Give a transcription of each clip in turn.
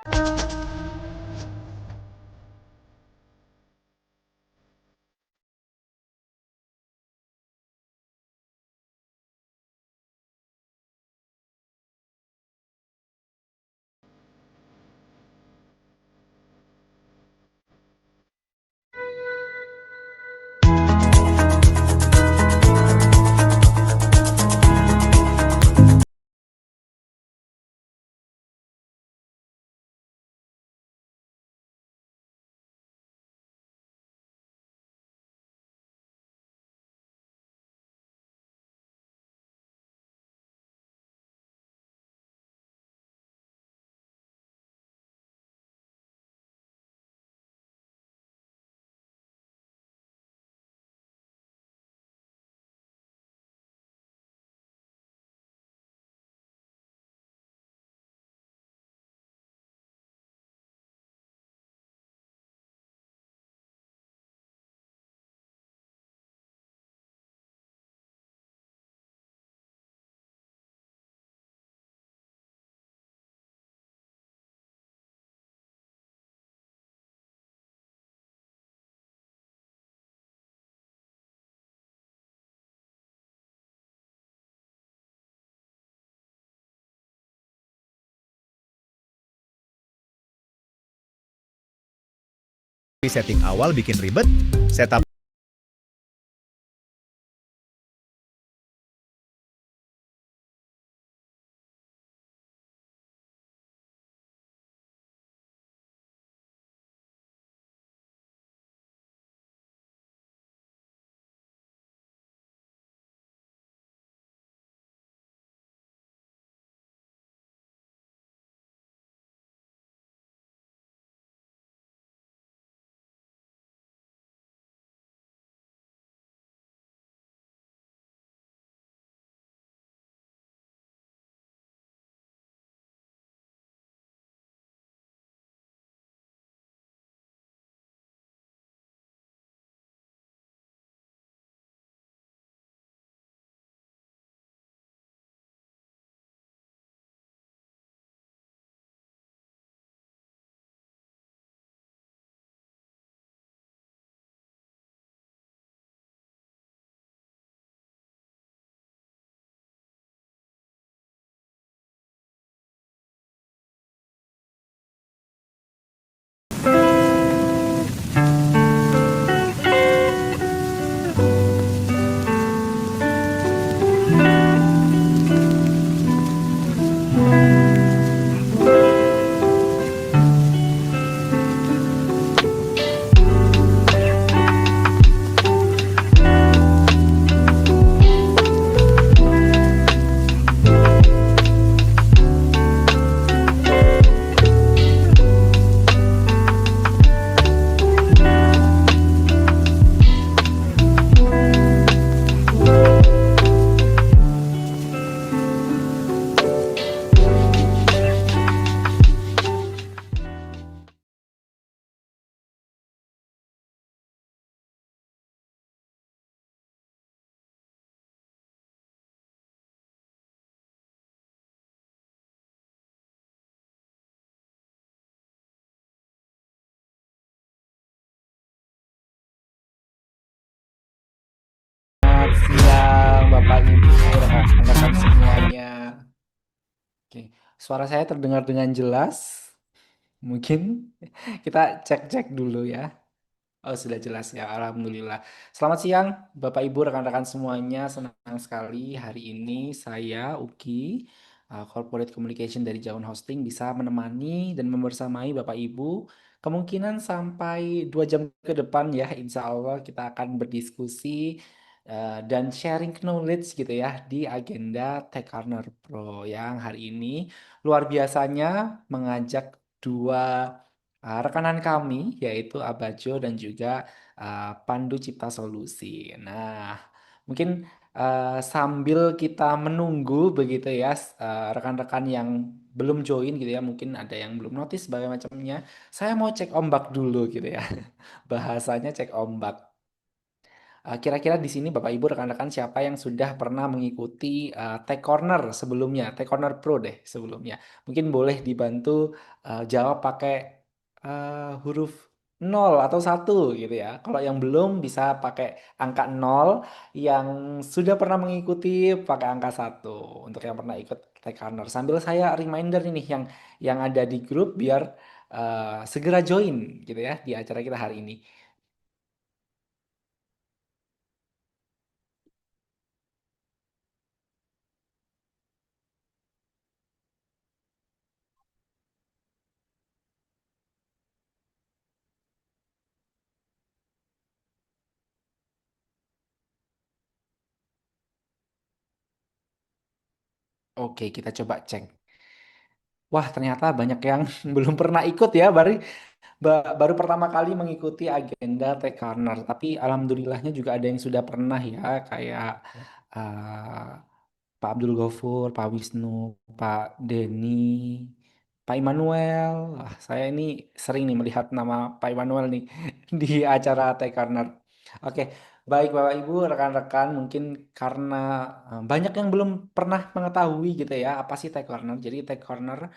Di setting awal bikin ribet, setup Selamat siang Bapak Ibu rekan-rekan semuanya. Oke, suara saya terdengar dengan jelas. Mungkin kita cek-cek dulu ya. Oh, sudah jelas ya. Alhamdulillah. Selamat siang Bapak Ibu rekan-rekan semuanya. Senang sekali hari ini saya Uki, Corporate Communication dari Jaun Hosting bisa menemani dan membersamai Bapak Ibu kemungkinan sampai 2 jam ke depan ya. Insya Allah kita akan berdiskusi dan sharing knowledge gitu ya di agenda Tech Corner Pro yang hari ini luar biasanya mengajak dua rekanan kami yaitu Abajo dan juga Pandu Cipta Solusi. Nah, mungkin sambil kita menunggu begitu ya rekan-rekan yang belum join gitu ya, mungkin ada yang belum notice sebagai macamnya. Saya mau cek ombak dulu gitu ya. Bahasanya cek ombak. Kira-kira di sini Bapak Ibu rekan-rekan siapa yang sudah pernah mengikuti Tech Corner sebelumnya, Tech Corner Pro deh sebelumnya. Mungkin boleh dibantu jawab pakai huruf nol atau satu gitu ya. Kalau yang belum bisa pakai angka nol, yang sudah pernah mengikuti pakai angka satu untuk yang pernah ikut Tech Corner. Sambil saya reminder ini yang ada di grup biar segera join gitu ya di acara kita hari ini. Oke, kita coba cek. Wah, ternyata banyak yang belum pernah ikut ya, baru pertama kali mengikuti agenda Tech Corner. Tapi alhamdulillahnya juga ada yang sudah pernah ya, kayak uh, Pak Abdul Ghafur, Pak Wisnu, Pak Denny, Pak Immanuel. Wah, saya ini sering nih melihat nama Pak Immanuel nih di acara Tech Corner. Oke, baik Bapak Ibu, rekan-rekan, mungkin karena banyak yang belum pernah mengetahui gitu ya, apa sih Tech Corner. Jadi Tech Corner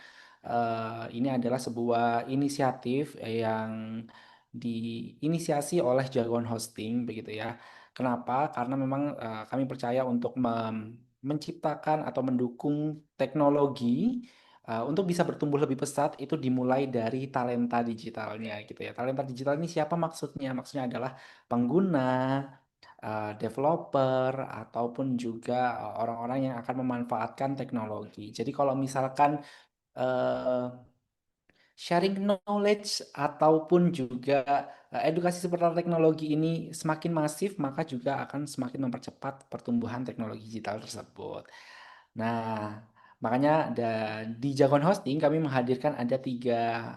ini adalah sebuah inisiatif yang diinisiasi oleh Jagoan Hosting begitu ya. Kenapa? Karena memang kami percaya untuk menciptakan atau mendukung teknologi untuk bisa bertumbuh lebih pesat itu dimulai dari talenta digitalnya gitu ya. Talenta digital ini siapa maksudnya? Maksudnya adalah pengguna, developer ataupun juga orang-orang yang akan memanfaatkan teknologi. Jadi kalau misalkan eh, sharing knowledge ataupun juga edukasi seputar teknologi ini semakin masif, maka juga akan semakin mempercepat pertumbuhan teknologi digital tersebut. Nah, makanya di Jagon Hosting kami menghadirkan ada eh,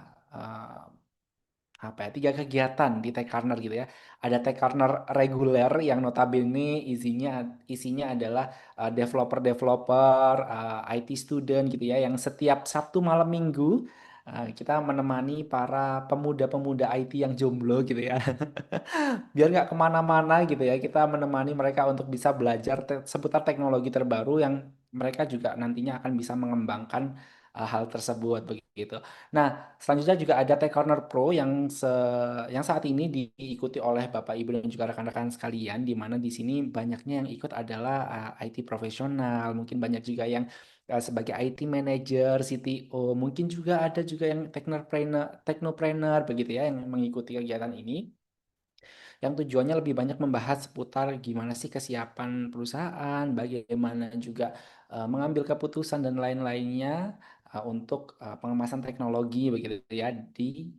apa ya, tiga kegiatan di Tech Corner gitu ya. Ada Tech Corner reguler yang notabene isinya adalah developer-developer, IT student gitu ya, yang setiap Sabtu malam Minggu kita menemani para pemuda-pemuda IT yang jomblo gitu ya. Biar nggak kemana-mana gitu ya, kita menemani mereka untuk bisa belajar seputar teknologi terbaru yang mereka juga nantinya akan bisa mengembangkan hal tersebut begitu. Nah, selanjutnya juga ada Tech Corner Pro yang saat ini diikuti oleh Bapak Ibu dan juga rekan-rekan sekalian, di mana di sini banyaknya yang ikut adalah IT profesional, mungkin banyak juga yang sebagai IT manager, CTO, mungkin juga ada juga yang technopreneur begitu ya yang mengikuti kegiatan ini yang tujuannya lebih banyak membahas seputar gimana sih kesiapan perusahaan, bagaimana juga mengambil keputusan dan lain-lainnya untuk pengemasan teknologi begitu ya di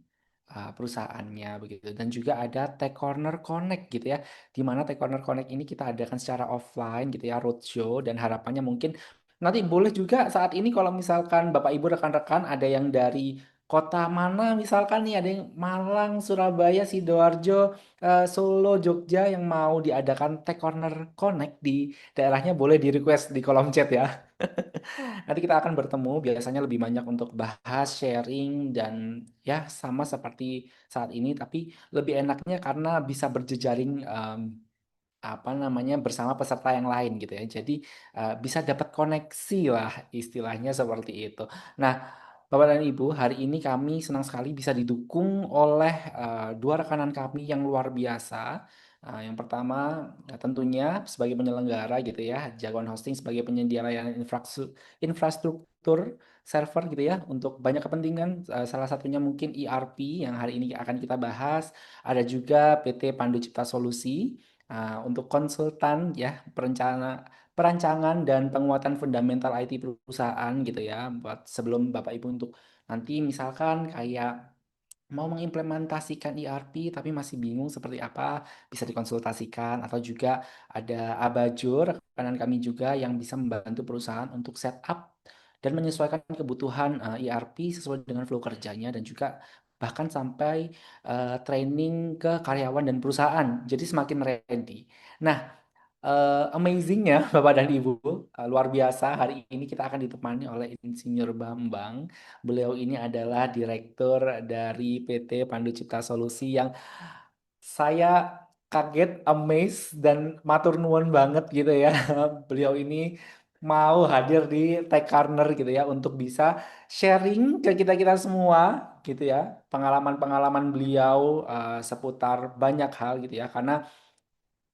perusahaannya begitu. Dan juga ada Tech Corner Connect gitu ya, di mana Tech Corner Connect ini kita adakan secara offline gitu ya, roadshow, dan harapannya mungkin nanti boleh juga saat ini kalau misalkan Bapak Ibu rekan-rekan ada yang dari kota mana misalkan nih, ada yang Malang, Surabaya, Sidoarjo, Solo, Jogja yang mau diadakan Tech Corner Connect di daerahnya, boleh di request di kolom chat ya. Nanti kita akan bertemu biasanya lebih banyak untuk bahas, sharing, dan ya sama seperti saat ini, tapi lebih enaknya karena bisa berjejaring apa namanya bersama peserta yang lain gitu ya. Jadi bisa dapat koneksi lah istilahnya seperti itu. Nah, Bapak dan Ibu, hari ini kami senang sekali bisa didukung oleh dua rekanan kami yang luar biasa. Yang pertama tentunya sebagai penyelenggara gitu ya, Jagoan Hosting sebagai penyedia layanan infrastruktur server gitu ya untuk banyak kepentingan. Salah satunya mungkin ERP yang hari ini akan kita bahas. Ada juga PT Pandu Cipta Solusi untuk konsultan ya perancangan dan penguatan fundamental IT perusahaan gitu ya buat sebelum Bapak Ibu untuk nanti misalkan kayak mau mengimplementasikan ERP tapi masih bingung seperti apa, bisa dikonsultasikan. Atau juga ada Abajur rekanan kami juga yang bisa membantu perusahaan untuk setup dan menyesuaikan kebutuhan ERP sesuai dengan flow kerjanya, dan juga bahkan sampai training ke karyawan dan perusahaan jadi semakin ready. Nah, amazingnya Bapak dan Ibu, luar biasa, hari ini kita akan ditemani oleh Insinyur Bambang. Beliau ini adalah direktur dari PT Pandu Cipta Solusi yang saya kaget, amazed, dan matur nuwun banget gitu ya. Beliau ini mau hadir di Tech Corner gitu ya untuk bisa sharing ke kita-kita semua gitu ya. Pengalaman-pengalaman beliau seputar banyak hal gitu ya. Karena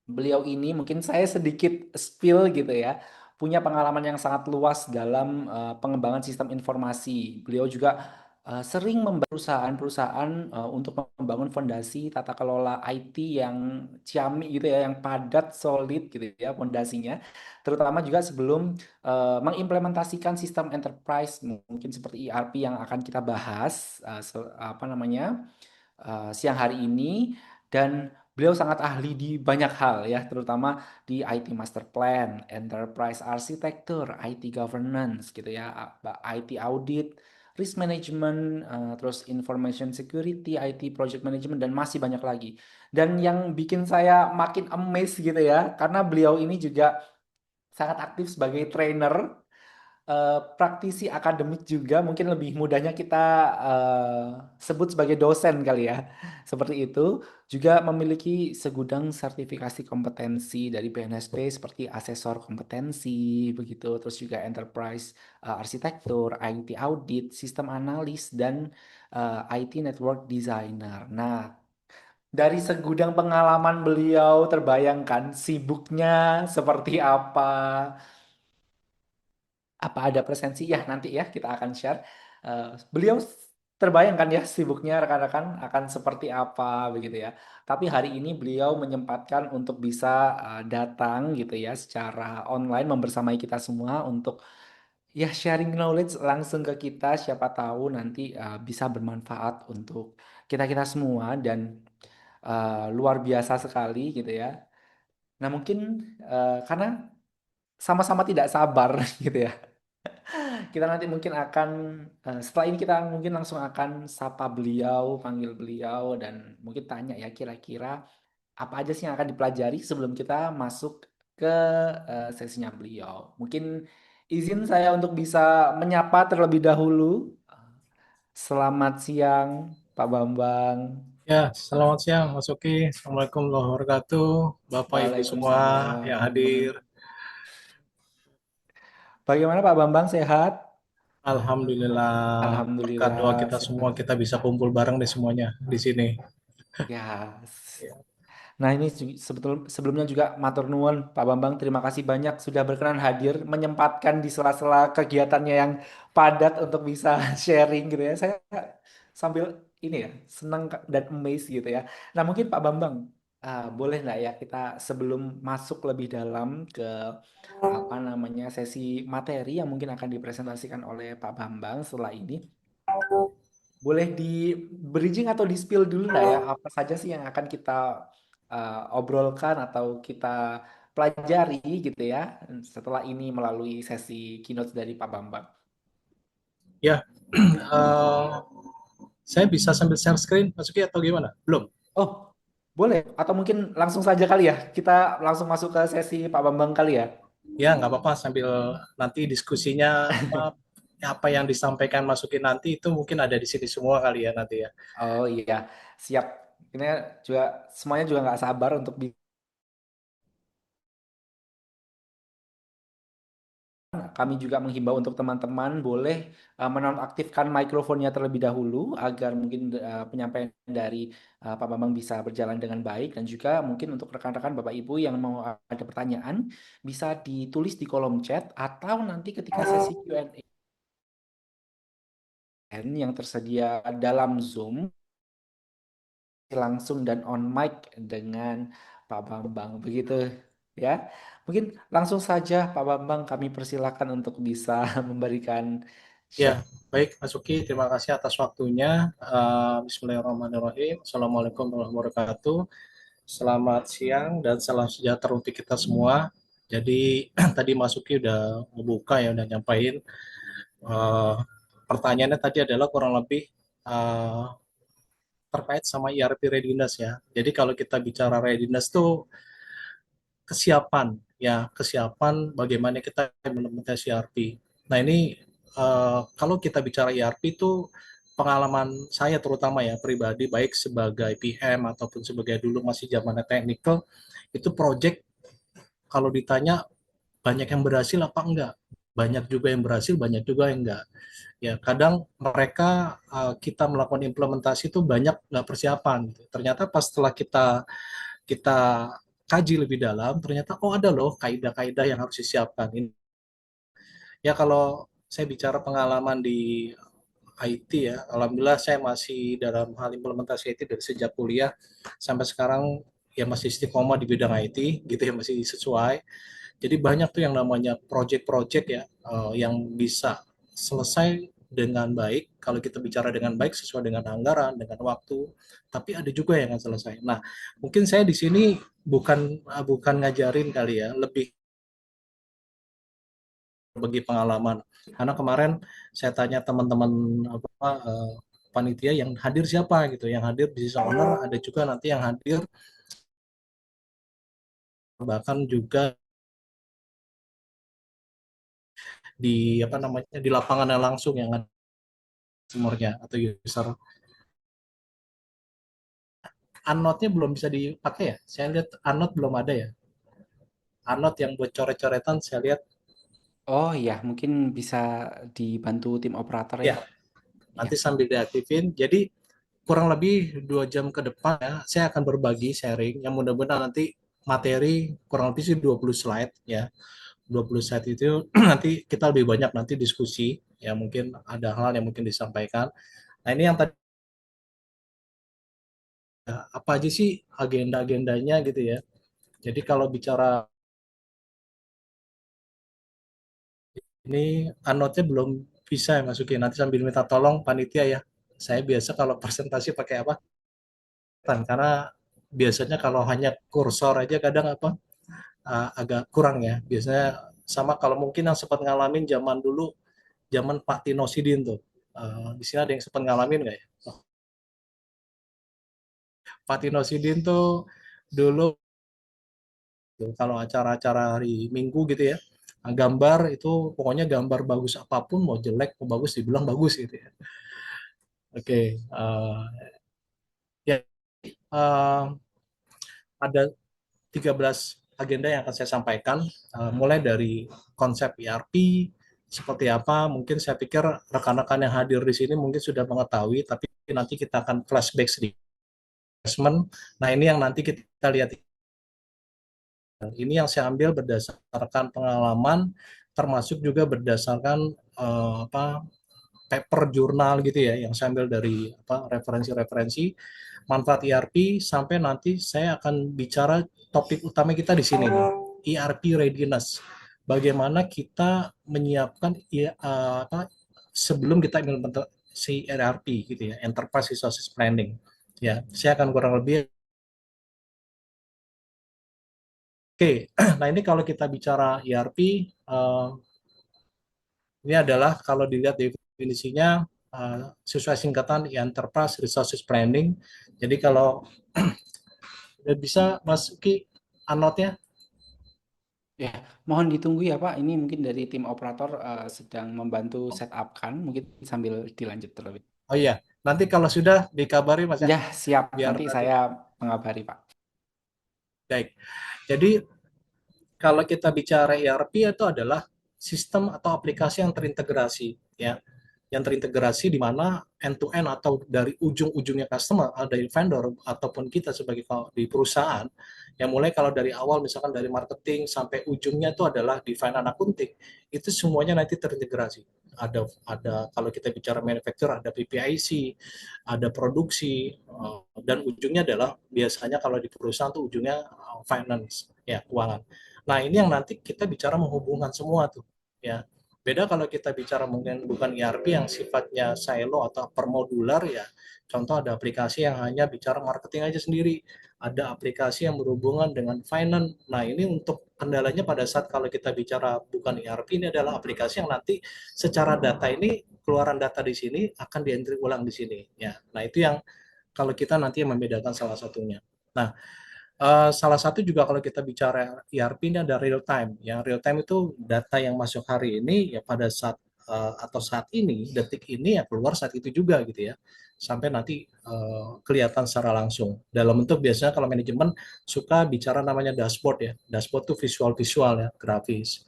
beliau ini mungkin saya sedikit spill gitu ya, punya pengalaman yang sangat luas dalam pengembangan sistem informasi. Beliau juga sering membantu perusahaan-perusahaan untuk membangun fondasi tata kelola IT yang ciamik gitu ya, yang padat, solid gitu ya fondasinya. Terutama juga sebelum mengimplementasikan sistem enterprise mungkin seperti ERP yang akan kita bahas apa namanya siang hari ini, dan beliau sangat ahli di banyak hal ya, terutama di IT Master Plan, Enterprise Architecture, IT Governance gitu ya, IT Audit, Risk Management, terus Information Security, IT Project Management, dan masih banyak lagi. Dan yang bikin saya makin amazed gitu ya, karena beliau ini juga sangat aktif sebagai trainer, praktisi akademik juga, mungkin lebih mudahnya kita eh, sebut sebagai dosen kali ya. Seperti itu. Juga memiliki segudang sertifikasi kompetensi dari BNSP seperti asesor kompetensi, begitu. Terus juga enterprise arsitektur, IT audit, sistem analis, dan IT network designer. Nah, dari segudang pengalaman beliau terbayangkan sibuknya seperti apa ada presensi ya nanti ya kita akan share. Beliau terbayangkan ya sibuknya rekan-rekan akan seperti apa begitu ya. Tapi hari ini beliau menyempatkan untuk bisa datang gitu ya secara online membersamai kita semua untuk ya sharing knowledge langsung ke kita. Siapa tahu nanti bisa bermanfaat untuk kita-kita semua, dan luar biasa sekali gitu ya. Nah mungkin karena sama-sama tidak sabar gitu ya, kita nanti mungkin akan setelah ini kita mungkin langsung akan sapa beliau, panggil beliau, dan mungkin tanya ya kira-kira apa aja sih yang akan dipelajari sebelum kita masuk ke sesinya beliau. Mungkin izin saya untuk bisa menyapa terlebih dahulu. Selamat siang, Pak Bambang. Ya, selamat siang Mas Uki. Assalamualaikum warahmatullahi wabarakatuh. Bapak Ibu semua yang hadir. Waalaikumsalam. Bagaimana Pak Bambang, sehat? Alhamdulillah, berkat doa Alhamdulillah kita semua sehat. kita bisa kumpul bareng di semuanya di sini. Ya, Ya, nah ini sebelumnya juga matur nuwun Pak Bambang, terima kasih banyak sudah berkenan hadir, menyempatkan di sela-sela kegiatannya yang padat untuk bisa sharing gitu ya. Saya sambil ini ya senang dan amazed gitu ya. Nah mungkin Pak Bambang, boleh nggak ya kita sebelum masuk lebih dalam ke apa namanya sesi materi yang mungkin akan dipresentasikan oleh Pak Bambang setelah ini, boleh di bridging atau di spill dulu nggak ya, apa saja sih yang akan kita obrolkan atau kita pelajari gitu ya setelah ini melalui sesi keynote dari Pak Bambang. ya, eh, saya bisa sambil share screen Mas Uki atau gimana? Belum? Oh, boleh. Atau mungkin langsung saja kali ya. Kita langsung masuk ke sesi Pak Bambang kali ya. Ya, nggak apa-apa sambil nanti diskusinya apa yang disampaikan Mas Uki nanti itu mungkin ada di sini semua kali ya nanti ya. Oh iya, siap. Ini juga semuanya juga nggak sabar untuk kami juga menghimbau untuk teman-teman boleh menonaktifkan mikrofonnya terlebih dahulu agar mungkin penyampaian dari Pak Bambang bisa berjalan dengan baik, dan juga mungkin untuk rekan-rekan Bapak Ibu yang mau ada pertanyaan bisa ditulis di kolom chat atau nanti ketika sesi Q&A yang tersedia dalam Zoom langsung dan on mic dengan Pak Bambang begitu ya. Mungkin langsung saja Pak Bambang kami persilakan untuk bisa memberikan Ya, share. baik Mas Uki, terima kasih atas waktunya. Bismillahirrahmanirrahim. Assalamualaikum warahmatullahi wabarakatuh. Selamat siang dan salam sejahtera untuk kita semua. Jadi tadi Mas Uki udah ngebuka ya, udah nyampain. eh, Pertanyaannya tadi adalah kurang lebih eh, terkait sama ERP readiness ya. Jadi kalau kita bicara readiness tuh kesiapan ya, kesiapan bagaimana kita implementasi ERP. Nah ini kalau kita bicara ERP itu pengalaman saya terutama ya pribadi, baik sebagai PM ataupun sebagai dulu masih zamannya technical, itu project kalau ditanya banyak yang berhasil apa enggak, banyak juga yang berhasil, banyak juga yang enggak. Ya kadang mereka kita melakukan implementasi itu banyak nggak persiapan gitu. Ternyata pas setelah kita kita kaji lebih dalam, ternyata oh ada loh kaidah-kaidah yang harus disiapkan. Ini ya kalau saya bicara pengalaman di IT ya, alhamdulillah saya masih dalam hal implementasi IT dari sejak kuliah sampai sekarang ya masih istiqomah di bidang IT gitu ya, masih sesuai. Jadi banyak tuh yang namanya project-project ya, yang bisa selesai dengan baik kalau kita bicara dengan baik sesuai dengan anggaran, dengan waktu, tapi ada juga yang nggak selesai. Nah, mungkin saya di sini bukan ngajarin kali ya, lebih bagi pengalaman. Karena kemarin saya tanya teman-teman apa panitia yang hadir siapa gitu, yang hadir business owner, ada juga nanti yang hadir bahkan juga di apa namanya di lapangannya langsung yang ada customer-nya atau user. Anotnya belum bisa dipakai ya. Saya lihat anot belum ada ya. Anot yang buat coret-coretan saya lihat Oh iya, mungkin bisa dibantu tim operator ya. ya Iya. nanti sambil diaktifin. Jadi kurang lebih 2 jam ke depan ya, saya akan berbagi sharing yang mudah-mudahan nanti materi kurang lebih sih 20 slide ya. 20 slide itu nanti kita lebih banyak nanti diskusi ya, mungkin ada hal yang mungkin disampaikan. Nah, ini yang tadi apa aja sih agenda-agendanya gitu ya. Jadi kalau bicara ini anotnya belum bisa ya masukin. Nanti sambil minta tolong panitia ya. Saya biasa kalau presentasi pakai apa? Karena biasanya kalau hanya kursor aja kadang apa agak kurang ya. Biasanya sama kalau mungkin yang sempat ngalamin zaman dulu, zaman Pak Tino Sidin tuh. Di sini ada yang sempat ngalamin nggak ya? Oh, Pak Tino Sidin tuh dulu kalau acara-acara hari Minggu gitu ya, gambar itu pokoknya gambar bagus apapun, mau jelek mau bagus dibilang bagus gitu ya. Oke, ya ada 13 agenda yang akan saya sampaikan, mulai dari konsep ERP, seperti apa, mungkin saya pikir rekan-rekan yang hadir di sini mungkin sudah mengetahui, tapi nanti kita akan flashback sedikit. Nah, ini yang nanti kita lihat. Ini yang saya ambil berdasarkan pengalaman, termasuk juga berdasarkan paper jurnal gitu ya, yang saya ambil dari referensi-referensi manfaat ERP, sampai nanti saya akan bicara topik utama kita di sini nih, ERP readiness. Bagaimana kita menyiapkan sebelum kita implementasi ERP gitu ya, Enterprise Resources Planning. Ya, saya akan kurang lebih. Oke, nah ini kalau kita bicara ERP, ini adalah kalau dilihat definisinya sesuai singkatan Enterprise Resources Planning. Jadi kalau bisa masuki anotnya. Ya, mohon ditunggu ya Pak. Ini mungkin dari tim operator sedang membantu setup kan. Mungkin sambil dilanjut terlebih. Oh iya, nanti kalau sudah dikabari Mas ya, Ya, siap. biar Nanti nanti. saya mengabari Pak. Baik. Jadi kalau kita bicara ERP itu adalah sistem atau aplikasi yang terintegrasi ya, yang terintegrasi di mana end to end atau dari ujung-ujungnya customer, dari vendor ataupun kita sebagai di perusahaan, yang mulai kalau dari awal misalkan dari marketing sampai ujungnya itu adalah di finance accounting, itu semuanya nanti terintegrasi. Ada kalau kita bicara manufacturer ada PPIC, ada produksi, dan ujungnya adalah biasanya kalau di perusahaan tuh ujungnya finance ya, keuangan. Nah, ini yang nanti kita bicara menghubungkan semua tuh ya. Beda kalau kita bicara mungkin bukan ERP yang sifatnya silo atau per modular ya. Contoh ada aplikasi yang hanya bicara marketing aja sendiri. Ada aplikasi yang berhubungan dengan finance. Nah, ini untuk kendalanya pada saat kalau kita bicara bukan ERP, ini adalah aplikasi yang nanti secara data ini keluaran data di sini akan dientry ulang di sini ya. Nah, itu yang kalau kita nanti membedakan salah satunya. Nah, salah satu juga kalau kita bicara ERP ini ada real time. Yang real time itu data yang masuk hari ini ya pada saat atau saat ini, detik ini ya keluar saat itu juga gitu ya. Sampai nanti kelihatan secara langsung. Dalam bentuk biasanya kalau manajemen suka bicara namanya dashboard ya. Dashboard tuh visual-visual ya, grafis.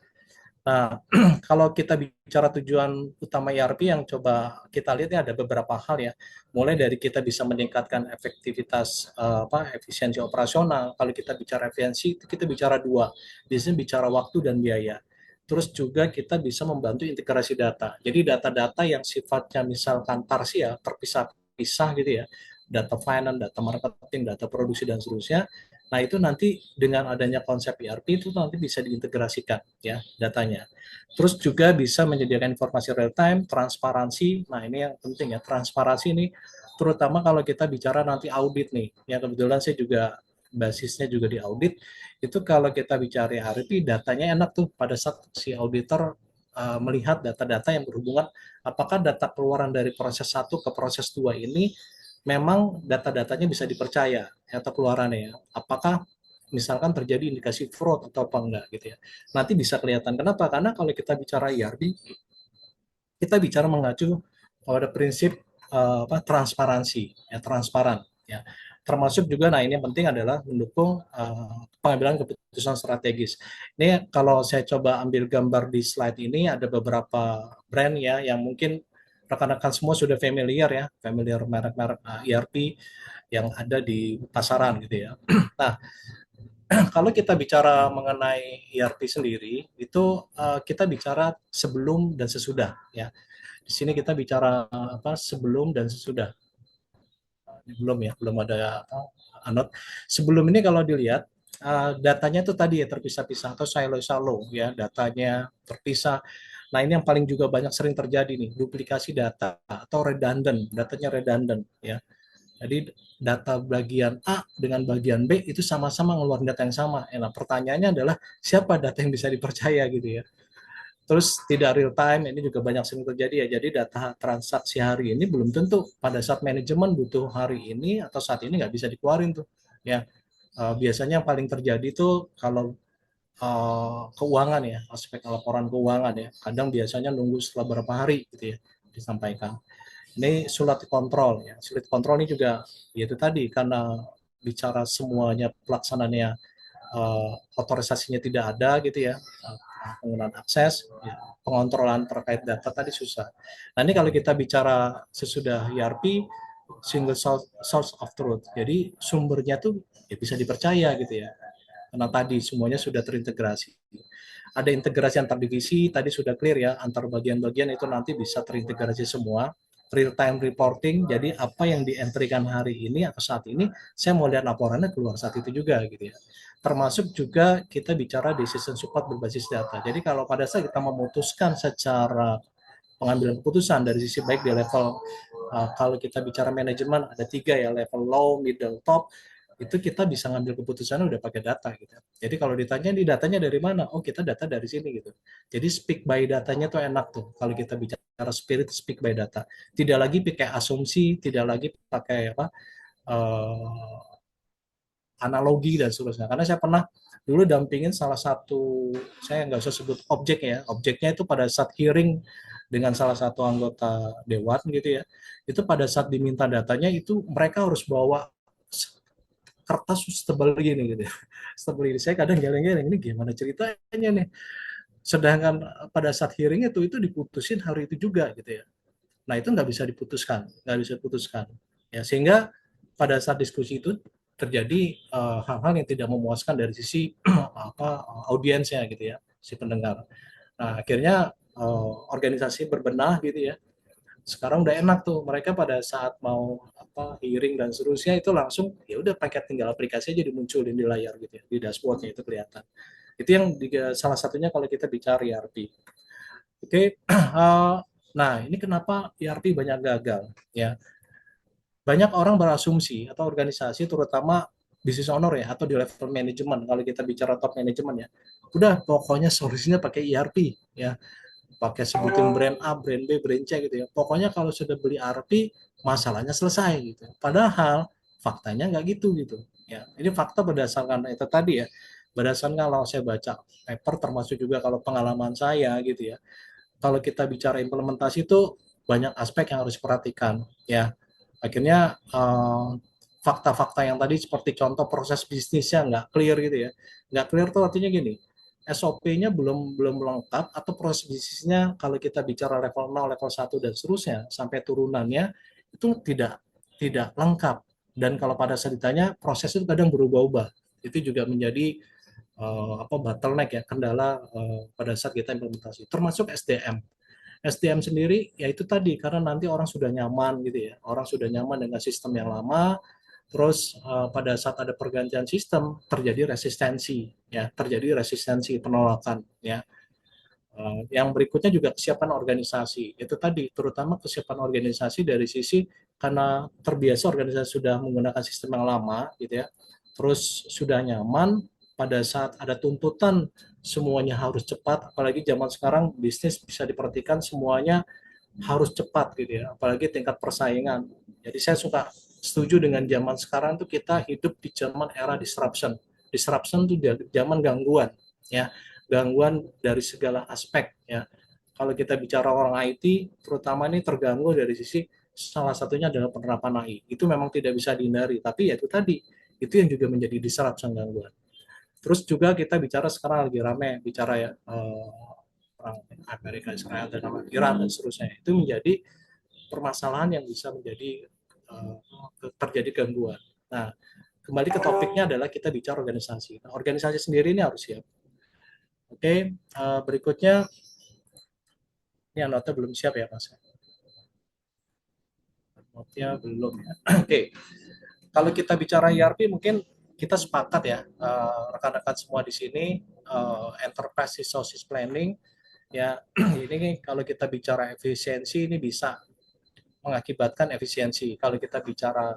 Nah, kalau kita bicara tujuan utama ERP yang coba kita lihat ya ada beberapa hal ya. Mulai dari kita bisa meningkatkan efektivitas efisiensi operasional. Kalau kita bicara efisiensi itu kita bicara dua. Biasanya bicara waktu dan biaya. Terus juga kita bisa membantu integrasi data. Jadi data-data yang sifatnya misalkan parsial, terpisah-pisah gitu ya. Data finance, data marketing, data produksi dan seterusnya. Nah, itu nanti dengan adanya konsep ERP itu nanti bisa diintegrasikan ya datanya. Terus juga bisa menyediakan informasi real time, transparansi. Nah, ini yang penting ya, transparansi ini terutama kalau kita bicara nanti audit nih. Ya kebetulan saya juga basisnya juga di audit. Itu kalau kita bicara ERP datanya enak tuh pada saat si auditor melihat data-data yang berhubungan apakah data keluaran dari proses 1 ke proses 2 ini memang data-datanya bisa dipercaya atau keluarannya ya. Apakah misalkan terjadi indikasi fraud atau apa enggak gitu ya. Nanti bisa kelihatan. Kenapa? Karena kalau kita bicara ERP, kita bicara mengacu pada prinsip transparansi, ya transparan ya. Termasuk juga, nah ini yang penting adalah mendukung pengambilan keputusan strategis. Ini kalau saya coba ambil gambar di slide ini ada beberapa brand ya yang mungkin rekan-rekan semua sudah familiar ya, familiar merek-merek ERP yang ada di pasaran gitu ya. Nah, kalau kita bicara mengenai ERP sendiri, itu kita bicara sebelum dan sesudah ya. Di sini kita bicara sebelum dan sesudah. Belum ya, belum ada anot. Sebelum ini kalau dilihat datanya itu tadi ya terpisah-pisah atau silo-silo ya, datanya terpisah. Nah, ini yang paling juga banyak sering terjadi nih, duplikasi data atau redundant, datanya redundant ya. Jadi data bagian A dengan bagian B itu sama-sama ngeluarin data yang sama. Nah, pertanyaannya adalah siapa data yang bisa dipercaya gitu ya. Terus tidak real time, ini juga banyak sering terjadi ya. Jadi data transaksi hari ini belum tentu pada saat manajemen butuh hari ini atau saat ini nggak bisa dikeluarin tuh. Ya, biasanya yang paling terjadi tuh kalau keuangan ya, aspek laporan keuangan ya. Kadang biasanya nunggu setelah berapa hari gitu ya disampaikan. Ini sulit kontrol ya. Sulit kontrol ini juga yaitu tadi karena bicara semuanya pelaksananya otorisasinya tidak ada gitu ya, penggunaan akses, ya, pengontrolan terkait data tadi susah. Nah ini kalau kita bicara sesudah ERP, single source of truth, jadi sumbernya tuh ya bisa dipercaya gitu ya, karena tadi semuanya sudah terintegrasi. Ada integrasi antar divisi, tadi sudah clear ya, antar bagian-bagian itu nanti bisa terintegrasi semua. Real time reporting, jadi apa yang dientrikan hari ini atau saat ini, saya mau lihat laporannya keluar saat itu juga gitu ya. Termasuk juga kita bicara decision support berbasis data. Jadi kalau pada saat kita memutuskan secara pengambilan keputusan dari sisi baik di level kalau kita bicara manajemen ada 3 ya, level low, middle, top, itu kita bisa ngambil keputusan udah pakai data gitu. Jadi kalau ditanya di datanya dari mana? Oh kita data dari sini gitu. Jadi speak by datanya tuh enak tuh. Kalau kita bicara spirit speak by data. Tidak lagi pakai asumsi, tidak lagi pakai analogi dan seterusnya. Karena saya pernah dulu dampingin salah satu, saya nggak usah sebut objek ya, objeknya itu pada saat hearing dengan salah satu anggota dewan gitu ya, itu pada saat diminta datanya itu mereka harus bawa kertas setebal gini gitu ya. Setebal ini saya kadang geleng-geleng ini gimana ceritanya nih. Sedangkan pada saat hearing itu diputusin hari itu juga gitu ya. Nah itu nggak bisa diputuskan, nggak bisa diputuskan. Ya sehingga pada saat diskusi itu terjadi hal-hal yang tidak memuaskan dari sisi audiensnya gitu ya, si pendengar. Nah akhirnya organisasi berbenah gitu ya. Sekarang udah enak tuh mereka pada saat mau hearing dan seterusnya itu langsung ya udah pakai tinggal aplikasi aja dimunculin di layar gitu ya, di dashboardnya itu kelihatan. Itu yang salah satunya kalau kita bicara ERP. Oke, nah ini kenapa ERP banyak gagal ya. Banyak orang berasumsi atau organisasi terutama business owner ya atau di level manajemen kalau kita bicara top manajemen ya. Udah pokoknya solusinya pakai ERP ya. Pakai sebutin brand A, brand B, brand C gitu ya. Pokoknya kalau sudah beli ERP masalahnya selesai gitu. Padahal faktanya nggak gitu gitu. Ya, ini fakta berdasarkan itu tadi ya. Berdasarkan kalau saya baca paper termasuk juga kalau pengalaman saya gitu ya kalau kita bicara implementasi itu banyak aspek yang harus diperhatikan ya. Akhirnya fakta-fakta yang tadi seperti contoh proses bisnisnya nggak clear gitu ya. Nggak clear tuh artinya gini, SOP-nya belum belum lengkap atau proses bisnisnya kalau kita bicara level 0, level 1 dan seterusnya sampai turunannya itu tidak lengkap. Dan kalau pada saat ditanya proses itu kadang berubah-ubah. Itu juga menjadi bottleneck ya, kendala pada saat kita implementasi. Termasuk SDM. SDM sendiri ya itu tadi karena nanti orang sudah nyaman gitu ya, orang sudah nyaman dengan sistem yang lama, terus pada saat ada pergantian sistem terjadi resistensi ya, terjadi resistensi penolakan ya. Yang berikutnya juga kesiapan organisasi itu tadi, terutama kesiapan organisasi dari sisi karena terbiasa organisasi sudah menggunakan sistem yang lama gitu ya, terus sudah nyaman pada saat ada tuntutan semuanya harus cepat, apalagi zaman sekarang bisnis bisa diperhatikan semuanya harus cepat gitu ya, apalagi tingkat persaingan. Jadi saya suka setuju dengan zaman sekarang tuh kita hidup di zaman era disruption. Disruption tuh zaman gangguan ya, gangguan dari segala aspek ya. Kalau kita bicara orang IT, terutama ini terganggu dari sisi salah satunya adalah penerapan AI. Itu memang tidak bisa dihindari, tapi ya itu tadi, itu yang juga menjadi disruption gangguan. Terus juga kita bicara sekarang lagi rame bicara ya perang Amerika Israel dan Iran dan seterusnya. Itu menjadi permasalahan yang bisa menjadi terjadi gangguan. Nah, kembali ke topiknya adalah kita bicara organisasi. Nah, organisasi sendiri ini harus siap. Oke, berikutnya ini notnya belum siap ya Mas. Notnya belum ya. Oke, kalau kita bicara ERP mungkin kita sepakat ya rekan-rekan semua di sini enterprise resources planning ya. Ini kalau kita bicara efisiensi ini bisa mengakibatkan efisiensi. Kalau kita bicara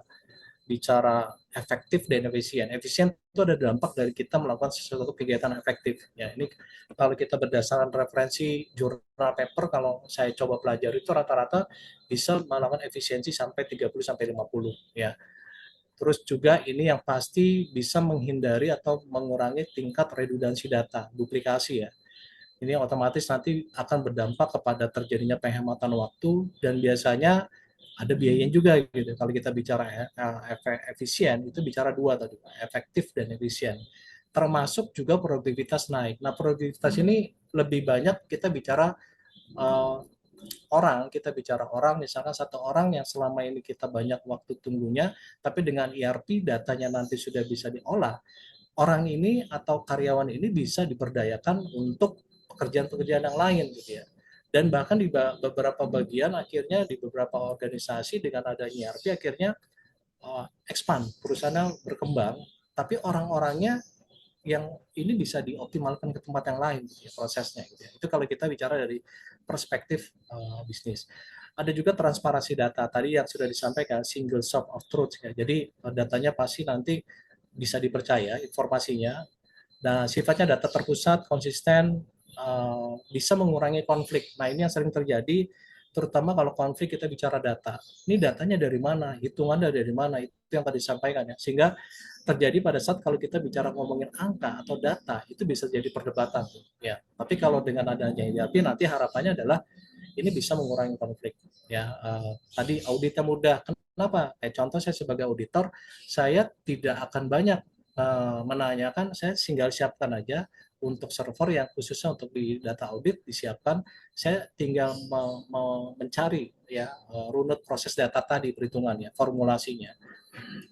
bicara efektif dan efisien. Efisien itu ada dampak dari kita melakukan sesuatu kegiatan efektif. Ya, ini kalau kita berdasarkan referensi jurnal paper, kalau saya coba pelajari itu rata-rata bisa melakukan efisiensi sampai 30 sampai 50 ya. Terus juga ini yang pasti bisa menghindari atau mengurangi tingkat redundansi data, duplikasi ya. Ini otomatis nanti akan berdampak kepada terjadinya penghematan waktu dan biasanya ada biayanya juga gitu. Kalau kita bicara efisien itu bicara dua tadi, efektif dan efisien. Termasuk juga produktivitas naik. Nah, produktivitas ini lebih banyak kita bicara uh, kita bicara orang, misalkan satu orang yang selama ini kita banyak waktu tunggunya, tapi dengan ERP datanya nanti sudah bisa diolah, orang ini atau karyawan ini bisa diberdayakan untuk pekerjaan-pekerjaan yang lain gitu ya. Dan bahkan di beberapa bagian akhirnya di beberapa organisasi dengan adanya ERP akhirnya expand, perusahaannya berkembang, tapi orang-orangnya yang ini bisa dioptimalkan ke tempat yang lain gitu ya, prosesnya gitu ya. Itu kalau kita bicara dari perspektif bisnis. Ada juga transparansi data tadi yang sudah disampaikan, single source of truth ya. Jadi datanya pasti nanti bisa dipercaya informasinya. Nah, sifatnya data terpusat, konsisten, bisa mengurangi konflik. Nah, ini yang sering terjadi, terutama kalau konflik kita bicara data. Ini datanya dari mana, hitungannya dari mana, itu yang tadi disampaikan ya. Sehingga terjadi pada saat kalau kita bicara ngomongin angka atau data, itu bisa jadi perdebatan. Ya. Tapi kalau dengan adanya ERP, nanti harapannya adalah ini bisa mengurangi konflik. Ya, tadi auditnya mudah. Kenapa? Contoh saya sebagai auditor, saya tidak akan banyak menanyakan, saya tinggal siapkan aja untuk server yang khususnya untuk di data audit disiapkan, saya tinggal mencari ya runut proses data tadi perhitungannya, formulasinya.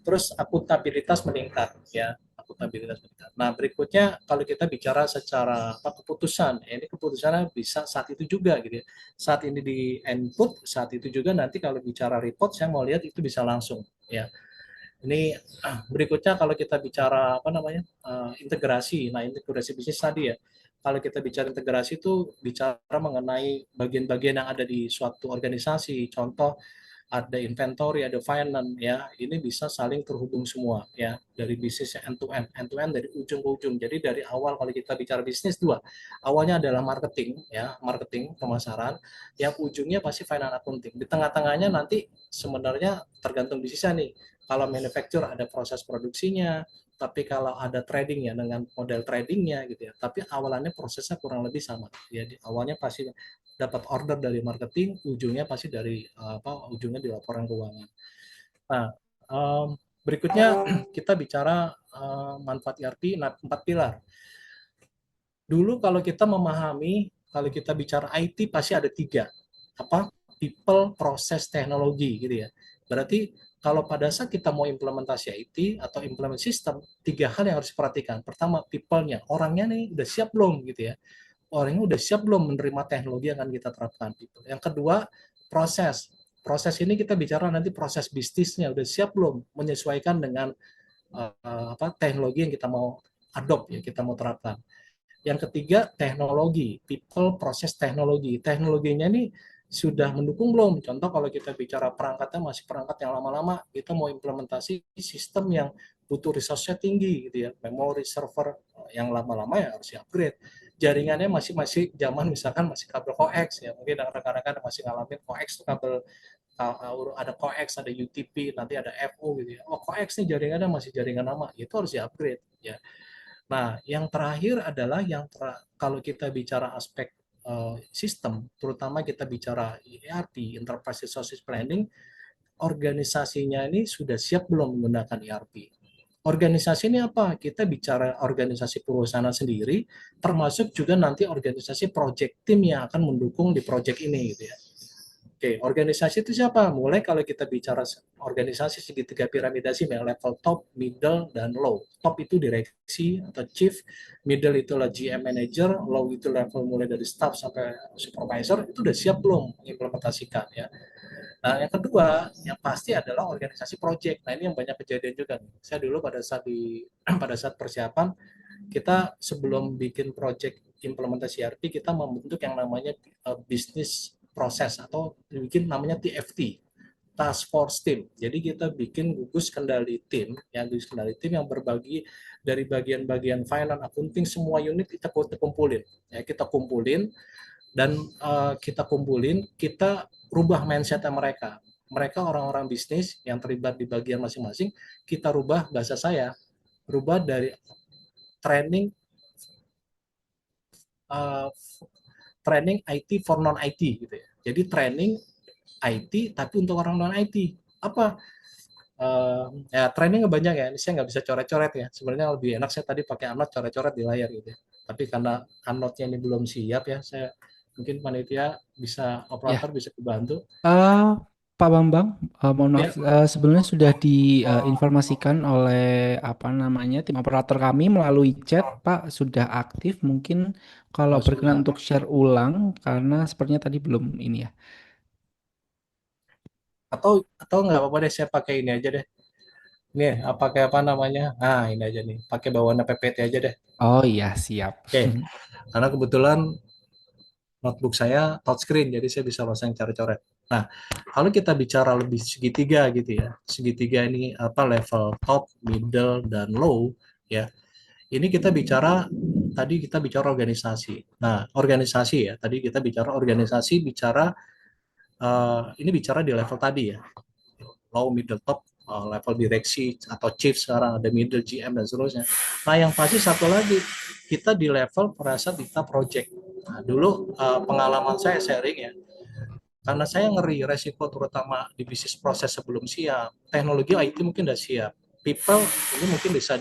Terus akuntabilitas meningkat ya, akuntabilitas meningkat. Nah, berikutnya kalau kita bicara secara keputusan, ya, ini keputusannya bisa saat itu juga gitu ya. Saat ini di input, saat itu juga nanti kalau bicara report saya mau lihat itu bisa langsung ya. Ini berikutnya kalau kita bicara apa namanya integrasi. Nah, integrasi bisnis tadi ya. Kalau kita bicara integrasi itu bicara mengenai bagian-bagian yang ada di suatu organisasi. Contoh ada inventory, ada finance ya. Ini bisa saling terhubung semua ya dari bisnis end to end dari ujung ke ujung. Jadi dari awal kalau kita bicara bisnis dua, awalnya adalah marketing ya, marketing pemasaran, yang ujungnya pasti finance accounting. Di tengah-tengahnya nanti sebenarnya tergantung bisnisnya nih Kalau manufacture ada proses produksinya, tapi kalau ada trading ya dengan model tradingnya gitu ya. Tapi awalannya prosesnya kurang lebih sama. Ya, awalnya pasti dapat order dari marketing, ujungnya pasti dari ujungnya di laporan keuangan. Nah, berikutnya kita bicara manfaat ERP, 4 pilar. Dulu kalau kita memahami, kalau kita bicara IT pasti ada 3. Apa? People, process, teknologi gitu ya. Berarti kalau pada saat kita mau implementasi IT atau implementasi sistem, 3 hal yang harus diperhatikan. Pertama, people-nya. Orangnya nih udah siap belum gitu ya. Orangnya udah siap belum menerima teknologi yang akan kita terapkan. Gitu. Yang kedua, proses. Proses ini kita bicara nanti proses bisnisnya udah siap belum menyesuaikan dengan teknologi yang kita mau adopt ya, kita mau terapkan. Yang ketiga, teknologi, people, proses, teknologi. Teknologinya ini sudah mendukung belum? Contoh kalau kita bicara perangkatnya masih perangkat yang lama-lama, kita mau implementasi sistem yang butuh resource-nya tinggi gitu ya, memori server yang lama-lama ya harus di-upgrade. Jaringannya masih zaman misalkan masih kabel coax ya, mungkin rekan-rekan masih ngalamin coax itu kabel ada coax, ada UTP, nanti ada FO gitu ya. Oh, coax nih jaringannya masih jaringan lama, itu harus di-upgrade ya. Nah, yang terakhir adalah kalau kita bicara aspek sistem, terutama kita bicara ERP, Enterprise Resource Planning, organisasinya ini sudah siap belum menggunakan ERP? Organisasi ini apa? Kita bicara organisasi perusahaan sendiri, termasuk juga nanti organisasi project team yang akan mendukung di project ini, gitu ya. Oke, organisasi itu siapa? Mulai kalau kita bicara organisasi segitiga piramida sih yang level top, middle, dan low. Top itu direksi atau chief, middle itu adalah GM manager, low itu level mulai dari staff sampai supervisor, itu udah siap belum mengimplementasikan ya. Nah, yang kedua, yang pasti adalah organisasi project. Nah, ini yang banyak kejadian juga. Saya dulu pada saat pada saat persiapan, kita sebelum bikin project implementasi ERP, kita membentuk yang namanya business proses atau bikin namanya TFT, Task Force Team. Jadi kita bikin gugus kendali tim, yang berbagi dari bagian-bagian finance, accounting, semua unit kita kumpulin. Ya, kita kumpulin dan kita rubah mindset mereka. Mereka orang-orang bisnis yang terlibat di bagian masing-masing, kita rubah bahasa saya, rubah dari training training IT for non IT gitu ya. Jadi training IT tapi untuk orang non IT. Apa? Ya training banyak ya. Ini saya nggak bisa coret-coret ya. Sebenarnya lebih enak saya tadi pakai Anot coret-coret di layar gitu ya. Tapi karena Anotnya ini belum siap ya, saya mungkin panitia bisa Ya, operator bisa dibantu. eh, Pak Bambang, mohon maaf, Ya, sebenarnya sudah diinformasikan oleh apa namanya tim operator kami melalui chat, Pak sudah aktif. Mungkin kalau oh, berkenan sudah. untuk share ulang, karena sepertinya tadi belum ini ya. Atau nggak apa-apa deh saya pakai ini aja deh. Nih, pakai apa namanya? Ah, ini aja nih. Pakai bawaan PPT aja deh. Oh iya, siap. Oke, karena kebetulan notebook saya touchscreen, jadi saya bisa langsung coret-coret. Nah, kalau kita bicara lebih segitiga gitu ya, segitiga ini apa level top, middle, dan low, ya. Ini kita bicara tadi kita bicara organisasi. Nah, organisasi ya, tadi kita bicara organisasi, ini bicara di level tadi ya, low, middle, top, level direksi atau chief sekarang ada middle, GM dan seterusnya. Nah, yang pasti satu lagi kita di level merasa kita project. Nah, dulu pengalaman saya sharing ya, karena saya ngeri resiko terutama di bisnis proses sebelum siap. Teknologi IT mungkin udah siap. People ini mungkin bisa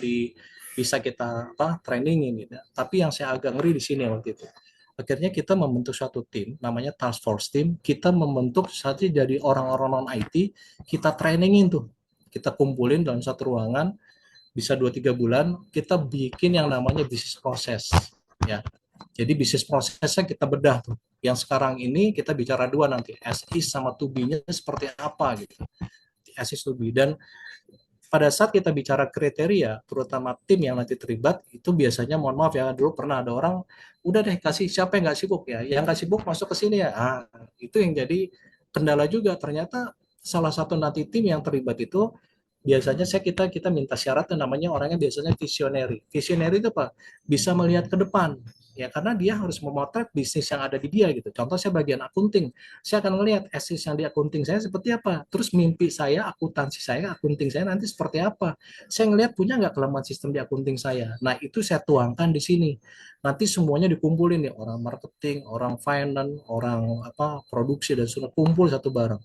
kita trainingin gitu. Tapi yang saya agak ngeri di sini waktu itu. Akhirnya kita membentuk suatu tim namanya task force team. Kita membentuk satu jadi orang-orang non IT, kita trainingin tuh. Kita kumpulin dalam satu ruangan bisa 2-3 bulan, kita bikin yang namanya bisnis proses ya. Jadi bisnis prosesnya kita bedah tuh. Yang sekarang ini kita bicara dua nanti, as is sama to be-nya seperti apa gitu. As is to be. Dan pada saat kita bicara kriteria, terutama tim yang nanti terlibat, itu biasanya mohon maaf ya, dulu pernah ada orang, udah deh kasih siapa yang nggak sibuk ya, yang nggak sibuk masuk ke sini ya. Itu yang jadi kendala juga. Ternyata salah satu nanti tim yang terlibat itu biasanya kita minta syarat yang namanya orangnya biasanya visionary. Visionary itu apa? Bisa melihat ke depan. ya karena dia harus memotret bisnis yang ada di dia gitu. Contoh saya bagian akunting, saya akan melihat esis yang di akunting saya seperti apa, terus mimpi saya, akuntansi saya, akunting saya nanti seperti apa. Saya ngelihat punya nggak kelemahan sistem di akunting saya. Nah itu saya tuangkan di sini. Nanti semuanya dikumpulin nih, orang marketing, orang finance, orang apa produksi dan sudah kumpul satu bareng.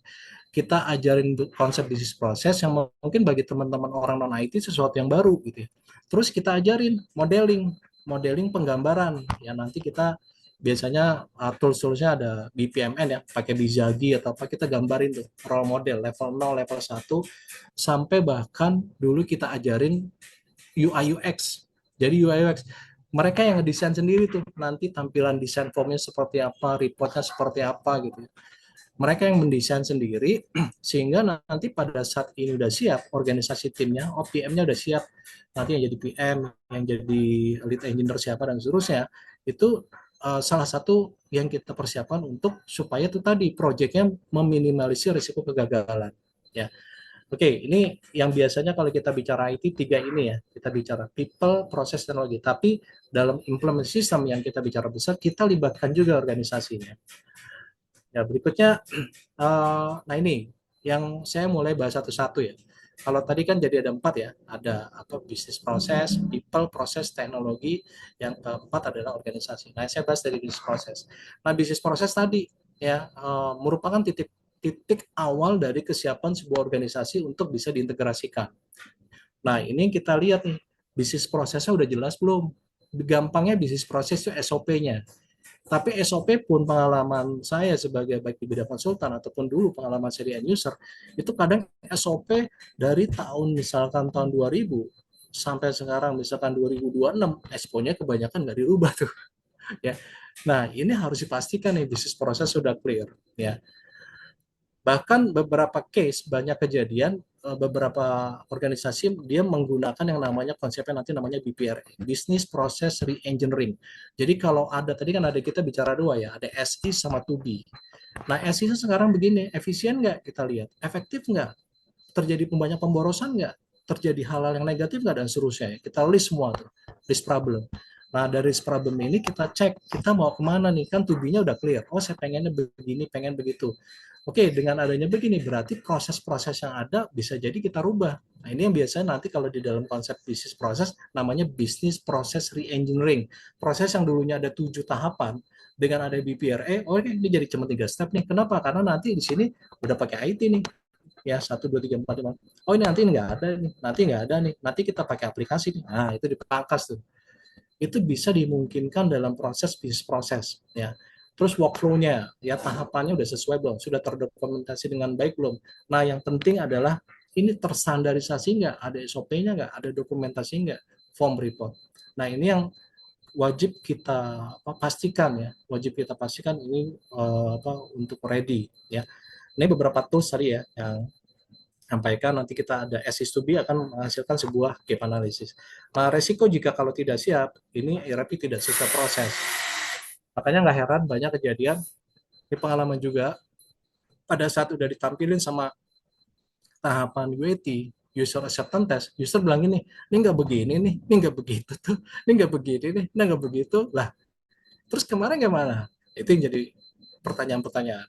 Kita ajarin konsep bisnis proses yang mungkin bagi teman-teman orang non IT sesuatu yang baru gitu ya. Terus kita ajarin modeling penggambaran ya, nanti kita biasanya tools-toolsnya ada BPMN ya, pakai Bizagi atau apa, kita gambarin tuh role model level 0, level 1 sampai bahkan dulu kita ajarin UI UX. Jadi UI UX mereka yang ngedesain sendiri tuh, nanti tampilan desain formnya seperti apa, reportnya seperti apa gitu. Mereka yang mendesain sendiri sehingga nanti pada saat ini udah siap, organisasi timnya, OPM-nya udah siap, nanti yang jadi PM, yang jadi lead engineer siapa dan seterusnya, itu salah satu yang kita persiapkan untuk supaya itu tadi proyeknya meminimalisir risiko kegagalan ya. Oke, ini yang biasanya kalau kita bicara IT tiga ini ya, kita bicara people, proses, teknologi. Tapi dalam implementasi sistem yang kita bicara besar, kita libatkan juga organisasinya. Ya, berikutnya, nah ini yang saya mulai bahas satu-satu ya. Kalau tadi kan jadi ada 4 ya, ada apa bisnis proses, people, proses, teknologi, yang keempat adalah organisasi. Nah, saya bahas dari bisnis proses. Nah, bisnis proses tadi ya merupakan titik titik awal dari kesiapan sebuah organisasi untuk bisa diintegrasikan. Nah, ini kita lihat nih, bisnis prosesnya udah jelas belum? Gampangnya bisnis proses itu SOP-nya. Tapi SOP pun pengalaman saya sebagai baik di bidang konsultan ataupun dulu pengalaman saya di end user, itu kadang SOP dari tahun misalkan tahun 2000 sampai sekarang misalkan 2026, SPO-nya kebanyakan nggak dirubah tuh. Ya. Nah, ini harus dipastikan nih bisnis proses sudah clear. Ya. Bahkan beberapa case, banyak kejadian, beberapa organisasi dia menggunakan yang namanya konsepnya nanti namanya BPR, Business Process Reengineering. Jadi kalau ada, tadi kan ada kita bicara dua ya, ada SI sama 2B. Nah SI itu sekarang begini, efisien nggak kita lihat, efektif nggak, terjadi banyak pemborosan nggak, terjadi hal-hal yang negatif nggak, dan seterusnya. Kita list semua tuh, list problem. Nah dari list problem ini kita cek, kita mau kemana nih, kan 2B-nya udah clear, oh saya pengennya begini, pengen begitu. Oke, dengan adanya begini, berarti proses-proses yang ada bisa jadi kita rubah. Nah, ini yang biasanya nanti kalau di dalam konsep bisnis proses, namanya business process reengineering. Proses yang dulunya ada 7 tahapan, dengan ada BPRE, oh ini jadi cuma 3 step nih. Kenapa? Karena nanti di sini udah pakai IT nih. Ya, 1, 2, 3, 4, 5. Oh ini nanti nggak ada nih, nanti nggak ada nih. Nanti kita pakai aplikasi nih. Nah, itu dipangkas tuh. Itu bisa dimungkinkan dalam proses bisnis proses. Ya. Terus workflow-nya, ya tahapannya udah sesuai belum? Sudah terdokumentasi dengan baik belum? Nah, yang penting adalah ini terstandarisasi nggak? Ada SOP-nya nggak? Ada dokumentasi nggak? Form report. Nah, ini yang wajib kita pastikan ya. Wajib kita pastikan ini untuk ready ya. Ini beberapa tools tadi ya yang sampaikan, nanti kita ada SIS2B akan menghasilkan sebuah gap analysis. Nah, resiko jika kalau tidak siap, ini ERP tidak sesuai proses. Makanya nggak heran banyak kejadian, di pengalaman juga, pada saat udah ditampilin sama tahapan UAT, user acceptance test, user bilang ini nggak begini nih, ini nggak begitu tuh, ini nggak begini nih, ini nggak begitu. Lah, terus kemarin gimana? Itu yang jadi pertanyaan-pertanyaan.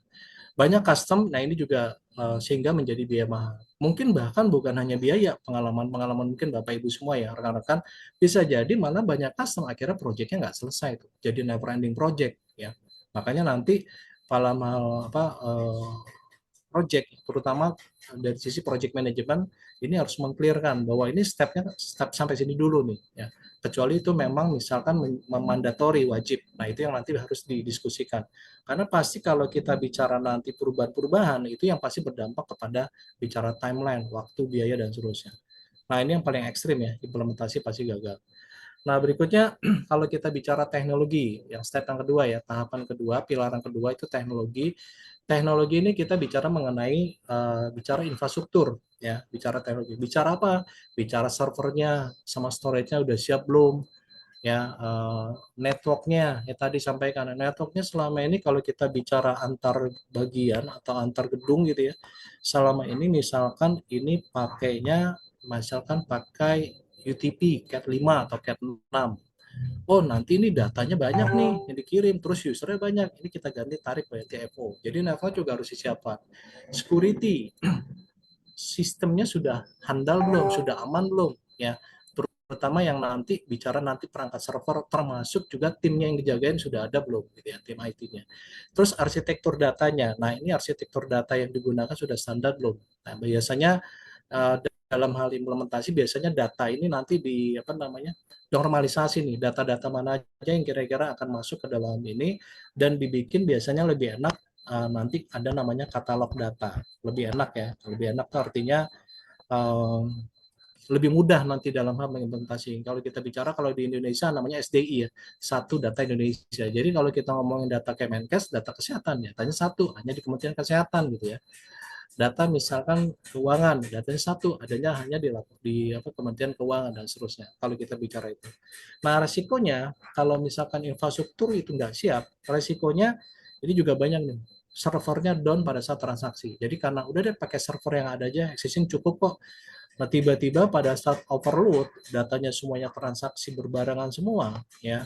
Banyak custom, nah ini juga sehingga menjadi biaya mahal. Mungkin bahkan bukan hanya biaya, pengalaman-pengalaman mungkin Bapak Ibu semua ya, rekan-rekan, bisa jadi malah banyak custom akhirnya proyeknya nggak selesai tuh. Jadi never ending project ya. Makanya nanti dalam hal project, terutama dari sisi project management, ini harus mengclearkan bahwa ini step sampai sini dulu nih ya. Kecuali itu memang misalkan memandatori wajib. Nah, itu yang nanti harus didiskusikan. Karena pasti kalau kita bicara nanti perubahan-perubahan, itu yang pasti berdampak kepada bicara timeline, waktu, biaya, dan seterusnya. Nah, ini yang paling ekstrim ya, implementasi pasti gagal. Nah, berikutnya kalau kita bicara teknologi, yang step yang kedua ya, tahapan kedua, pilaran kedua itu teknologi. Teknologi ini kita bicara mengenai bicara infrastruktur ya, bicara teknologi. Bicara apa? Bicara servernya sama storage-nya udah siap belum? Ya, networknya ya tadi sampaikan. Networknya selama ini kalau kita bicara antar bagian atau antar gedung gitu ya, selama ini misalkan ini pakainya misalkan pakai UTP Cat 5 atau Cat 6. Oh nanti ini datanya banyak nih yang dikirim, terus usernya banyak, ini kita ganti tarif by TFO. Jadi network juga harus disiapkan. Security, sistemnya sudah handal belum, sudah aman belum, ya. Terutama yang nanti bicara nanti perangkat server, termasuk juga timnya yang dijagain sudah ada belum, gitu ya, tim IT-nya. Terus arsitektur datanya, nah ini arsitektur data yang digunakan sudah standar belum. Nah biasanya uh, dalam hal implementasi biasanya data ini nanti di apa namanya normalisasi nih, data-data mana aja yang kira-kira akan masuk ke dalam ini, dan dibikin biasanya lebih enak. Nanti ada namanya katalog data, lebih enak ya, lebih enak tuh artinya um, lebih mudah nanti dalam hal mengimplementasi. Kalau kita bicara kalau di Indonesia namanya SDI ya, satu data Indonesia. Jadi kalau kita ngomongin data Kemenkes, data kesehatan, datanya satu, hanya di Kementerian Kesehatan gitu ya. Data misalkan keuangan, datanya satu, adanya hanya di apa, Kementerian Keuangan dan seterusnya. Kalau kita bicara itu. Nah resikonya kalau misalkan infrastruktur itu nggak siap, resikonya ini juga banyak nih. Servernya down pada saat transaksi. Jadi karena udah deh pakai server yang ada aja, existing cukup kok. Nah, tiba-tiba pada saat overload, datanya semuanya transaksi berbarengan semua, ya,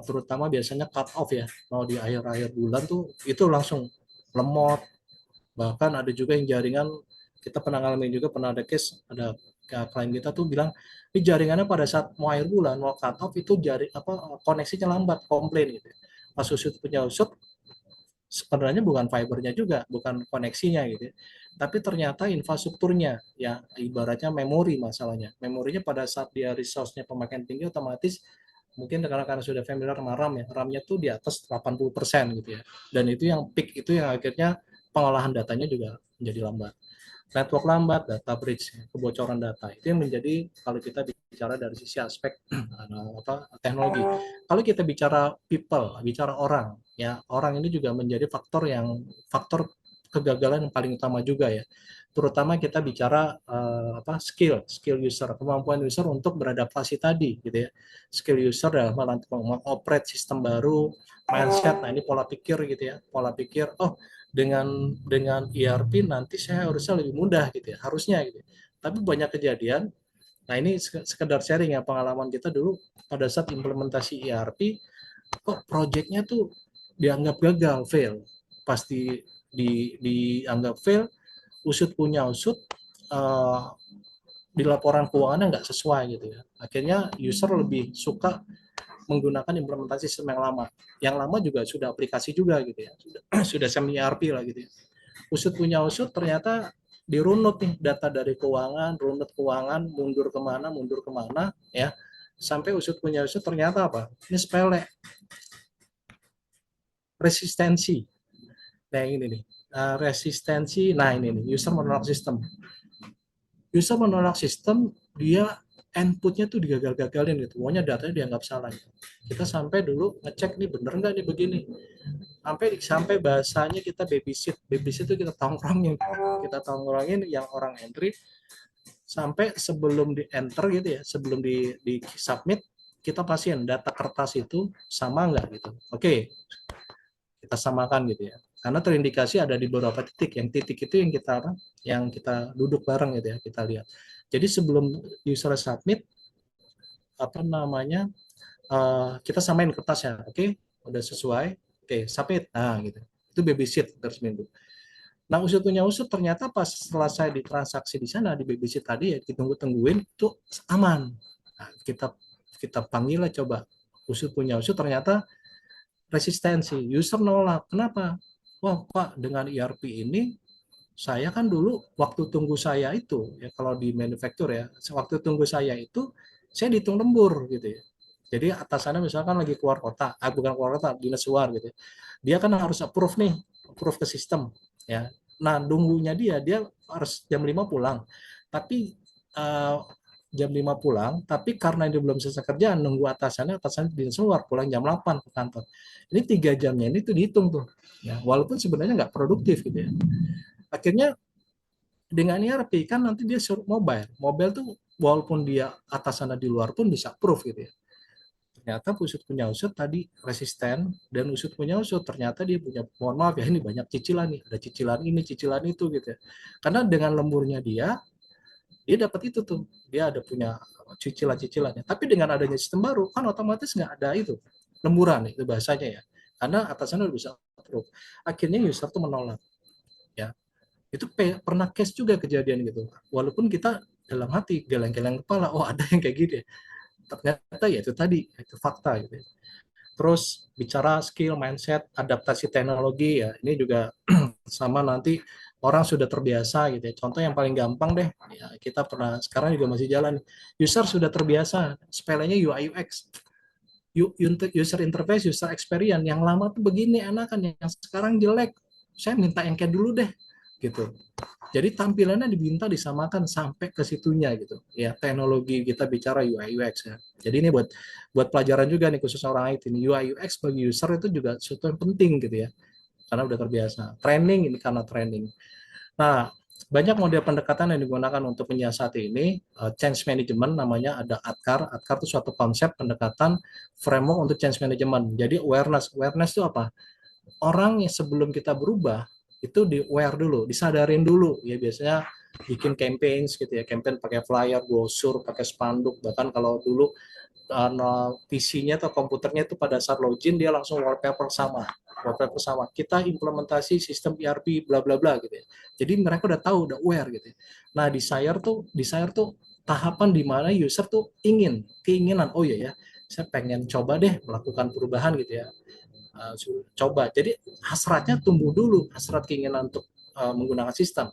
terutama biasanya cut off ya, mau di akhir-akhir bulan tuh, itu langsung lemot. Bahkan ada juga yang jaringan, kita pernah ngalamin juga, pernah ada case, ada klien kita tuh bilang, ini jaringannya pada saat mau akhir bulan, mau cut off, itu koneksinya lambat, komplain gitu. Pas usut punya usut, sebenarnya bukan fibernya juga, bukan koneksinya gitu ya. Tapi ternyata infrastrukturnya, ya ibaratnya memori masalahnya. Memorinya pada saat dia resource-nya pemakaian tinggi, otomatis mungkin karena sudah familiar sama RAM ya, RAM-nya tuh di atas 80% gitu ya. Dan itu yang peak, itu yang akhirnya pengolahan datanya juga menjadi lambat. Network lambat, data breach, kebocoran data. Itu yang menjadi kalau kita bicara dari sisi aspek teknologi. Kalau kita bicara people, bicara orang, ya orang ini juga menjadi faktor kegagalan yang paling utama juga ya. Terutama kita bicara skill user, kemampuan user untuk beradaptasi tadi gitu ya. Skill user dalam hal nanti mengoperate sistem baru, mindset. Nah ini pola pikir gitu ya, pola pikir. Oh dengan ERP nanti saya harusnya lebih mudah gitu ya, harusnya gitu. Tapi banyak kejadian. Nah ini sekedar sharing ya pengalaman kita dulu pada saat implementasi ERP, kok proyeknya tuh dianggap gagal, fail. Pasti dianggap fail, usut punya usut, uh, di laporan keuangannya nggak sesuai gitu ya. Akhirnya user lebih suka menggunakan implementasi sistem yang lama. Yang lama juga sudah aplikasi juga gitu ya, sudah semi ERP lah gitu ya. Usut punya usut ternyata dirunut nih data dari keuangan, runut keuangan, mundur kemana ya, sampai usut punya usut ternyata apa? Ini sepele, resistensi. Nah ini nih, resistensi. Nah ini nih, user menolak sistem. User menolak sistem, dia inputnya tuh digagal-gagalin gitu, pokoknya datanya dianggap salah. Kita sampai dulu ngecek nih bener nggak nih begini, sampai bahasanya kita babysit itu kita tongkrongin yang orang entry, sampai sebelum di enter gitu ya, sebelum di submit, kita pasien data kertas itu sama nggak gitu. Oke, kita samakan gitu ya, karena terindikasi ada di beberapa titik, yang titik itu yang kita duduk bareng gitu ya, kita lihat. Jadi sebelum user submit apa namanya, kita samain kertasnya, oke, udah sesuai, oke, submit, nah gitu. Itu babysit terus minggu. Nah usut punya usut ternyata pas selesai di transaksi di sana di babysit tadi ya, ditungguin itu aman. Nah, kita panggil lah coba usut punya usut, ternyata resistensi, user nolak. Kenapa? Wah Pak, dengan ERP ini saya kan dulu waktu tunggu saya itu ya, kalau di manufacture ya, waktu tunggu saya itu saya dihitung lembur gitu ya. Jadi atasannya misalkan lagi keluar kota, bukan keluar kota, dinas luar gitu ya. Dia kan harus approve nih, approve ke sistem ya. Nah, nunggunya dia harus jam 5 pulang. Tapi jam 5 pulang, tapi karena dia belum selesai kerjaan, nunggu atasannya dinas luar, pulang jam 8 ke kantor. Ini 3 jamnya ini tuh dihitung tuh. Ya, walaupun sebenarnya nggak produktif gitu ya. Akhirnya dengan ERP kan nanti dia suruh mobile tuh walaupun dia atasannya di luar pun bisa approve gitu ya. Ternyata usut punya usut tadi resisten, dan usut punya usut ternyata dia punya, mohon maaf ya, ini banyak cicilan nih, ada cicilan ini, cicilan itu gitu ya. Karena dengan lemburnya dia dia dapat itu tuh, dia ada punya cicilan-cicilannya. Tapi dengan adanya sistem baru kan otomatis nggak ada itu lemburan itu bahasanya ya, karena atasannya udah bisa approve. Akhirnya user tuh menolak ya. Itu pernah case juga kejadian gitu. Walaupun kita dalam hati geleng-geleng kepala, oh ada yang kayak gini. Ternyata ya itu tadi, itu fakta gitu. Terus bicara skill, mindset, adaptasi teknologi ya, ini juga sama nanti orang sudah terbiasa gitu ya. Contoh yang paling gampang deh, ya kita pernah sekarang juga masih jalan. User sudah terbiasa, sepelenya UI UX, user interface, user experience. Yang lama tuh begini enakan, yang sekarang jelek. Saya minta yang kayak dulu deh, gitu. Jadi tampilannya diminta disamakan sampai ke situnya gitu. Ya, teknologi kita bicara UI UX ya. Jadi ini buat pelajaran juga nih khusus orang IT ini. UI UX bagi user itu juga sesuatu yang penting gitu ya. Karena udah terbiasa. Training ini karena training. Nah, banyak model pendekatan yang digunakan untuk menyiasati ini. Change management namanya, ada ADKAR. ADKAR itu suatu konsep pendekatan framework untuk change management. Jadi awareness. Awareness itu apa? Orang yang sebelum kita berubah itu di aware dulu, disadarin dulu ya, biasanya bikin campaigns gitu ya, campaign pakai flyer, brosur, pakai spanduk, bahkan kalau dulu PC-nya atau komputernya itu pada saat login dia langsung wallpaper sama kita implementasi sistem ERP bla bla bla gitu ya. Jadi mereka udah tahu, udah aware gitu ya. Nah, desire tuh tahapan di mana user tuh keinginan, oh iya ya, saya pengen coba deh melakukan perubahan gitu ya. Coba. Jadi hasratnya tumbuh dulu, hasrat keinginan untuk menggunakan sistem.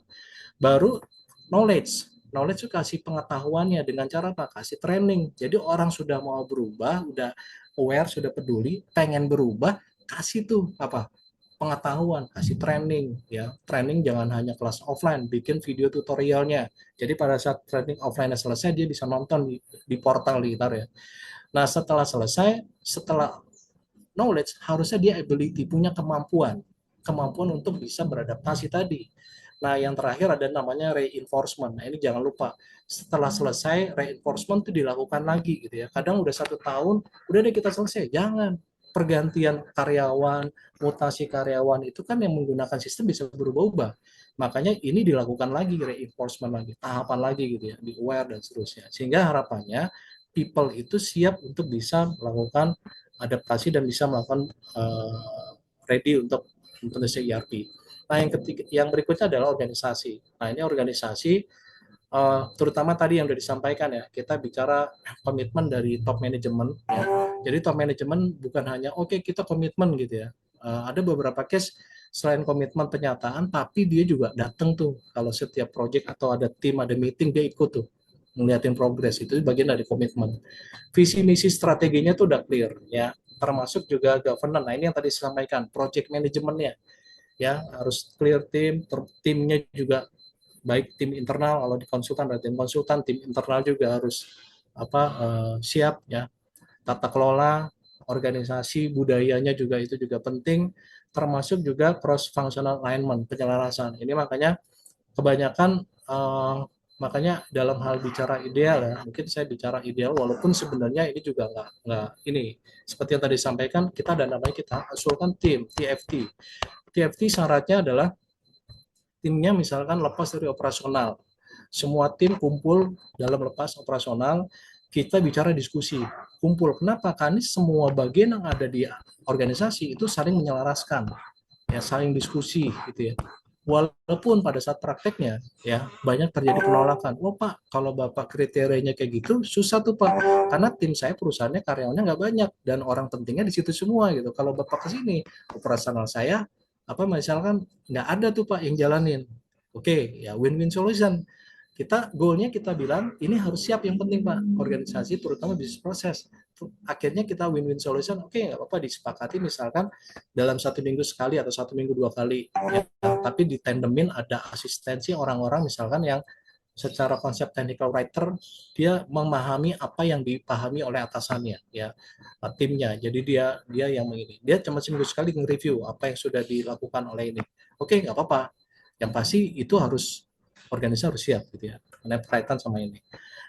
Baru knowledge itu kasih pengetahuannya dengan cara apa? Kasih training. Jadi orang sudah mau berubah, udah aware, sudah peduli, pengen berubah, kasih tuh apa? Pengetahuan, kasih training ya. Training jangan hanya kelas offline, bikin video tutorialnya. Jadi pada saat training offline selesai dia bisa nonton di portal gitar ya. Nah, setelah knowledge, harusnya dia ability, punya kemampuan untuk bisa beradaptasi tadi. Nah, yang terakhir ada namanya reinforcement. Nah, ini jangan lupa, setelah selesai reinforcement itu dilakukan lagi gitu ya. Kadang udah 1 tahun, udah deh kita selesai. Jangan, pergantian karyawan, mutasi karyawan itu kan yang menggunakan sistem bisa berubah-ubah. Makanya ini dilakukan lagi, reinforcement lagi, tahapan lagi gitu ya, di aware dan seterusnya. Sehingga harapannya people itu siap untuk bisa melakukan adaptasi dan bisa melakukan ready untuk implementasi ERP. Nah, yang berikutnya adalah organisasi. Nah, ini organisasi terutama tadi yang sudah disampaikan ya, kita bicara komitmen dari top manajemen. Ya. Jadi top manajemen bukan hanya oke, kita komitmen gitu ya. Ada beberapa case selain komitmen penyataan, tapi dia juga datang tuh kalau setiap project atau ada tim, ada meeting, dia ikut tuh ngeliatin progres. Itu bagian dari komitmen. Visi misi strateginya tuh udah clear ya, termasuk juga governance. Nah, ini yang tadi saya sampaikan, project manajemennya ya harus clear, timnya juga baik tim internal, kalau di konsultan ada tim konsultan, tim internal juga harus siap ya. Tata kelola organisasi, budayanya juga itu juga penting, termasuk juga cross functional alignment, penyelarasan. Ini makanya kebanyakan makanya dalam hal bicara ideal ya, mungkin saya bicara ideal walaupun sebenarnya ini juga nggak ini, seperti yang tadi disampaikan, kita ada namanya, kita usulkan tim TFT. TFT syaratnya adalah timnya misalkan lepas dari operasional, semua tim kumpul dalam lepas operasional, kita bicara diskusi, kumpul. Kenapa? Karena semua bagian yang ada di organisasi itu saling menyelaraskan, ya saling diskusi gitu ya. Walaupun pada saat prakteknya ya banyak terjadi penolakan. Oh Pak, kalau Bapak kriterianya kayak gitu susah tuh Pak, karena tim saya perusahaannya karyawannya nggak banyak dan orang pentingnya di situ semua gitu. Kalau Bapak ke sini operasional saya misalkan nggak ada tuh Pak yang jalanin. Oke, ya win-win solution. Kita goalnya kita bilang ini harus siap, yang penting Pak, organisasi terutama bisnis proses. Akhirnya kita win-win solution. Oke, nggak apa-apa disepakati misalkan dalam 1 minggu sekali atau 1 minggu 2 kali. Ya, tapi ditandemin ada asistensi orang-orang misalkan yang secara konsep technical writer dia memahami apa yang dipahami oleh atasannya ya, timnya. Jadi dia yang begini, dia cuma seminggu sekali nge-review apa yang sudah dilakukan oleh ini. Oke, nggak apa-apa, yang pasti itu harus organisasi harus siap gitu ya, karena berkaitan sama ini.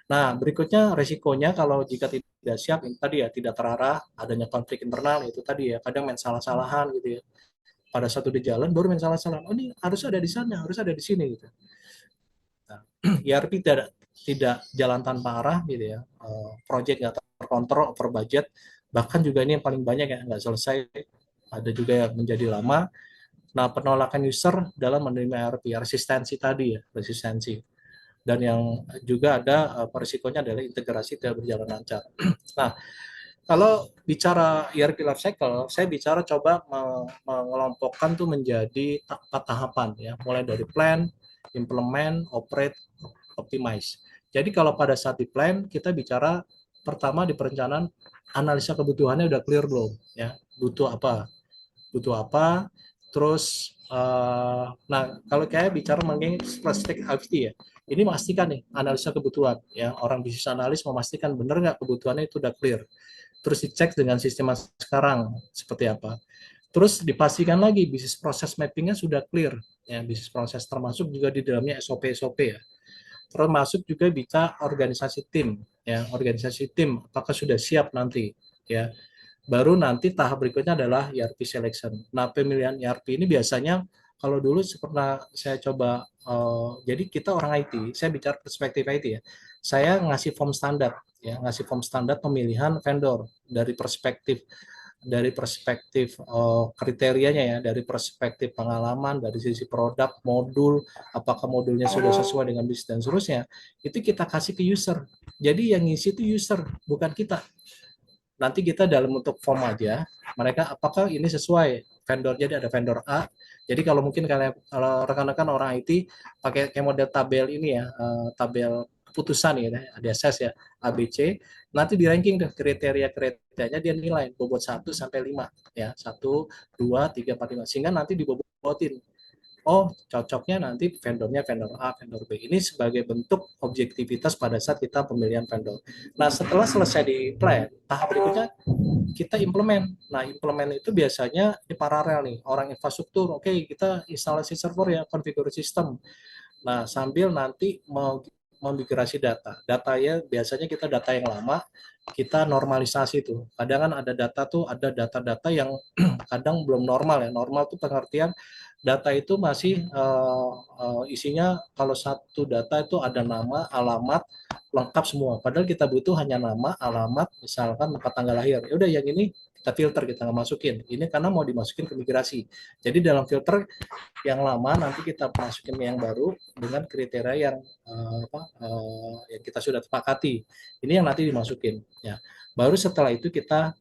Nah, berikutnya resikonya kalau jika tidak siap, ini tadi ya, tidak terarah, adanya konflik internal, itu tadi ya, kadang main salah-salahan gitu ya, pada satu di jalan baru main salah-salahan, oh ini harus ada di sana, harus ada di sini gitu. Nah, ERP tidak jalan tanpa arah gitu ya, project nggak terkontrol, over budget, bahkan juga ini yang paling banyak ya nggak selesai, ada juga yang menjadi lama. Nah, penolakan user dalam menerima ERP, resistensi tadi ya, resistensi. Dan yang juga ada risikonya adalah integrasi tidak berjalan lancar. Nah, kalau bicara ERP life cycle, saya bicara coba mengelompokkan tuh menjadi 4 tahapan ya, mulai dari plan, implement, operate, optimize. Jadi kalau pada saat di plan, kita bicara pertama di perencanaan, analisa kebutuhannya udah clear belum ya, butuh apa, terus nah kalau kayak bicara mengenai spesifik activity ya, ini memastikan nih analisa kebutuhan ya, orang bisnis analis memastikan benar nggak kebutuhannya itu udah clear, terus dicek dengan sistem sekarang seperti apa, terus dipastikan lagi bisnis proses mappingnya sudah clear ya, bisnis proses termasuk juga di dalamnya SOP ya, termasuk juga bisa organisasi tim ya, organisasi tim apakah sudah siap nanti ya. Baru nanti tahap berikutnya adalah ERP selection. Nah, pemilihan ERP ini biasanya kalau dulu pernah saya coba, jadi kita orang IT, saya bicara perspektif IT ya. Saya ngasih form standar ya, ngasih form standar pemilihan vendor dari perspektif kriterianya ya, dari perspektif pengalaman, dari sisi produk, modul, apakah modulnya sudah sesuai dengan bisnis dan seterusnya, itu kita kasih ke user. Jadi yang ngisi itu user, bukan kita. Nanti kita dalam bentuk form aja, mereka apakah ini sesuai vendor. Jadi ada vendor A. Jadi kalau mungkin kalau rekan-rekan orang IT pakai kayak model tabel ini ya, tabel keputusan ya, ada SS ya, ABC, nanti di ranking deh kriteria-kriterianya, dia nilai bobot 1 sampai 5 ya, 1 2 3 4 5, sehingga nanti dibobotin. Oh, cocoknya nanti vendornya vendor A, vendor B. Ini sebagai bentuk objektivitas pada saat kita pemilihan vendor. Nah, setelah selesai di plan, tahap berikutnya kita implement. Nah, implement itu biasanya di paralel nih, orang infrastruktur, oke, kita instalasi server ya, konfigurasi sistem. Nah, sambil nanti mau memigrasi data. Data ya biasanya kita data yang lama, kita normalisasi tuh. Kadang kan ada data tuh, ada data-data yang kadang belum normal ya. Normal tuh pengertian data itu masih isinya, kalau satu data itu ada nama, alamat, lengkap semua. Padahal kita butuh hanya nama, alamat, misalkan tempat tanggal lahir. Ya udah yang ini kita filter, kita nggak masukin. Ini karena mau dimasukin ke migrasi. Jadi dalam filter yang lama nanti kita masukin yang baru dengan kriteria yang kita sudah sepakati. Ini yang nanti dimasukin. Ya. Baru setelah itu kita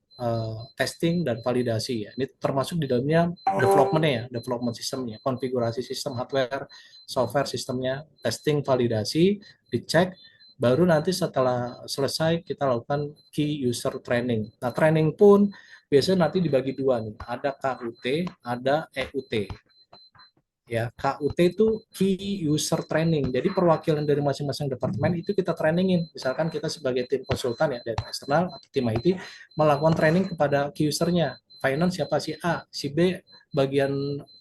testing dan validasi ya. Ini termasuk di dalamnya development-nya ya, development sistemnya, konfigurasi sistem hardware, software sistemnya, testing, validasi, dicek, baru nanti setelah selesai kita lakukan key user training. Nah, training pun biasanya nanti dibagi dua nih, ada KUT, ada EUT. Ya, KUT itu key user training. Jadi perwakilan dari masing-masing departemen itu kita trainingin. Misalkan kita sebagai tim konsultan ya dari eksternal atau tim IT melakukan training kepada key usernya. Finance siapa, si A, si B, bagian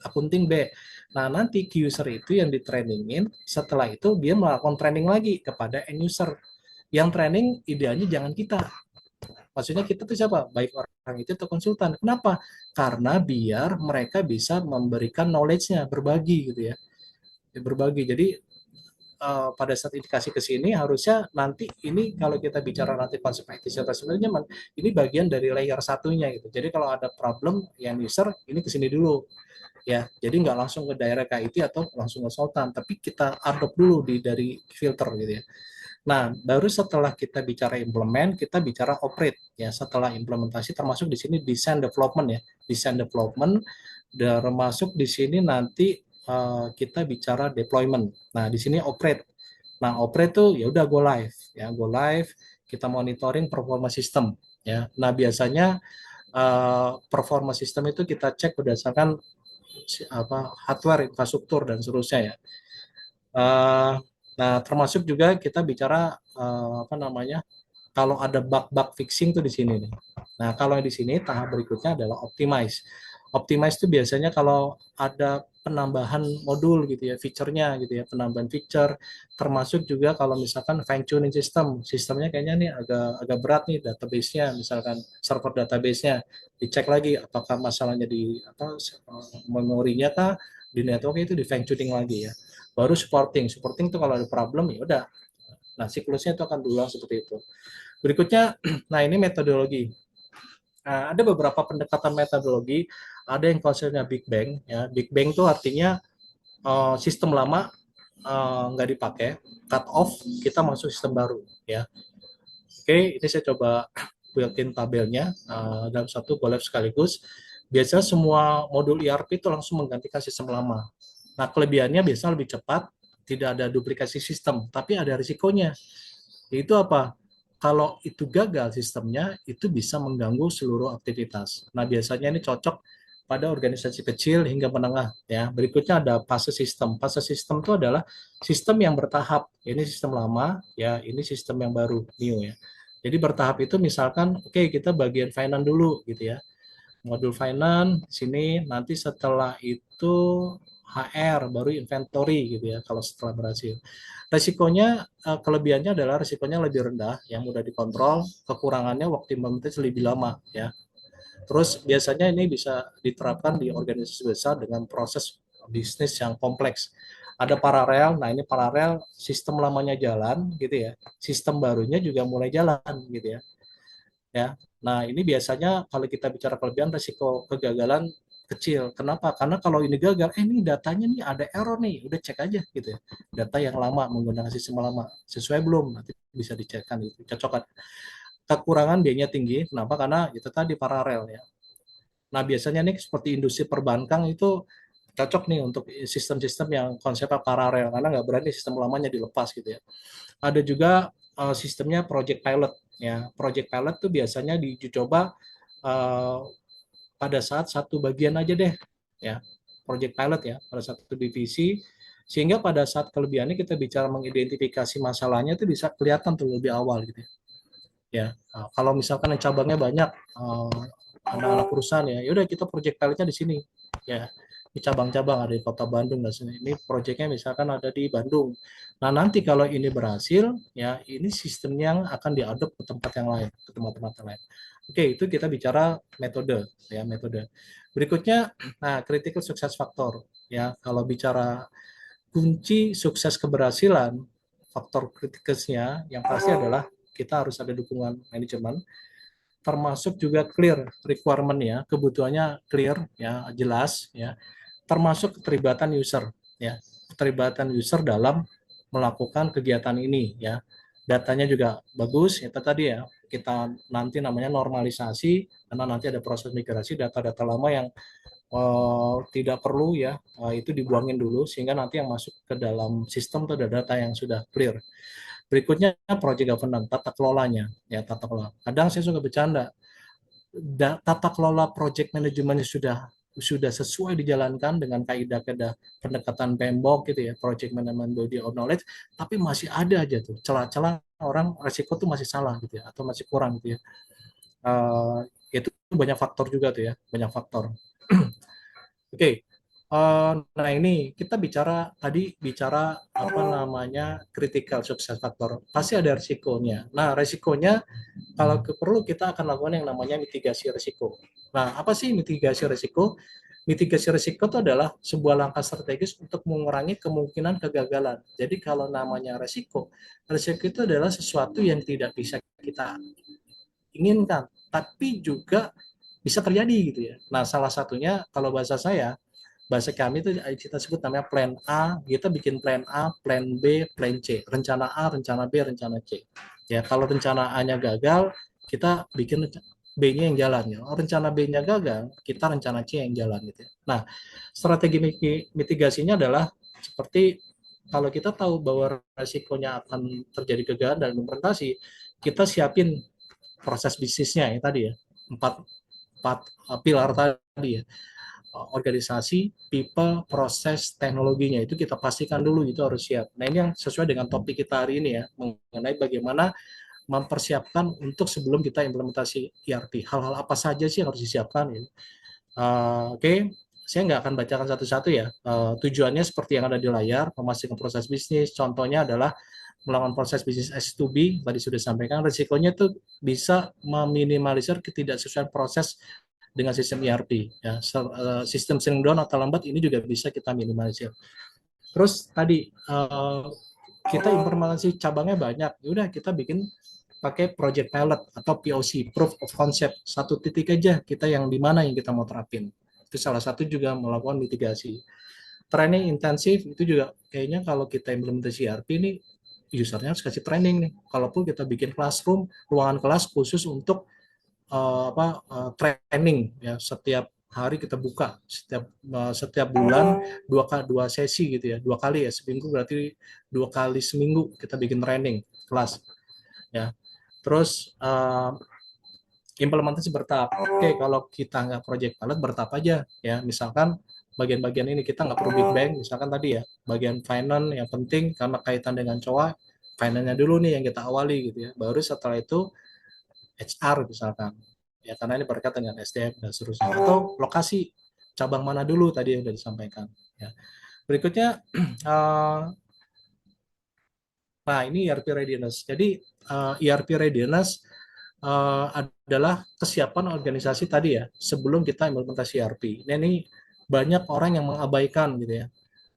akunting B. Nah, nanti key user itu yang ditrainingin, setelah itu dia melakukan training lagi kepada end user. Yang training idealnya jangan kita. Maksudnya kita tuh siapa? Baik orang itu atau konsultan. Kenapa? Karena biar mereka bisa memberikan knowledge-nya, berbagi gitu ya. Berbagi. Jadi pada saat indikasi ke sini harusnya nanti ini kalau kita bicara nanti konsep IT sebenarnya ini bagian dari layer satunya gitu. Jadi kalau ada problem yang user ini ke sini dulu ya. Jadi nggak langsung ke daerah ke IT atau langsung ke konsultan, tapi kita adopt dulu dari filter gitu ya. Nah, baru setelah kita bicara implement, kita bicara operate ya. Setelah implementasi termasuk di sini design development ya. Design development termasuk di sini nanti kita bicara deployment. Nah, di sini operate. Nah, operate tuh ya udah go live ya, go live, kita monitoring performa sistem ya. Nah, biasanya performa sistem itu kita cek berdasarkan hardware, infrastruktur dan seterusnya ya. Nah, termasuk juga kita bicara kalau ada bug-bug fixing tuh di sini nih. Nah, kalau di sini tahap berikutnya adalah optimize. Optimize itu biasanya kalau ada penambahan modul gitu ya, fiturnya gitu ya, penambahan feature, termasuk juga kalau misalkan fine tuning sistemnya kayaknya nih agak berat nih database-nya, misalkan server database-nya, dicek lagi apakah masalahnya di memorinya kah, di network itu di fine tuning lagi ya. Baru supporting itu kalau ada problem ya udah Nah, siklusnya itu akan berulang seperti itu. Berikutnya, nah ini metodologi. Nah, ada beberapa pendekatan metodologi, ada yang konsepnya Big Bang. Ya. Big Bang itu artinya sistem lama nggak dipakai, cut off, kita masuk sistem baru. Ya. Oke, ini saya coba buatin tabelnya dalam satu collab sekaligus. Biasanya semua modul ERP itu langsung menggantikan sistem lama. Nah, kelebihannya biasanya lebih cepat, tidak ada duplikasi sistem, tapi ada risikonya. Yaitu apa? Kalau itu gagal sistemnya, itu bisa mengganggu seluruh aktivitas. Nah, biasanya ini cocok pada organisasi kecil hingga menengah. Ya, berikutnya ada fase sistem. Fase sistem itu adalah sistem yang bertahap. Ini sistem lama, ya, ini sistem yang baru, new ya. Jadi bertahap itu misalkan, oke, kita bagian finance dulu, gitu ya. Modul finance sini, nanti setelah itu HR, baru inventory gitu ya, kalau setelah berhasil. Resikonya, kelebihannya adalah resikonya lebih rendah, yang mudah dikontrol, kekurangannya waktu implementasi lebih lama ya. Terus biasanya ini bisa diterapkan di organisasi besar dengan proses bisnis yang kompleks. Ada paralel, nah ini paralel sistem lamanya jalan gitu ya, sistem barunya juga mulai jalan gitu ya. Ya, nah ini biasanya kalau kita bicara kelebihan resiko kegagalan kecil. Kenapa? Karena kalau ini gagal, ini datanya nih ada error nih, udah cek aja gitu ya. Data yang lama menggunakan sistem lama sesuai belum? Nanti bisa dicekkan itu, cocokan. Kekurangan biayanya tinggi, kenapa? Karena itu tadi paralel ya. Nah, biasanya nih seperti industri perbankan itu cocok nih untuk sistem-sistem yang konsepnya paralel karena nggak berani sistem lamanya dilepas gitu ya. Ada juga sistemnya project pilot ya. Project pilot tuh biasanya diuji coba pada saat satu bagian aja deh ya. Project pilot ya pada satu divisi sehingga pada saat kelebihannya kita bicara mengidentifikasi masalahnya itu bisa kelihatan tuh lebih awal gitu ya. Ya, kalau misalkan yang cabangnya banyak anak-anak perusahaan ya, yaudah kita project pilotnya di sini ya, di cabang-cabang ada di Kota Bandung dan sini. Ini proyeknya misalkan ada di Bandung. Nah nanti kalau ini berhasil ya, ini sistem yang akan diadop ke tempat yang lain, ke tempat-tempat yang lain. Oke, itu kita bicara metode ya, metode. Berikutnya, nah critical success factor ya, kalau bicara kunci sukses keberhasilan, faktor kritisnya yang pasti adalah kita harus ada dukungan manajemen, termasuk juga clear requirement ya, kebutuhannya clear ya, jelas ya, termasuk keterlibatan user ya, keterlibatan user dalam melakukan kegiatan ini ya. Datanya juga bagus ya, tadi ya, kita nanti namanya normalisasi karena nanti ada proses migrasi data-data lama yang tidak perlu ya, itu dibuangin dulu sehingga nanti yang masuk ke dalam sistem itu ada data yang sudah clear. Berikutnya project governance, tata kelolanya ya, tata kelola. Kadang saya suka bercanda, tata kelola project management sudah sesuai dijalankan dengan kaidah-kaidah pendekatan PMBOK gitu ya, project management body of knowledge, tapi masih ada aja tuh celah-celah orang resiko tuh masih salah gitu ya, atau masih kurang gitu ya. Itu banyak faktor juga tuh ya, banyak faktor. Oke, nah ini kita bicara apa namanya critical success factor. Pasti ada risikonya. Nah, risikonya kalau perlu kita akan lakukan yang namanya mitigasi risiko. Nah, apa sih mitigasi risiko? Mitigasi risiko itu adalah sebuah langkah strategis untuk mengurangi kemungkinan kegagalan. Jadi kalau namanya risiko itu adalah sesuatu yang tidak bisa kita inginkan, tapi juga bisa terjadi gitu ya. Nah, salah satunya kalau bahasa kami itu kita sebut namanya plan A, kita bikin plan A, plan B, plan C, rencana A, rencana B, rencana C. Ya, kalau rencana A-nya gagal, kita bikin B-nya yang jalan ya. Rencana B-nya gagal, kita rencana C yang jalan gitu ya. Nah, strategi mitigasinya adalah seperti kalau kita tahu bahwa resikonya akan terjadi kegagalan dan implementasi, kita siapin proses bisnisnya ya tadi ya, empat pilar tadi ya, organisasi, people, proses, teknologinya itu kita pastikan dulu itu harus siap. Nah ini yang sesuai dengan topik kita hari ini ya, mengenai bagaimana mempersiapkan untuk sebelum kita implementasi ERP. Hal-hal apa saja sih yang harus disiapkan ya. Oke. Saya nggak akan bacakan satu-satu ya. Tujuannya seperti yang ada di layar, memastikan proses bisnis. Contohnya adalah melakukan proses bisnis S2B, tadi sudah sampaikan, risikonya itu bisa meminimalisir ketidaksesuaian proses dengan sistem ERP. Ya. Sistem sering down atau lambat ini juga bisa kita minimalisir. Terus tadi kita implementasi cabangnya banyak, yaudah kita bikin pakai project pilot atau POC, proof of concept, satu titik aja kita yang di mana yang kita mau terapin. Itu salah satu juga melakukan mitigasi. Training intensif itu juga kayaknya kalau kita implementasi ERP ini usernya harus kasih training nih. Kalaupun kita bikin classroom, ruangan kelas khusus untuk training ya, setiap hari kita buka, setiap bulan dua sesi gitu ya, 2 kali ya seminggu, berarti 2 kali seminggu kita bikin training kelas ya. Terus implementasi bertahap. Oke, kalau kita nggak project pilot bertahap aja ya. Misalkan bagian-bagian ini kita nggak perlu big bang, misalkan tadi ya, bagian finance yang penting karena kaitan dengan COA, finance-nya dulu nih yang kita awali gitu ya. Baru setelah itu HR misalkan. Ya karena ini berkaitan dengan SDM dan seterusnya. Atau lokasi cabang mana dulu tadi yang sudah disampaikan ya. Berikutnya nah ini ERP readiness. Jadi ERP readiness adalah kesiapan organisasi tadi ya sebelum kita implementasi ERP. Ini banyak orang yang mengabaikan gitu ya.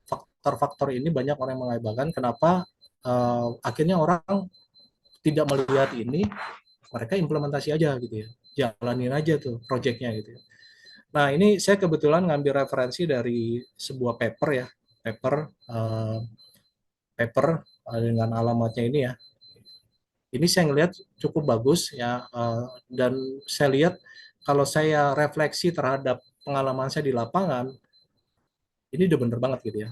Faktor-faktor ini banyak orang yang mengabaikan. Kenapa akhirnya orang tidak melihat ini, mereka implementasi aja gitu ya, jalanin aja tuh projectnya gitu ya. Nah ini saya kebetulan ngambil referensi dari sebuah paper ya, paper dengan alamatnya ini ya. Ini saya ngelihat cukup bagus ya, dan saya lihat kalau saya refleksi terhadap pengalaman saya di lapangan, ini udah bener banget gitu ya.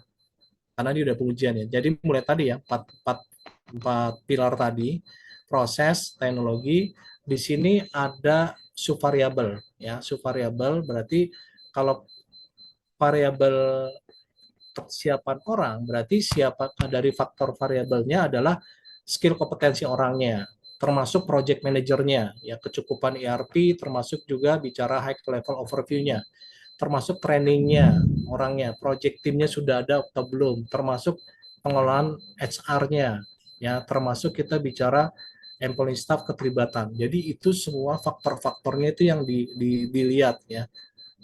Karena ini udah pengujian ya. Jadi mulai tadi ya, empat pilar tadi, proses, teknologi, di sini ada subvariabel ya. Subvariabel berarti kalau variabel kesiapan orang, berarti siapa dari faktor variabelnya adalah skill kompetensi orangnya, termasuk project manajernya, ya kecukupan ERP, termasuk juga bicara high level overview-nya, termasuk trainingnya orangnya, project timnya sudah ada atau belum, termasuk pengelolaan HR-nya, ya termasuk kita bicara employee staff keterlibatan. Jadi itu semua faktor-faktornya itu yang dilihat ya.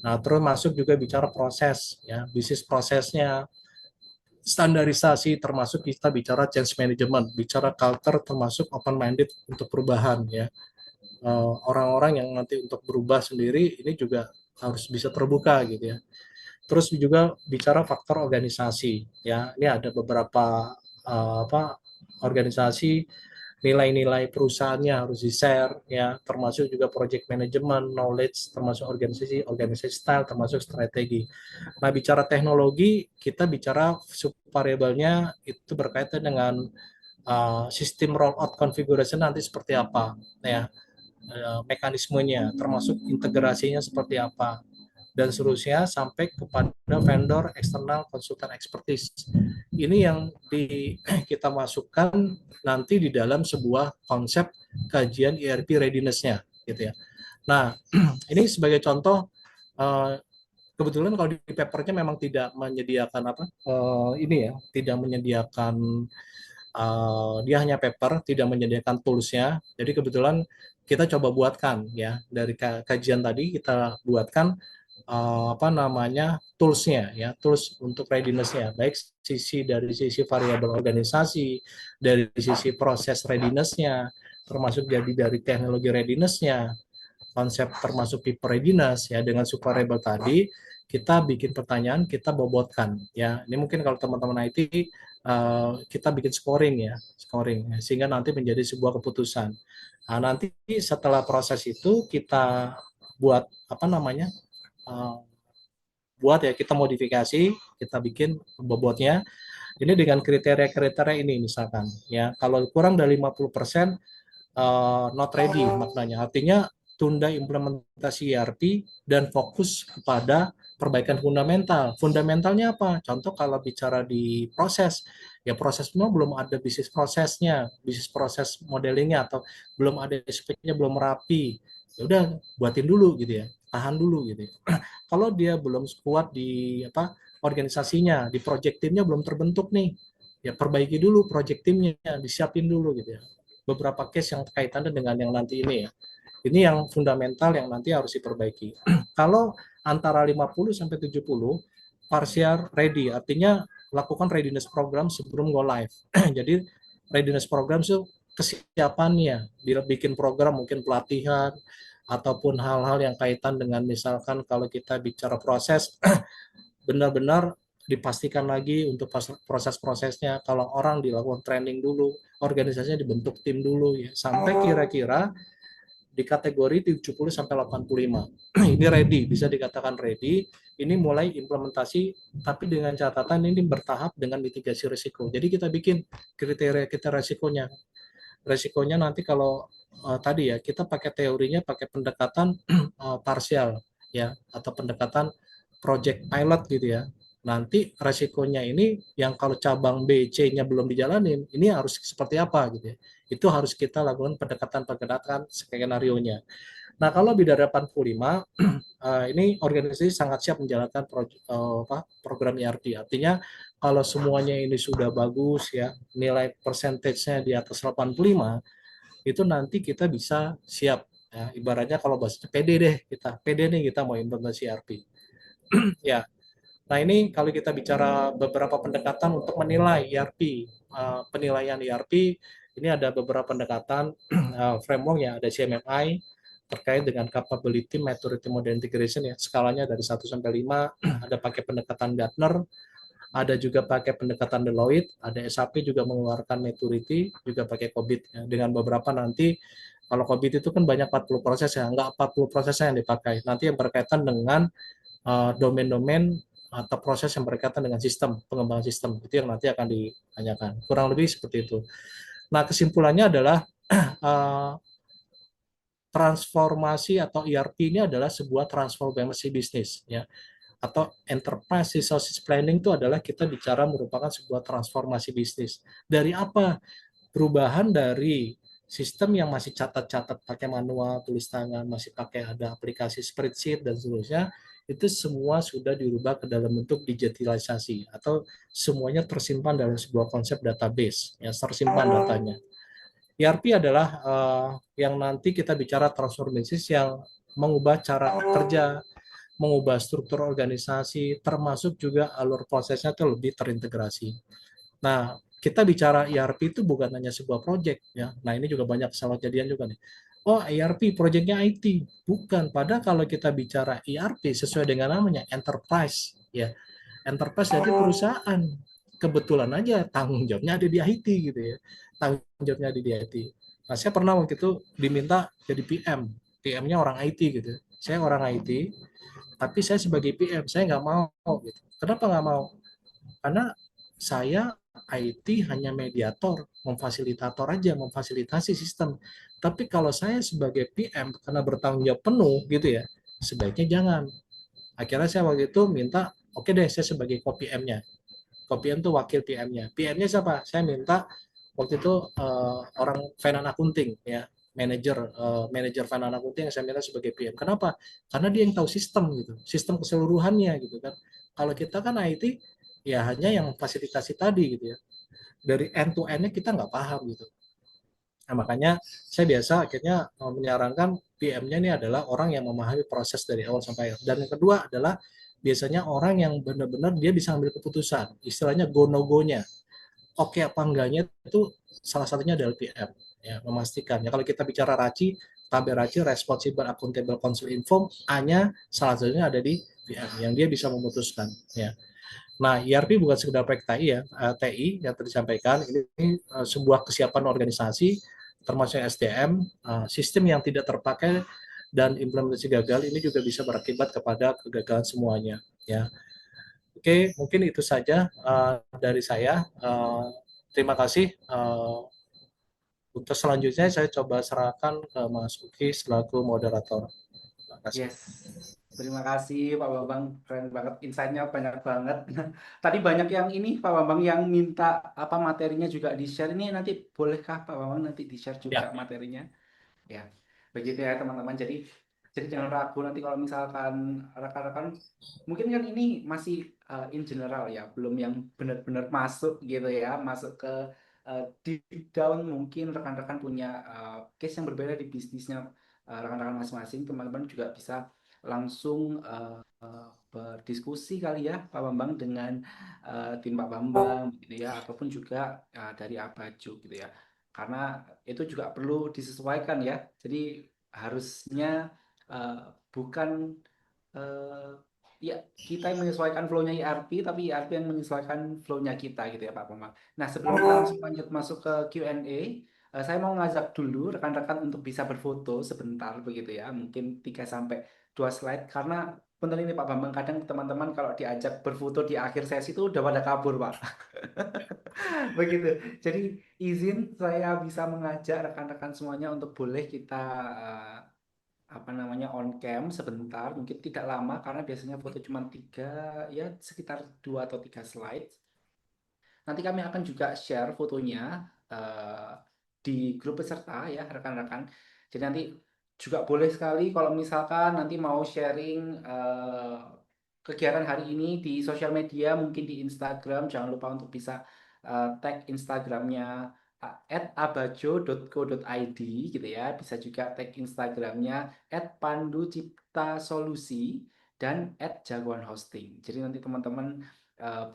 Nah, terus masuk juga bicara proses ya, bisnis prosesnya, standarisasi, termasuk kita bicara change management, bicara culture, termasuk open minded untuk perubahan ya. Orang-orang yang nanti untuk berubah sendiri ini juga harus bisa terbuka gitu ya. Terus juga bicara faktor organisasi ya. Ini ada beberapa organisasi, nilai-nilai perusahaannya harus di-share ya, termasuk juga project management, knowledge, termasuk organisasi style, termasuk strategi. Nah, bicara teknologi, kita bicara subvariabelnya itu berkaitan dengan sistem rollout configuration nanti seperti apa ya, mekanismenya, termasuk integrasinya seperti apa, dan seterusnya sampai kepada vendor eksternal konsultan expertise. Ini yang kita masukkan nanti di dalam sebuah konsep kajian ERP readiness-nya gitu ya. Nah, ini sebagai contoh, kebetulan kalau di papernya memang tidak menyediakan ini ya, tidak menyediakan, dia hanya paper, tidak menyediakan tools-nya. Jadi kebetulan kita coba buatkan ya, dari kajian tadi kita buatkan tools-nya ya, tools untuk readiness-nya, baik dari sisi variabel organisasi, dari sisi proses readiness-nya, termasuk jadi dari teknologi readiness-nya, konsep termasuk people readiness ya. Dengan subvariabel tadi kita bikin pertanyaan, kita bobotkan ya. Ini mungkin kalau teman-teman IT kita bikin scoring ya, sehingga nanti menjadi sebuah keputusan. Nah, nanti setelah proses itu kita buat buat ya, kita modifikasi, kita bikin bobotnya ini dengan kriteria-kriteria ini misalkan ya. Kalau kurang dari 50% not ready maknanya, artinya tunda implementasi ERP dan fokus kepada perbaikan fundamental. Fundamentalnya apa? Contoh kalau bicara di proses, ya proses semua belum ada bisnis prosesnya, bisnis proses modelingnya, atau belum ada SPK-nya, belum rapi. Ya udah buatin dulu gitu ya, tahan dulu gitu. Kalau dia belum kuat di organisasinya, di project timnya belum terbentuk nih, ya perbaiki dulu project timnya, disiapin dulu gitu ya. Beberapa case yang kaitannya dengan yang nanti ini ya. Ini yang fundamental yang nanti harus diperbaiki. Kalau antara 50 sampai 70 partial ready, artinya lakukan readiness program sebelum go live. Jadi readiness program itu kesiapannya, bikin program mungkin pelatihan ataupun hal-hal yang kaitan dengan misalkan kalau kita bicara proses, benar-benar dipastikan lagi untuk proses-prosesnya. Kalau orang dilakukan training dulu, organisasinya dibentuk tim dulu ya, sampai kira-kira di kategori 70 sampai 85. Ini ready, bisa dikatakan ready. Ini mulai implementasi, tapi dengan catatan ini bertahap dengan mitigasi risiko. Jadi kita bikin kriteria kita resikonya. Resikonya nanti kalau tadi ya kita pakai teorinya pakai pendekatan parsial ya, atau pendekatan project pilot gitu ya. Nanti resikonya ini yang kalau cabang B, C-nya belum dijalanin, ini harus seperti apa gitu ya. Itu harus kita lakukan pendekatan-pendekatan skenario-nya. Nah, kalau Bidara 85 ini organisasi sangat siap menjalankan program ERP. Artinya kalau semuanya ini sudah bagus ya, nilai persentasenya di atas 85, itu nanti kita bisa siap ya, ibaratnya kalau bahasanya PD deh kita. PD nih kita mau implementasi ERP. Ya. Nah, ini kalau kita bicara beberapa pendekatan untuk menilai ERP, penilaian ERP, ini ada beberapa pendekatan framework ya, ada CMMI terkait dengan capability, maturity, model integration ya, skalanya dari 1 sampai 5, ada pakai pendekatan Gartner, ada juga pakai pendekatan Deloitte, ada SAP juga mengeluarkan maturity, juga pakai COBIT ya, dengan beberapa nanti kalau COBIT itu kan banyak 40 proses ya, enggak 40 prosesnya yang dipakai. Nanti yang berkaitan dengan domain-domain atau proses yang berkaitan dengan sistem, pengembangan sistem. Itu yang nanti akan ditanyakan. Kurang lebih seperti itu. Nah, kesimpulannya adalah transformasi atau ERP ini adalah sebuah transformasi bisnis ya, atau enterprise resources planning itu adalah kita bicara merupakan sebuah transformasi bisnis. Dari apa? Perubahan dari sistem yang masih catat-catat pakai manual, tulis tangan, masih pakai ada aplikasi spreadsheet dan seterusnya, itu semua sudah dirubah ke dalam bentuk digitalisasi atau semuanya tersimpan dalam sebuah konsep database, ya tersimpan datanya. ERP adalah yang nanti kita bicara transformasi yang mengubah cara kerja, mengubah struktur organisasi, termasuk juga alur prosesnya itu lebih terintegrasi. Nah, kita bicara ERP itu bukan hanya sebuah proyek ya. Nah, ini juga banyak salah jadian juga nih. Oh, ERP proyeknya IT. Bukan. Padahal kalau kita bicara ERP sesuai dengan namanya enterprise ya. Enterprise jadi perusahaan. Kebetulan aja tanggung jawabnya ada di IT gitu ya. Tanggung jawabnya ada di IT. Nah, saya pernah waktu itu diminta jadi PM. PM-nya orang IT gitu. Saya orang IT, tapi saya sebagai PM, saya nggak mau gitu. Kenapa nggak mau? Karena saya IT hanya mediator, memfasilitator aja, memfasilitasi sistem. Tapi kalau saya sebagai PM karena bertanggung jawab penuh gitu ya, sebaiknya jangan. Akhirnya saya waktu itu minta, oke deh saya sebagai co-PM-nya. Co-PM itu wakil PM-nya. PM-nya siapa? Saya minta waktu itu orang finance accounting ya, manajer finance accounting yang saya minta sebagai PM. Kenapa? Karena dia yang tahu sistem gitu, sistem keseluruhannya gitu kan. Kalau kita kan IT ya hanya yang fasilitasi tadi gitu ya. Dari end to end-nya kita nggak paham gitu. Nah, makanya saya biasa akhirnya menyarankan PM-nya ini adalah orang yang memahami proses dari awal sampai akhir. Dan yang kedua adalah biasanya orang yang benar-benar dia bisa ambil keputusan, istilahnya go no go-nya. Oke apa enggaknya itu salah satunya adalah PM ya, memastikan. Ya kalau kita bicara RACI, tabel RACI responsible accountable council inform, A-nya salah satunya ada di PM yang dia bisa memutuskan ya. Nah, ERP bukan sekedar proyek TI ya, TI yang tadi disampaikan, ini sebuah kesiapan organisasi termasuk SDM, sistem yang tidak terpakai dan implementasi gagal ini juga bisa berakibat kepada kegagalan semuanya ya. Oke, mungkin itu saja dari saya. Terima kasih. Untuk selanjutnya saya coba serahkan ke Mas Uki selaku moderator. Terima kasih. Yes, terima kasih Pak Bambang, keren banget, insight-nya banyak banget. Tadi banyak yang ini Pak Bambang yang minta apa materinya juga di-share. Ini nanti bolehkah Pak Bambang nanti di-share juga Ya, materinya? Ya, begitu ya teman-teman. Jadi jangan ragu nanti kalau misalkan rekan-rekan mungkin kan ini masih in general ya, belum yang benar-benar masuk gitu ya, masuk ke deep down mungkin rekan-rekan punya case yang berbeda di bisnisnya rekan-rekan masing-masing, teman-teman juga bisa langsung berdiskusi kali ya Pak Bambang dengan tim Pak Bambang gitu ya ataupun juga dari Abajo gitu ya. Karena itu juga perlu disesuaikan ya. Jadi harusnya eh, bukan ya kita yang menyesuaikan flow-nya ERP tapi ERP yang menyesuaikan flow-nya kita gitu ya Pak Bambang. Nah, sebelum kita langsung lanjut masuk ke Q&A, saya mau ngajak dulu rekan-rekan untuk bisa berfoto sebentar begitu ya. Mungkin 3 sampai 2 slide karena benar ini Pak Bambang, kadang teman-teman kalau diajak berfoto di akhir sesi itu udah pada kabur Pak. Begitu. Jadi izin saya bisa mengajak rekan-rekan semuanya untuk boleh kita apa namanya on cam sebentar, mungkin tidak lama karena biasanya foto cuma 3 ya sekitar 2 atau 3 slide. Nanti kami akan juga share fotonya eh, di grup peserta ya rekan-rekan. Jadi nanti juga boleh sekali kalau misalkan nanti mau sharing kegiatan hari ini di sosial media, mungkin di Instagram, jangan lupa untuk bisa tag Instagramnya @abajo.co.id gitu ya. Bisa juga tag Instagramnya @panduciptasolusi dan @jagoanhosting. Jadi nanti teman-teman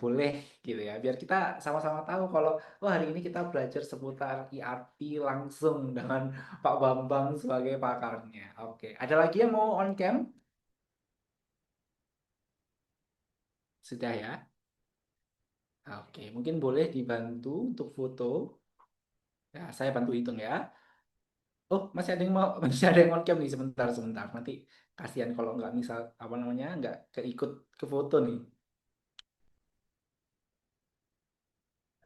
boleh gitu ya biar kita sama-sama tahu kalau oh hari ini kita belajar seputar ERP langsung dengan Pak Bambang sebagai pakarnya. Oke, ada lagi yang mau on cam? Sudah ya. Oke, mungkin boleh dibantu untuk foto. Ya, saya bantu hitung ya. Oh, masih ada yang mau masih ada yang on cam nih sebentar sebentar. Nanti kasihan kalau nggak misal apa namanya nggak keikut ke foto nih.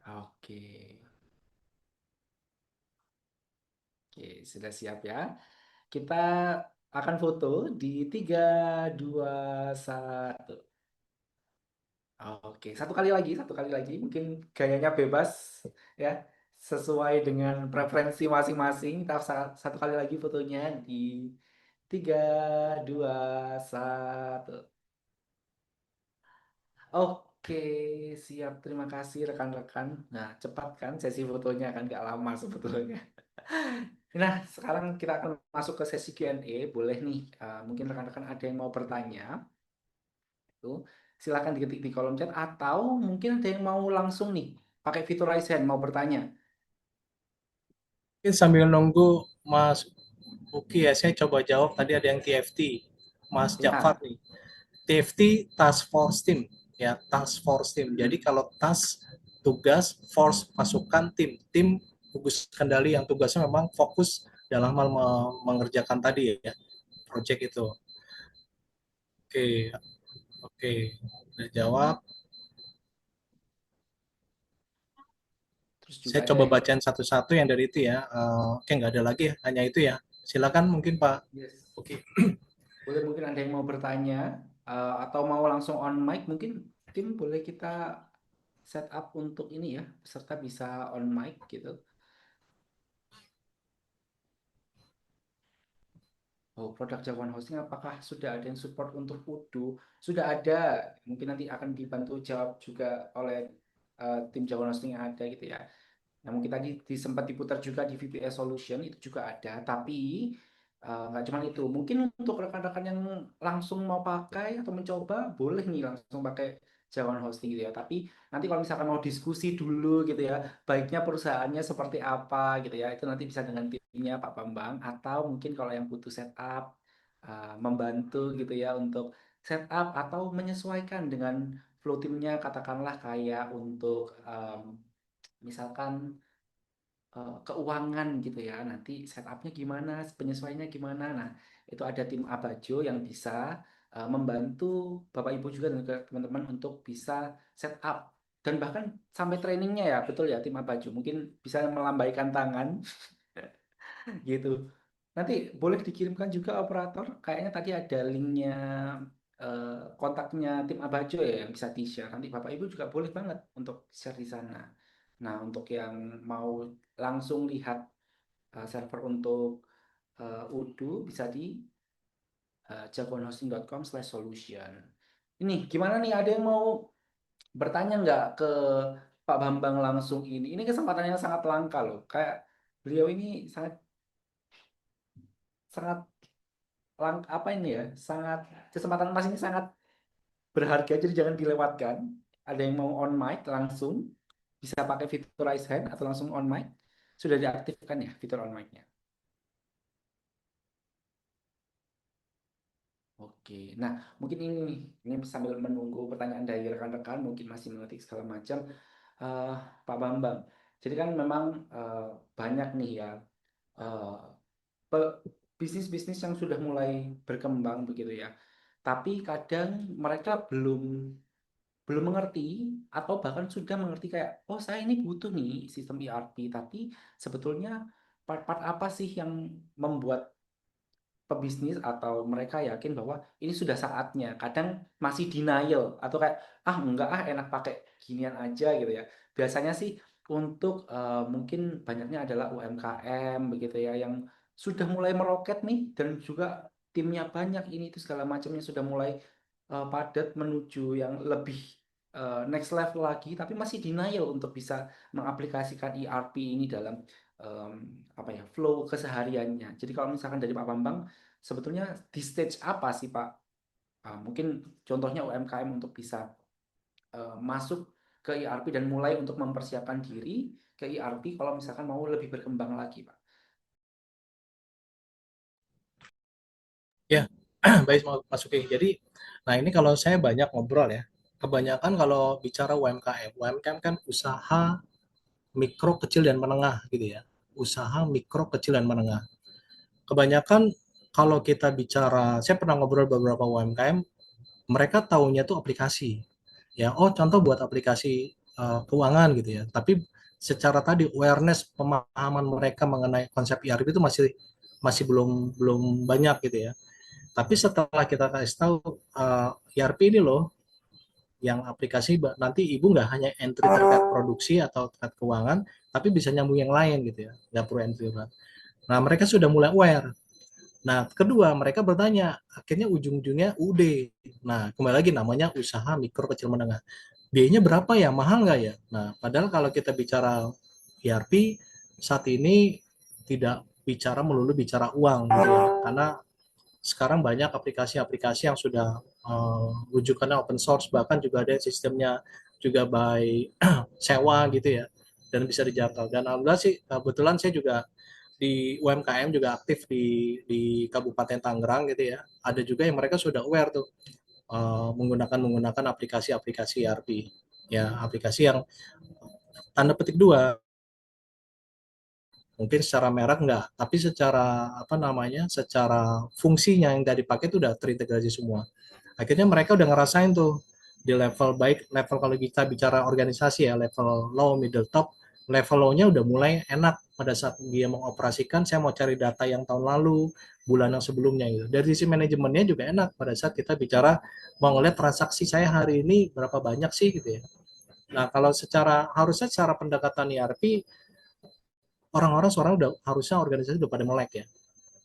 Oke. Oke, sudah siap ya. Kita akan foto di 3, 2, 1. Oke, satu kali lagi. Mungkin gayanya bebas ya, sesuai dengan preferensi masing-masing. Kita satu kali lagi fotonya di 3, 2, 1. Oke, siap. Terima kasih rekan-rekan. Nah, cepat kan sesi fotonya kan nggak lama sebetulnya. Nah, sekarang kita akan masuk ke sesi Q&A. Boleh nih, mungkin rekan-rekan ada yang mau bertanya. Tuh, silakan diketik di kolom chat atau mungkin ada yang mau langsung nih pakai fitur raise hand mau bertanya. Mungkin sambil nunggu Mas Uki ya, saya coba jawab tadi ada yang TFT. Mas Jafar Ya, nih. TFT Task Force Team ya, Task Force Team. Jadi kalau task tugas, force pasukan, tim gugus kendali yang tugasnya memang fokus dalam hal mengerjakan tadi ya, project itu. Oke, oke, udah jawab. terus juga Saya ada coba yang bacain satu-satu yang dari itu ya. Oke, nggak ada lagi ya, hanya itu ya. Silakan mungkin Pak. yes. Oke. Boleh mungkin ada yang mau bertanya atau mau langsung on mic mungkin tim boleh kita set up untuk ini ya peserta bisa on mic gitu. Oh, produk jagoan hosting apakah sudah ada yang support untuk Udo? Sudah ada. Mungkin nanti akan dibantu jawab juga oleh tim jagoan hosting yang ada gitu ya. Nah, mungkin tadi sempat diputar juga di VPS Solution itu juga ada, tapi nggak cuma itu. Mungkin untuk rekan-rekan yang langsung mau pakai atau mencoba, boleh nih langsung pakai Jawan Hosting gitu ya. Tapi nanti kalau misalkan mau diskusi dulu gitu ya, baiknya perusahaannya seperti apa gitu ya, itu nanti bisa dengan timnya Pak Bambang atau mungkin kalau yang butuh setup, membantu gitu ya untuk setup atau menyesuaikan dengan flow timnya, katakanlah kayak untuk misalkan keuangan gitu ya. Nanti setupnya gimana, penyesuaiannya gimana. Nah, itu ada tim Abajo yang bisa membantu Bapak Ibu juga dan juga teman-teman untuk bisa setup dan bahkan sampai trainingnya ya, betul ya tim Abajo. Mungkin bisa melambaikan tangan gitu. Nanti boleh dikirimkan juga operator. Kayaknya tadi ada linknya kontaknya tim Abajo ya yang bisa di-share. Nanti Bapak Ibu juga boleh banget untuk share di sana. Nah, untuk yang mau langsung lihat server untuk Udo bisa di jagoanhosting.com/solution. Ini gimana nih? Ada yang mau bertanya nggak ke Pak Bambang langsung ini? Ini kesempatan yang sangat langka loh. Kayak beliau ini sangat sangat apa ini ya? Sangat kesempatan emas ini sangat berharga, jadi jangan dilewatkan. Ada yang mau on mic langsung, bisa pakai fitur raise hand atau langsung on mic. Sudah diaktifkan ya fitur on mic-nya? Oke, nah mungkin ini sambil menunggu pertanyaan dari rekan-rekan, mungkin masih mengetik segala macam. Eh, Pak Bambang, jadi kan memang eh, banyak nih ya eh, bisnis-bisnis yang sudah mulai berkembang begitu ya. Tapi kadang mereka belum belum mengerti atau bahkan sudah mengerti kayak, oh saya ini butuh nih sistem ERP, tapi sebetulnya part-part apa sih yang membuat pebisnis atau mereka yakin bahwa ini sudah saatnya. Kadang masih denial atau kayak enggak enak pakai ginian aja gitu ya. Biasanya sih untuk mungkin banyaknya adalah UMKM begitu ya yang sudah mulai meroket nih dan juga timnya banyak ini itu segala macamnya sudah mulai padat menuju yang lebih next level lagi tapi masih denial untuk bisa mengaplikasikan ERP ini dalam em, apa ya flow kesehariannya. Jadi kalau misalkan dari Pak Bambang sebetulnya di stage apa sih Pak? Mungkin contohnya UMKM untuk bisa masuk ke ERP dan mulai untuk mempersiapkan diri ke ERP kalau misalkan mau lebih berkembang lagi Pak. Ya, baik Mas Uki. Jadi, nah ini kalau saya banyak ngobrol ya, kebanyakan kalau bicara UMKM, UMKM kan usaha mikro kecil dan menengah gitu ya. Usaha mikro kecil dan menengah. Kebanyakan kalau kita bicara, saya pernah ngobrol beberapa UMKM, mereka taunya tuh aplikasi. Ya, oh contoh buat aplikasi keuangan gitu ya. Tapi secara tadi awareness pemahaman mereka mengenai konsep ERP itu masih masih belum belum banyak gitu ya. Tapi setelah kita kasih tahu ERP ini loh, yang aplikasi nanti ibu nggak hanya entry terkait produksi atau terkait keuangan, tapi bisa nyambung yang lain gitu ya, nggak perlu entry. Nah mereka sudah mulai aware. Nah kedua mereka bertanya, akhirnya ujung-ujungnya UD. Nah kembali lagi namanya usaha mikro kecil menengah. Biayanya berapa ya, mahal nggak ya? Nah padahal kalau kita bicara ERP saat ini tidak bicara melulu bicara uang gitu ya, karena sekarang banyak aplikasi-aplikasi yang sudah rujukannya open source, bahkan juga ada sistemnya juga by sewa gitu ya, dan bisa dijangkau. Dan alhamdulillah sih kebetulan saya juga di UMKM juga aktif di Kabupaten Tangerang gitu ya. Ada juga yang mereka sudah aware tuh menggunakan aplikasi-aplikasi ERP ya, aplikasi yang tanda petik dua, mungkin secara merek enggak, tapi secara apa namanya, secara fungsinya yang dari pakai itu udah terintegrasi semua. Akhirnya mereka udah ngerasain tuh di level baik, level kalau kita bicara organisasi ya, level low, middle, top, level low-nya udah mulai enak pada saat dia mengoperasikan, saya mau cari data yang tahun lalu, bulan yang sebelumnya gitu. Dari sisi manajemennya juga enak pada saat kita bicara mau ngeliat transaksi saya hari ini berapa banyak sih gitu ya. Nah, kalau secara harusnya secara pendekatan ERP orang-orang sekarang udah harusnya organisasi udah pada melek ya.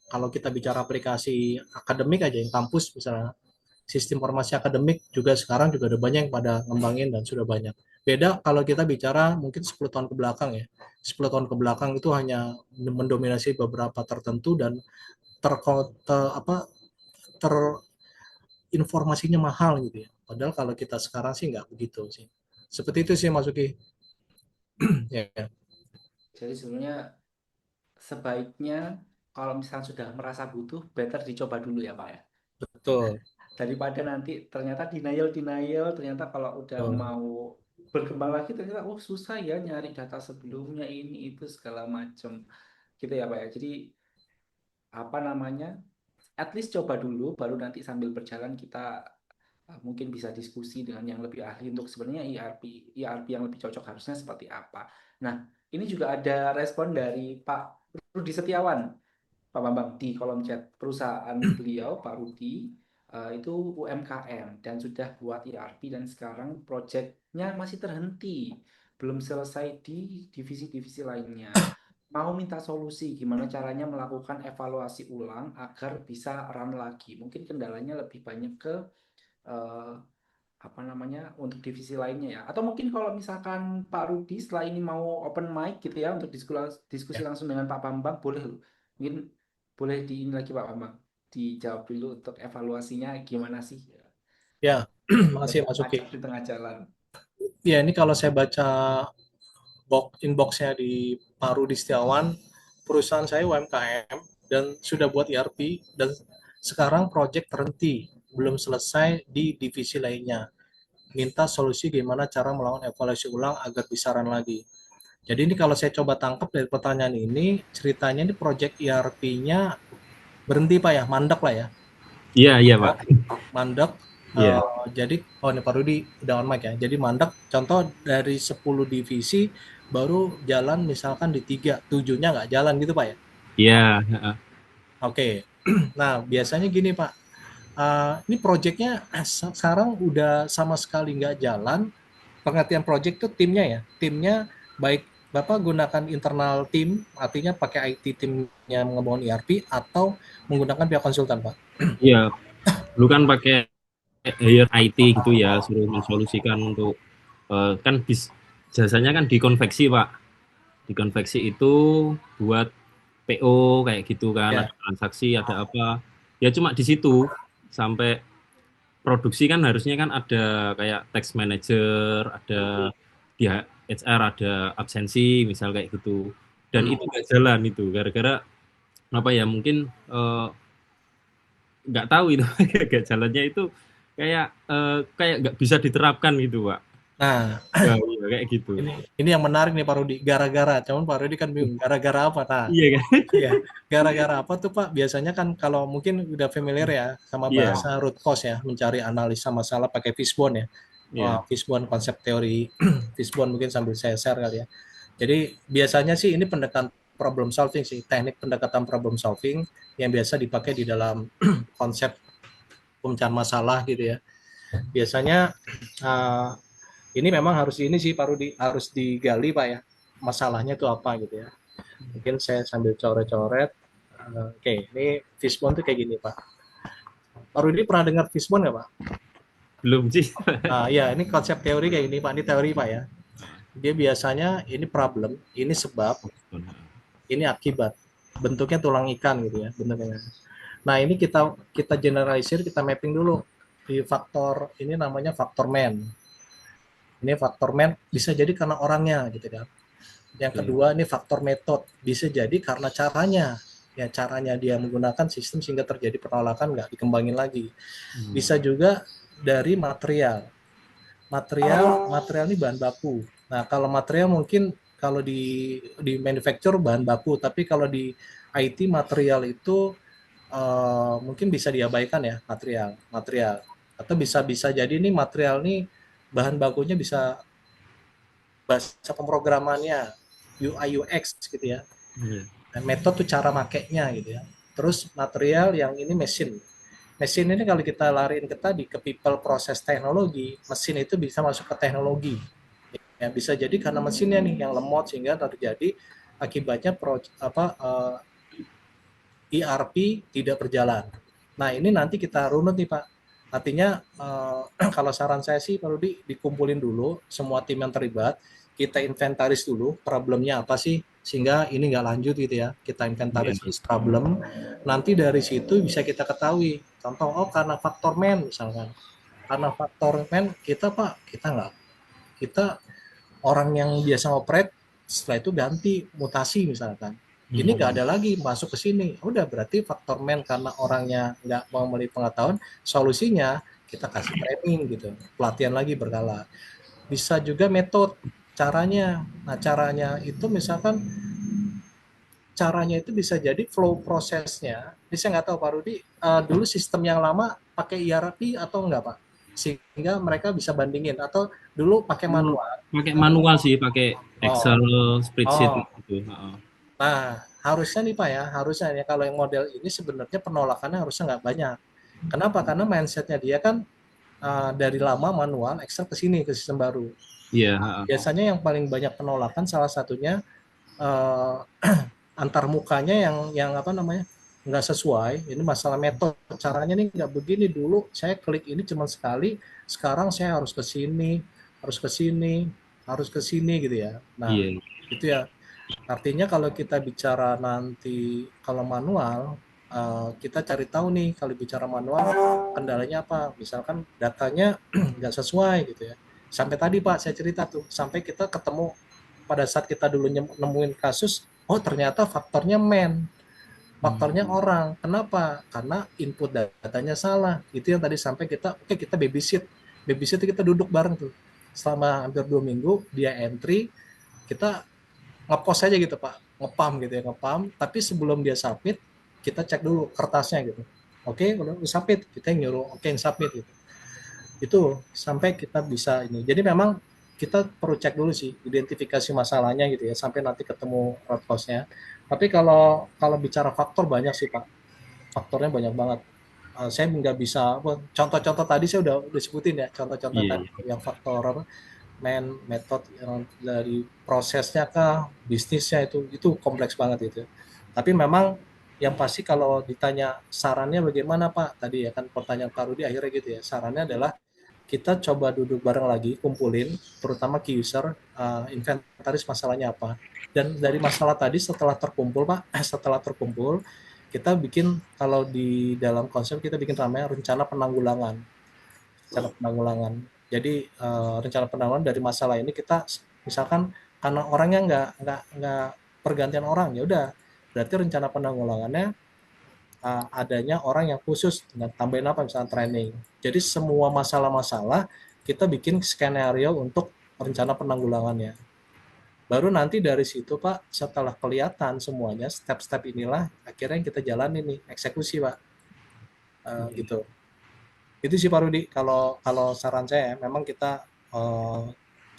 Kalau kita bicara aplikasi akademik aja yang kampus misalnya, sistem informasi akademik juga sekarang juga ada banyak yang pada ngembangin dan sudah banyak. Beda kalau kita bicara mungkin 10 tahun ke belakang ya. 10 tahun ke belakang itu hanya mendominasi beberapa tertentu dan ter, apa terinformasinya mahal gitu ya. Padahal kalau kita sekarang sih nggak begitu sih. Seperti itu sih Mas Uki. Ya, ya. Jadi sebenarnya sebaiknya kalau misalnya sudah merasa butuh, better dicoba dulu ya Pak ya. Betul. Daripada nanti ternyata denial, ternyata kalau udah Betul. mau berkembang lagi ternyata oh susah ya nyari data sebelumnya ini itu segala macam gitu ya Pak ya. Jadi apa namanya? At least coba dulu baru nanti sambil berjalan kita mungkin bisa diskusi dengan yang lebih ahli untuk sebenarnya ERP yang lebih cocok harusnya seperti apa. Nah, ini juga ada respon dari Pak Rudi Setiawan, Pak Bambang, di kolom chat perusahaan beliau, Pak Rudi, itu UMKM dan sudah buat ERP dan sekarang proyeknya masih terhenti, belum selesai di divisi-divisi lainnya. Mau minta solusi gimana caranya melakukan evaluasi ulang agar bisa run lagi. Mungkin kendalanya lebih banyak ke eh, apa namanya untuk divisi lainnya ya. Atau mungkin kalau misalkan Pak Rudi setelah ini mau open mic gitu ya untuk diskusi Ya. langsung dengan Pak Bambang boleh loh. Mungkin boleh di ini lagi Pak Bambang dijawab dulu untuk evaluasinya gimana sih? Ya. Makasih Mas Uki. ngacak di tengah jalan. Ya ini kalau saya baca inboxnya di Pak Rudi Setiawan, perusahaan saya UMKM dan sudah buat ERP dan sekarang proyek terhenti, belum selesai di divisi lainnya. Minta solusi gimana cara melakukan evaluasi ulang agar bisa run lagi. Jadi ini kalau saya coba tangkap dari pertanyaan ini, ceritanya ini proyek ERP-nya berhenti Pak ya, mandek lah ya. Iya, iya Pak. Mandek. Iya. Jadi, oh ini Pak Rudi udah on mic ya. Jadi mandek, contoh dari 10 divisi baru jalan misalkan di 3, 7-nya nggak jalan gitu Pak ya. Iya. Oke. Nah, biasanya gini Pak, ini proyeknya sekarang udah sama sekali nggak jalan. Pengertian project itu timnya ya, timnya baik Bapak gunakan internal tim, artinya pakai IT timnya mengembangun ERP atau menggunakan pihak konsultan Pak. Iya. Dulu kan pakai hire IT gitu ya, suruh mensolusikan untuk kan jasanya kan dikonveksi Pak. Dikonveksi itu buat PO kayak gitu kan, Ya, ada transaksi, ada apa. Ya cuma di situ sampai produksi kan harusnya kan ada kayak tax manager, ada di HR ada absensi misal kayak gitu. Dan itu nggak jalan itu gara-gara apa ya mungkin nggak tahu itu gak jalannya itu kayak nggak bisa diterapkan gitu Pak. nah Ya, iya, kayak gitu. ini yang menarik nih Pak Rudi, gara-gara, cuman Pak Rudi kan bingung, gara-gara apa? Nah, Iya kan? ya, gara-gara apa tuh Pak? Biasanya kan kalau mungkin udah familiar ya sama Iya, bahasa root cause ya, mencari analisa masalah pakai fishbone ya. Wah, iya. fishbone konsep teori fishbone mungkin sambil saya share kali ya. Jadi biasanya sih ini pendekatan problem solving sih, teknik pendekatan problem solving yang biasa dipakai di dalam konsep pemecahan masalah gitu ya. Biasanya uh, ini memang harus ini sih Pak Rudi, harus digali Pak ya, masalahnya itu apa gitu ya. Mungkin saya sambil coret-coret. Oke, ini fishbone tuh kayak gini Pak. Pak Rudi pernah dengar fishbone nggak Pak? Belum sih. Ya ini konsep teori kayak gini Pak, ini teori Pak ya. Dia biasanya ini problem, ini sebab, ini akibat. Bentuknya tulang ikan gitu ya, bentuknya. Nah ini kita kita generalisir, kita mapping dulu di faktor ini namanya faktor man. Ini faktor man bisa jadi karena orangnya gitu kan. Yang kedua ini faktor metode, bisa jadi karena caranya. Ya caranya dia menggunakan sistem sehingga terjadi penolakan nggak dikembangin lagi. Bisa juga dari material. Material ini bahan baku. Nah kalau material mungkin kalau di manufacture bahan baku, tapi kalau di IT material itu mungkin bisa diabaikan ya material atau bisa jadi ini material nih bahan bakunya bisa bahasa pemrogramannya UI UX gitu ya. Dan metode tuh cara makainya gitu ya. Terus material yang ini mesin. Mesin ini kalau kita lariin ke tadi ke people proses teknologi, mesin itu bisa masuk ke teknologi. Ya, bisa jadi karena mesinnya nih yang lemot sehingga terjadi akibatnya ERP tidak berjalan. Nah ini nanti kita runut nih Pak. Artinya kalau saran saya sih perlu dikumpulin dulu semua tim yang terlibat, kita inventaris dulu problemnya apa sih sehingga ini nggak lanjut gitu ya. Kita inventaris problem, nanti dari situ bisa kita ketahui. Contoh, oh karena faktor man misalkan. Karena faktor man kita Pak, kita orang yang biasa operate setelah itu ganti mutasi misalkan. Ini nggak ada lagi masuk ke sini. Udah berarti faktor man karena orangnya nggak mau memiliki pengetahuan, solusinya kita kasih training gitu, pelatihan lagi berkala. Bisa juga metode caranya. Nah caranya itu misalkan caranya itu bisa jadi flow prosesnya. Ini saya nggak tahu Pak Rudi, dulu sistem yang lama pakai ERP atau enggak Pak? Sehingga mereka bisa bandingin atau dulu pakai manual. Pakai manual sih, pakai Excel, spreadsheet gitu. Nah, harusnya nih Pak ya, harusnya ya kalau yang model ini sebenarnya penolakannya harusnya nggak banyak. Kenapa? Karena mindsetnya dia kan dari lama manual, Excel ke sini ke sistem baru. Iya. Biasanya yang paling banyak penolakan salah satunya antar mukanya yang apa namanya nggak sesuai. Ini masalah metode, caranya nih nggak begini dulu. Saya klik ini cuma sekali, sekarang saya harus ke sini, harus ke sini, harus ke sini gitu ya. Nah, itu ya. Artinya kalau kita bicara nanti kalau manual kita cari tahu nih kalau bicara manual kendalanya apa. Misalkan datanya nggak sesuai gitu ya. Sampai tadi Pak saya cerita tuh, sampai kita ketemu pada saat kita dulu nemuin kasus, oh ternyata faktornya orang. Kenapa? Karena input datanya salah. Itu yang tadi sampai kita, oke kita babysit kita duduk bareng tuh selama hampir 2 minggu, dia entry, kita ngepost aja gitu Pak, ngepam gitu ya, ngepam. Tapi sebelum dia submit, kita cek dulu kertasnya gitu. Oke, udah submit, kita nyuruh oke submit gitu. Itu sampai kita bisa ini. Jadi memang kita perlu cek dulu sih identifikasi masalahnya gitu ya, sampai nanti ketemu root cause-nya. Tapi kalau kalau bicara faktor banyak sih Pak, faktornya banyak banget. Saya nggak bisa contoh-contoh tadi saya udah sebutin ya, contoh-contoh Iya, tadi yang faktor apa, metode yang dari prosesnya kah, bisnisnya itu kompleks banget itu. Tapi memang yang pasti kalau ditanya sarannya bagaimana Pak, tadi ya kan pertanyaan Pak Rudi akhirnya gitu ya, sarannya adalah kita coba duduk bareng lagi, kumpulin, terutama key user, inventaris masalahnya apa. Dan dari masalah tadi setelah terkumpul Pak, setelah terkumpul, kita bikin, kalau di dalam konsep kita bikin namanya rencana penanggulangan. Rencana penanggulangan. Jadi rencana penanggulangan dari masalah ini kita, misalkan karena orangnya nggak pergantian orang, ya udah, berarti rencana penanggulangannya adanya orang yang khusus dengan tambahin apa misalnya training. Jadi semua masalah-masalah kita bikin skenario untuk rencana penanggulangannya. Baru nanti dari situ Pak, setelah kelihatan semuanya step-step inilah akhirnya yang kita jalani nih eksekusi Pak. Gitu. Itu sih Pak Rudi. Kalau kalau saran saya memang kita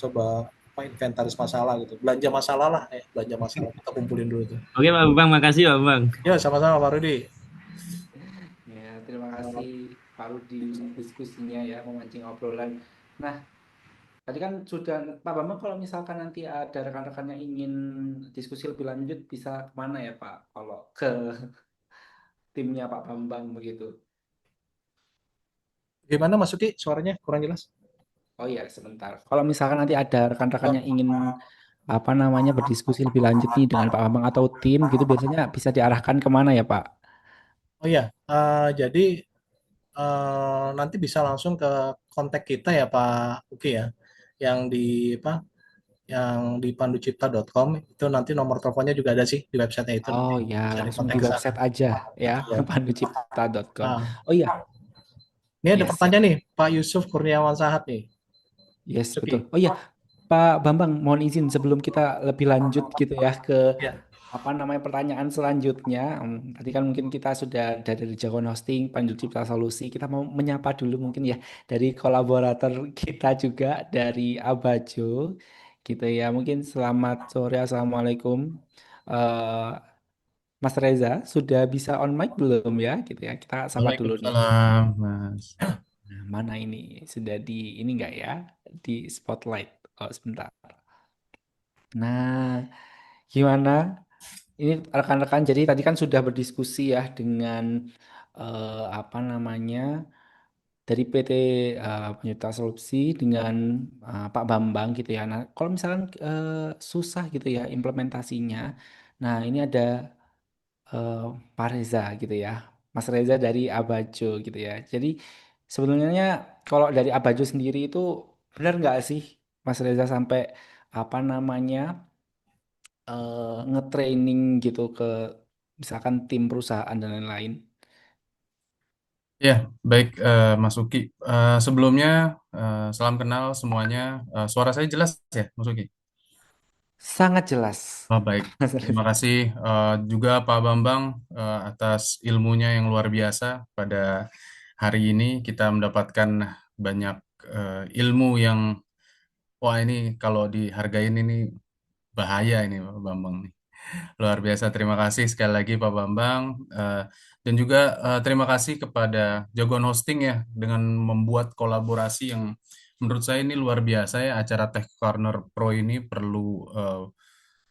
coba apa inventaris masalah gitu. Belanja masalah lah, belanja masalah kita kumpulin dulu tuh. Oke Pak Bambang, makasih Pak Bambang. Ya sama-sama Pak Rudi. Ya, terima kasih Pak Rudi diskusinya ya, memancing obrolan. Nah, tadi kan sudah Pak Bambang, kalau misalkan nanti ada rekan-rekan yang ingin diskusi lebih lanjut bisa kemana ya Pak? Kalau ke timnya Pak Bambang begitu. Gimana Masuki? Suaranya kurang jelas. Oh iya, sebentar. Kalau misalkan nanti ada rekan-rekan Oh, yang ingin apa namanya berdiskusi lebih lanjut nih dengan Pak Bambang atau tim gitu, biasanya bisa diarahkan kemana ya Pak? oh ya, jadi nanti bisa langsung ke kontak kita ya Pak Uki ya, yang di apa, yang di panducipta.com itu nanti nomor teleponnya juga ada sih di websitenya itu, Oh nanti ya, bisa langsung dikontak di ke sana. website aja ya, Ya. panducipta.com. Ah, Oh iya, ini ada ya siap. pertanyaan nih Pak Yusuf Kurniawan Sahat nih, Yes, betul. Suki. Oh iya, Pak Bambang, mohon izin sebelum kita lebih lanjut gitu ya ke Ya, apa namanya pertanyaan selanjutnya. Tadi kan mungkin kita sudah dari Jagoan Hosting, Pandu Cipta Solusi. Kita mau menyapa dulu mungkin ya dari kolaborator kita juga dari Abajo gitu ya. Mungkin selamat sore, Assalamualaikum. Eh, Mas Reza sudah bisa on mic belum ya? Gitu ya. Kita sapa dulu nih. Waalaikumsalam, Mas. Nah, mana ini? Sudah di ini enggak ya? Di spotlight. Oh, sebentar. Nah, gimana? Ini rekan-rekan, jadi tadi kan sudah berdiskusi ya dengan apa namanya dari PT Penyerta Solusi dengan Pak Bambang gitu ya. Nah, kalau misalkan susah gitu ya implementasinya, nah ini ada eh, Pak Reza gitu ya, Mas Reza dari Abajo gitu ya. Jadi sebenarnya kalau dari Abajo sendiri itu benar nggak sih Mas Reza sampai apa namanya ngetraining gitu ke misalkan tim perusahaan dan lain-lain. Ya, baik, Mas Uki. Sebelumnya, salam kenal semuanya. Suara saya jelas ya, Mas Uki? Sangat jelas. Oh, baik. Mas Terima Reza. kasih juga Pak Bambang atas ilmunya yang luar biasa. Pada hari ini kita mendapatkan banyak ilmu yang, wah ini kalau dihargain ini bahaya ini Pak Bambang nih. Luar biasa, terima kasih sekali lagi Pak Bambang. Eh, dan juga terima kasih kepada Jagoan Hosting ya, dengan membuat kolaborasi yang menurut saya ini luar biasa ya. Acara Tech Corner Pro ini perlu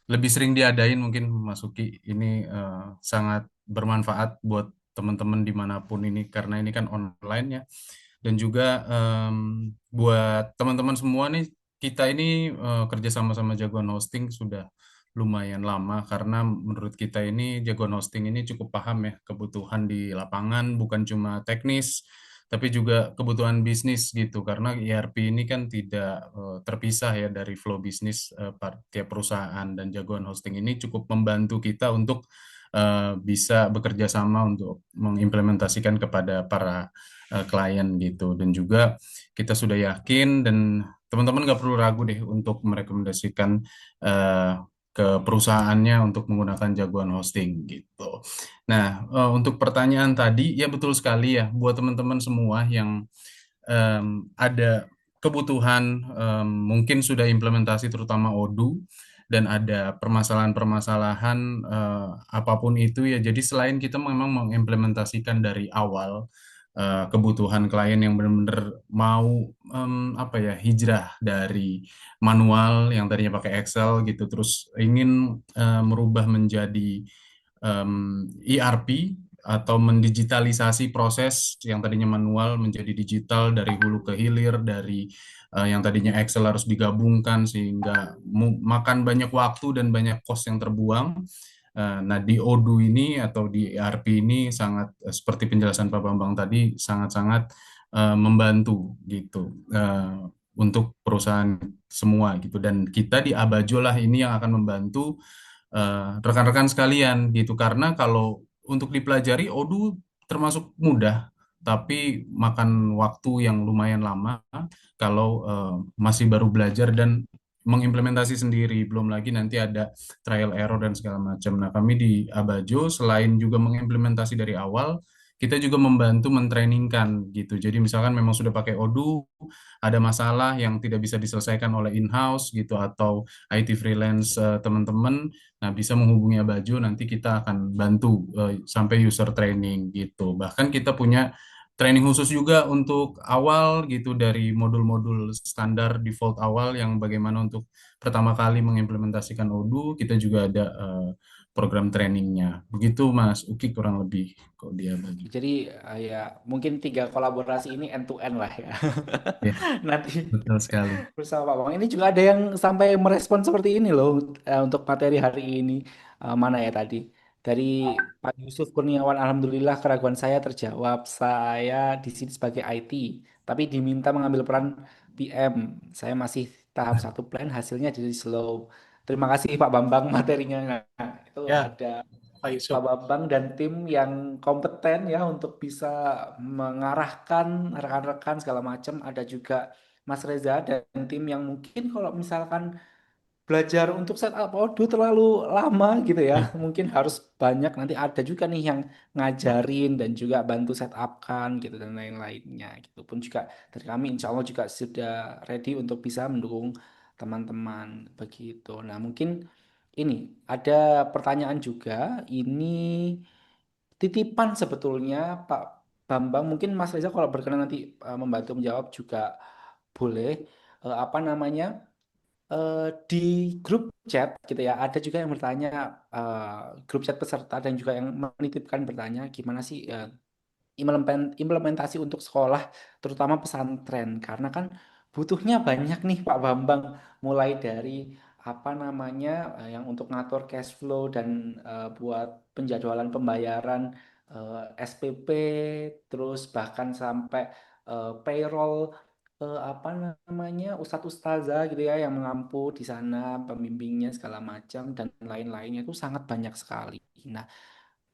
lebih sering diadain mungkin Mas Uki. Ini sangat bermanfaat buat teman-teman dimanapun ini, karena ini kan online ya. Dan juga buat teman-teman semua nih, kita ini kerja sama-sama Jagoan Hosting sudah lumayan lama karena menurut kita ini jagoan hosting ini cukup paham ya kebutuhan di lapangan, bukan cuma teknis tapi juga kebutuhan bisnis gitu karena ERP ini kan tidak terpisah ya dari flow bisnis tiap perusahaan, dan jagoan hosting ini cukup membantu kita untuk bisa bekerja sama untuk mengimplementasikan kepada para klien gitu. Dan juga kita sudah yakin, dan teman-teman nggak perlu ragu deh untuk merekomendasikan eh, ke perusahaannya untuk menggunakan jagoan hosting gitu. Nah, untuk pertanyaan tadi, ya betul sekali ya, buat teman-teman semua yang ada kebutuhan, mungkin sudah implementasi terutama Odoo, dan ada permasalahan-permasalahan apapun itu ya. Jadi selain kita memang mengimplementasikan dari awal kebutuhan klien yang benar-benar mau apa ya, hijrah dari manual yang tadinya pakai Excel gitu, terus ingin merubah menjadi ERP atau mendigitalisasi proses yang tadinya manual menjadi digital dari hulu ke hilir, dari yang tadinya Excel harus digabungkan sehingga makan banyak waktu dan banyak cost yang terbuang. Nah, di Odoo ini atau di ERP ini sangat seperti penjelasan Pak Bambang tadi, sangat-sangat membantu gitu untuk perusahaan semua gitu. Dan kita di Abajo lah ini yang akan membantu rekan-rekan sekalian gitu, karena kalau untuk dipelajari Odoo termasuk mudah tapi makan waktu yang lumayan lama kalau masih baru belajar dan mengimplementasi sendiri, belum lagi nanti ada trial error dan segala macam. Nah, kami di Abajo selain juga mengimplementasi dari awal, kita juga membantu mentrainingkan gitu. Jadi misalkan memang sudah pakai Odoo, ada masalah yang tidak bisa diselesaikan oleh in-house gitu atau IT freelance teman-teman, nah bisa menghubungi Abajo, nanti kita akan bantu sampai user training gitu. Bahkan kita punya training khusus juga untuk awal gitu, dari modul-modul standar default awal yang bagaimana untuk pertama kali mengimplementasikan Odoo, kita juga ada program trainingnya. Begitu Mas Uki kurang lebih kok dia bagi. Jadi ya mungkin 3 kolaborasi ini end to end lah ya. Ya, Nanti betul sekali. bersama Pak Bang. Ini juga ada yang sampai merespon seperti ini loh untuk materi hari ini. Mana ya tadi? Dari Pak Yusuf Kurniawan, Alhamdulillah keraguan saya terjawab. Saya di sini sebagai IT, tapi diminta mengambil peran PM. Saya masih tahap 1 plan, hasilnya jadi slow. Terima kasih Pak Bambang materinya. Nah, itu Ya, ada Pak Pak Yusuf. Bambang dan tim yang kompeten ya untuk bisa mengarahkan rekan-rekan segala macam. Ada juga Mas Reza dan tim yang mungkin kalau misalkan belajar untuk setup audio terlalu lama gitu ya, Ya, mungkin harus banyak, nanti ada juga nih yang ngajarin dan juga bantu setup kan gitu dan lain-lainnya gitu. Pun juga dari kami insya Allah juga sudah ready untuk bisa mendukung teman-teman begitu. Nah, mungkin ini ada pertanyaan juga. Ini titipan sebetulnya Pak Bambang. Mungkin Mas Reza kalau berkenan nanti membantu menjawab juga boleh. Apa namanya? Di grup chat gitu ya. Ada juga yang bertanya, grup chat peserta dan juga yang menitipkan bertanya gimana sih implementasi untuk sekolah, terutama pesantren, karena kan butuhnya banyak nih Pak Bambang, mulai dari apa namanya yang untuk ngatur cash flow dan buat penjadwalan pembayaran SPP, terus bahkan sampai payroll, apa namanya ustadz ustazah gitu ya yang mengampu di sana, pembimbingnya segala macam dan lain-lainnya itu sangat banyak sekali. Nah,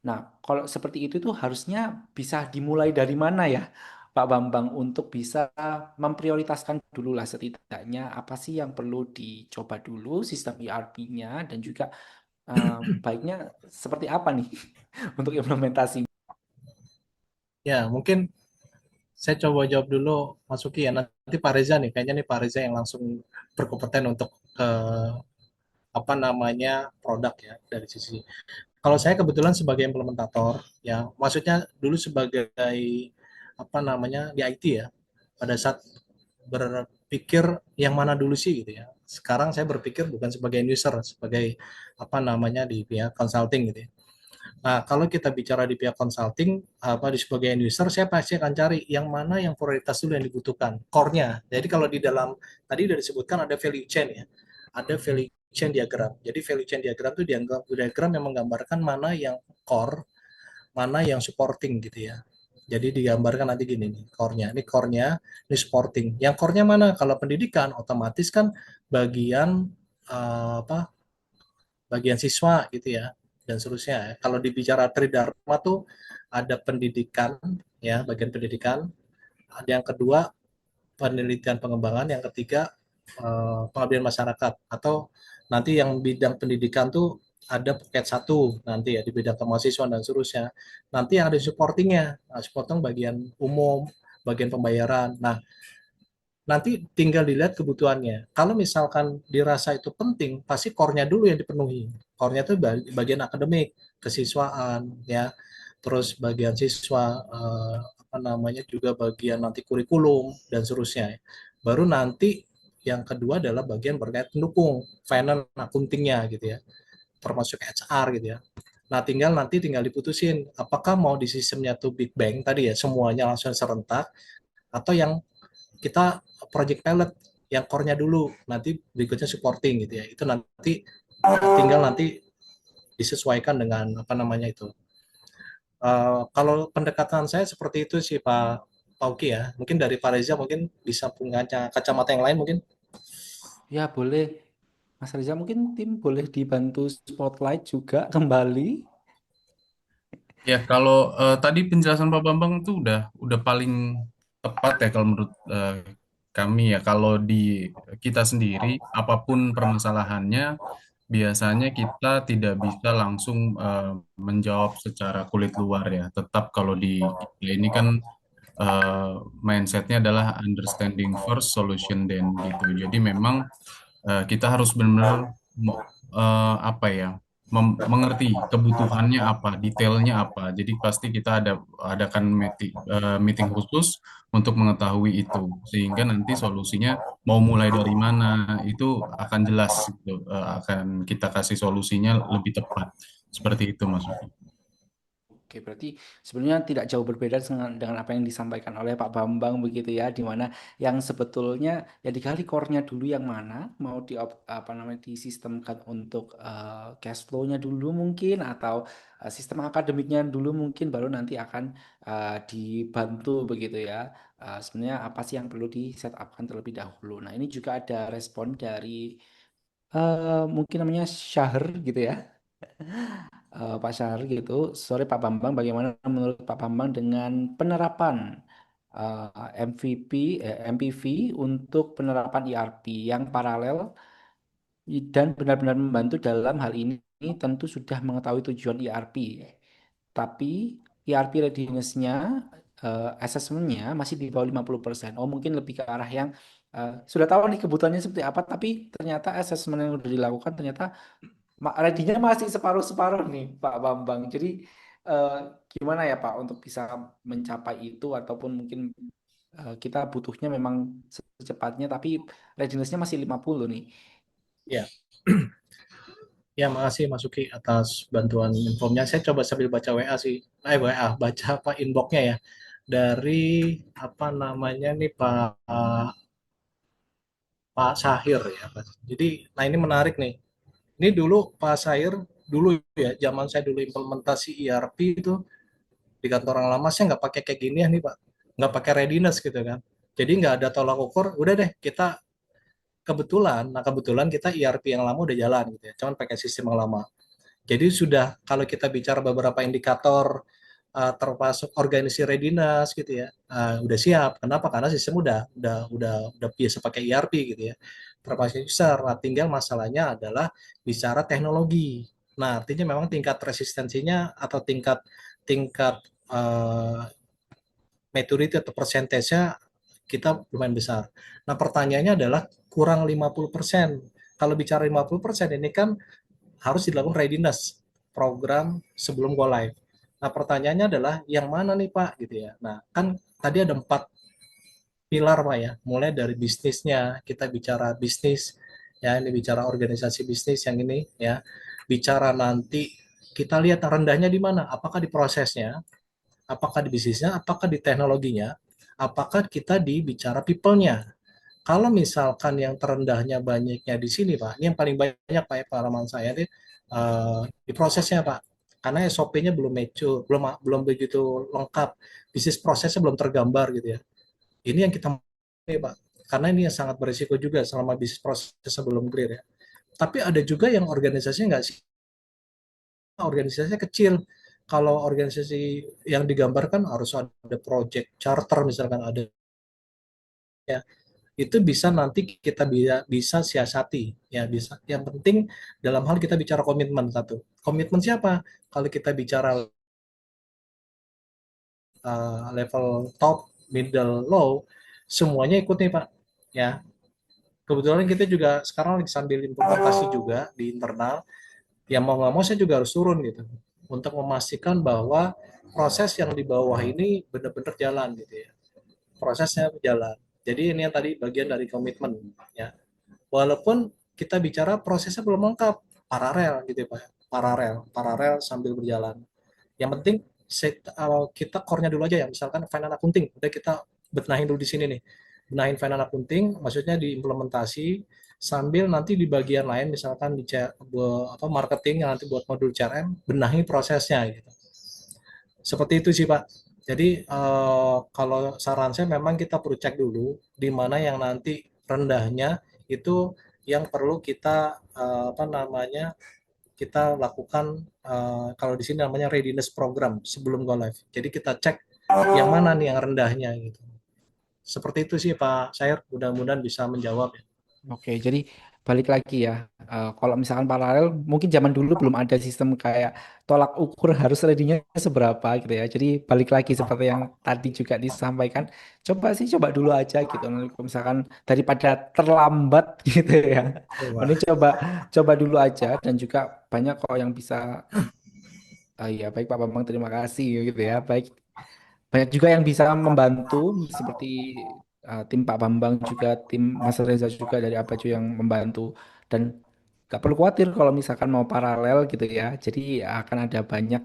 Nah, kalau seperti itu tuh harusnya bisa dimulai dari mana ya, Pak Bambang, untuk bisa memprioritaskan dulu lah setidaknya apa sih yang perlu dicoba dulu sistem ERP-nya dan juga eh, baiknya seperti apa nih untuk implementasi. ya, mungkin saya coba jawab dulu Mas Uki ya. Nanti Pak Reza nih, kayaknya nih Pak Reza yang langsung berkompeten untuk apa namanya produk ya dari sisi. Kalau saya kebetulan sebagai implementator, ya maksudnya dulu sebagai apa namanya di IT ya, pada saat berpikir yang mana dulu sih gitu ya. Sekarang saya berpikir bukan sebagai end user, sebagai apa namanya di pihak consulting gitu ya. Nah, kalau kita bicara di pihak consulting, apa di sebagai end user, saya pasti akan cari yang mana yang prioritas dulu yang dibutuhkan, core-nya. Jadi kalau di dalam tadi sudah disebutkan ada value chain ya, ada value chain diagram. Jadi value chain diagram itu diagram yang menggambarkan mana yang core, mana yang supporting gitu ya. Jadi digambarkan nanti gini nih, core-nya, ini supporting. Yang core-nya mana? Kalau pendidikan otomatis kan bagian bagian siswa gitu ya dan seterusnya. Kalau dibicara Tridharma tuh ada pendidikan ya, bagian pendidikan. Ada yang kedua penelitian pengembangan, yang ketiga pengabdian masyarakat, atau nanti yang bidang pendidikan tuh ada paket satu nanti ya di bidang kemahasiswaan dan seterusnya. Nanti yang ada supportingnya, supporting bagian umum, bagian pembayaran. Nah, nanti tinggal dilihat kebutuhannya. Kalau misalkan dirasa itu penting, pasti core-nya dulu yang dipenuhi. Core-nya itu bagian akademik, kesiswaan, ya, terus bagian siswa, juga bagian nanti kurikulum dan seterusnya. Baru nanti yang kedua adalah bagian berkait pendukung, finance, accounting-nya gitu ya, termasuk HR gitu ya. Nah, tinggal diputusin apakah mau di sistemnya tuh Big Bang tadi ya, semuanya langsung serentak, atau yang kita project pilot yang core-nya dulu, nanti berikutnya supporting gitu ya. Itu tinggal disesuaikan dengan apa namanya itu. Kalau pendekatan saya seperti itu sih Pak Pauki ya. Mungkin dari Pak Reza mungkin bisa punya kacamata yang lain mungkin. Ya boleh, Mas Reza mungkin tim boleh dibantu spotlight juga kembali. Ya, kalau tadi penjelasan Pak Bambang itu udah paling tepat ya kalau menurut kami ya. Kalau di kita sendiri, apapun permasalahannya, biasanya kita tidak bisa langsung menjawab secara kulit luar ya. Tetap kalau di kita ini kan mindsetnya adalah understanding first, solution then gitu. Jadi memang kita harus benar-benar apa ya, mengerti kebutuhannya apa, detailnya apa. Jadi pasti kita adakan meeting khusus untuk mengetahui itu, sehingga nanti solusinya mau mulai dari mana itu akan jelas gitu. Akan kita kasih solusinya lebih tepat. Seperti itu maksudnya. Oke, berarti sebenarnya tidak jauh berbeda dengan apa yang disampaikan oleh Pak Bambang begitu ya, di mana yang sebetulnya ya digali core-nya dulu yang mana mau apa namanya disistemkan untuk cash flow-nya dulu mungkin, atau sistem akademiknya dulu mungkin, baru nanti akan dibantu begitu ya. Sebenarnya apa sih yang perlu di set up-kan terlebih dahulu. Nah, ini juga ada respon dari mungkin namanya Syahr gitu ya. Pak Syahri gitu. Sorry Pak Bambang, bagaimana menurut Pak Bambang dengan penerapan MPV untuk penerapan ERP yang paralel dan benar-benar membantu dalam hal ini? Tentu sudah mengetahui tujuan ERP, tapi ERP readiness-nya, assessment-nya masih di bawah 50%. Oh, mungkin lebih ke arah yang sudah tahu nih kebutuhannya seperti apa, tapi ternyata assessment yang sudah dilakukan ternyata ready-nya masih separuh-separuh nih Pak Bambang. Jadi eh, gimana ya Pak untuk bisa mencapai itu, ataupun mungkin kita butuhnya memang secepatnya tapi readiness-nya masih 50 nih. Ya. Ya, makasih Mas Uki atas bantuan informnya. Saya coba sambil baca WA sih. Baca apa inbox-nya ya. Dari apa namanya nih Pak Syahir ya. Jadi, nah ini menarik nih. Ini dulu Pak Syahir dulu ya, zaman saya dulu implementasi ERP itu di kantor yang lama saya nggak pakai kayak gini ya nih Pak. Nggak pakai readiness gitu kan. Jadi nggak ada tolak ukur. Udah deh kita kebetulan kita ERP yang lama udah jalan gitu ya. Cuman pakai sistem yang lama. Jadi sudah kalau kita bicara beberapa indikator termasuk organisasi readiness gitu ya, udah siap. Kenapa? Karena sistem udah biasa pakai ERP gitu ya. Termasuk user. Nah, tinggal masalahnya adalah bicara teknologi. Nah, artinya memang tingkat resistensinya atau tingkat tingkat uh, maturity atau persentasenya kita lumayan besar. Nah, pertanyaannya adalah kurang 50%. Kalau bicara 50% ini kan harus dilakukan readiness program sebelum go live. Nah, pertanyaannya adalah yang mana nih Pak gitu ya. Nah, kan tadi ada 4 pilar Pak ya. Mulai dari bisnisnya, kita bicara bisnis ya, ini bicara organisasi bisnis yang ini ya. Bicara nanti kita lihat rendahnya di mana? Apakah di prosesnya, apakah di bisnisnya, apakah di teknologinya, apakah kita di bicara people-nya. Kalau misalkan yang terendahnya banyaknya di sini, Pak, ini yang paling banyak, Pak, ya, pengalaman saya ini di prosesnya, Pak. Karena SOP-nya belum mature, belum begitu lengkap, bisnis prosesnya belum tergambar gitu ya. Ini yang kita ini, Pak. Karena ini yang sangat berisiko juga selama bisnis prosesnya belum clear ya. Tapi ada juga yang organisasinya nggak sih, organisasinya kecil. Kalau organisasi yang digambarkan harus ada project charter misalkan ada ya, itu bisa nanti kita bisa siasati ya, bisa. Yang penting dalam hal kita bicara komitmen satu. Komitmen siapa? Kalau kita bicara level top, middle, low, semuanya ikut nih Pak. Ya, kebetulan kita juga sekarang lagi sambil implementasi juga di internal. Ya mau nggak mau saya juga harus turun gitu untuk memastikan bahwa proses yang di bawah ini benar-benar jalan gitu ya. Prosesnya berjalan. Jadi ini yang tadi bagian dari komitmen ya. Walaupun kita bicara prosesnya belum lengkap, paralel gitu ya Pak. Paralel sambil berjalan. Yang penting kita core-nya dulu aja ya. Misalkan finance accounting, udah kita benahin dulu di sini nih. Benahin finance accounting, maksudnya diimplementasi sambil nanti di bagian lain misalkan di marketing yang nanti buat modul CRM, benahi prosesnya gitu. Seperti itu sih Pak. Jadi kalau saran saya memang kita perlu cek dulu di mana yang nanti rendahnya itu yang perlu kita kita lakukan kalau di sini namanya readiness program sebelum go live. Jadi kita cek yang mana nih yang rendahnya gitu. Seperti itu sih Pak Sair, mudah-mudahan bisa menjawab ya. Oke, jadi balik lagi ya. Kalau misalkan paralel, mungkin zaman dulu belum ada sistem kayak tolak ukur harus ready-nya seberapa gitu ya. Jadi balik lagi seperti yang tadi juga disampaikan, coba dulu aja gitu. Nanti kalau misalkan daripada terlambat gitu ya. Wah, Mending coba dulu aja dan juga banyak kok yang bisa. Ya baik Pak Bambang, terima kasih gitu ya. Baik, banyak juga yang bisa membantu seperti tim Pak Bambang juga, tim Mas Reza juga dari Apacu yang membantu, dan gak perlu khawatir kalau misalkan mau paralel gitu ya. Jadi akan ada banyak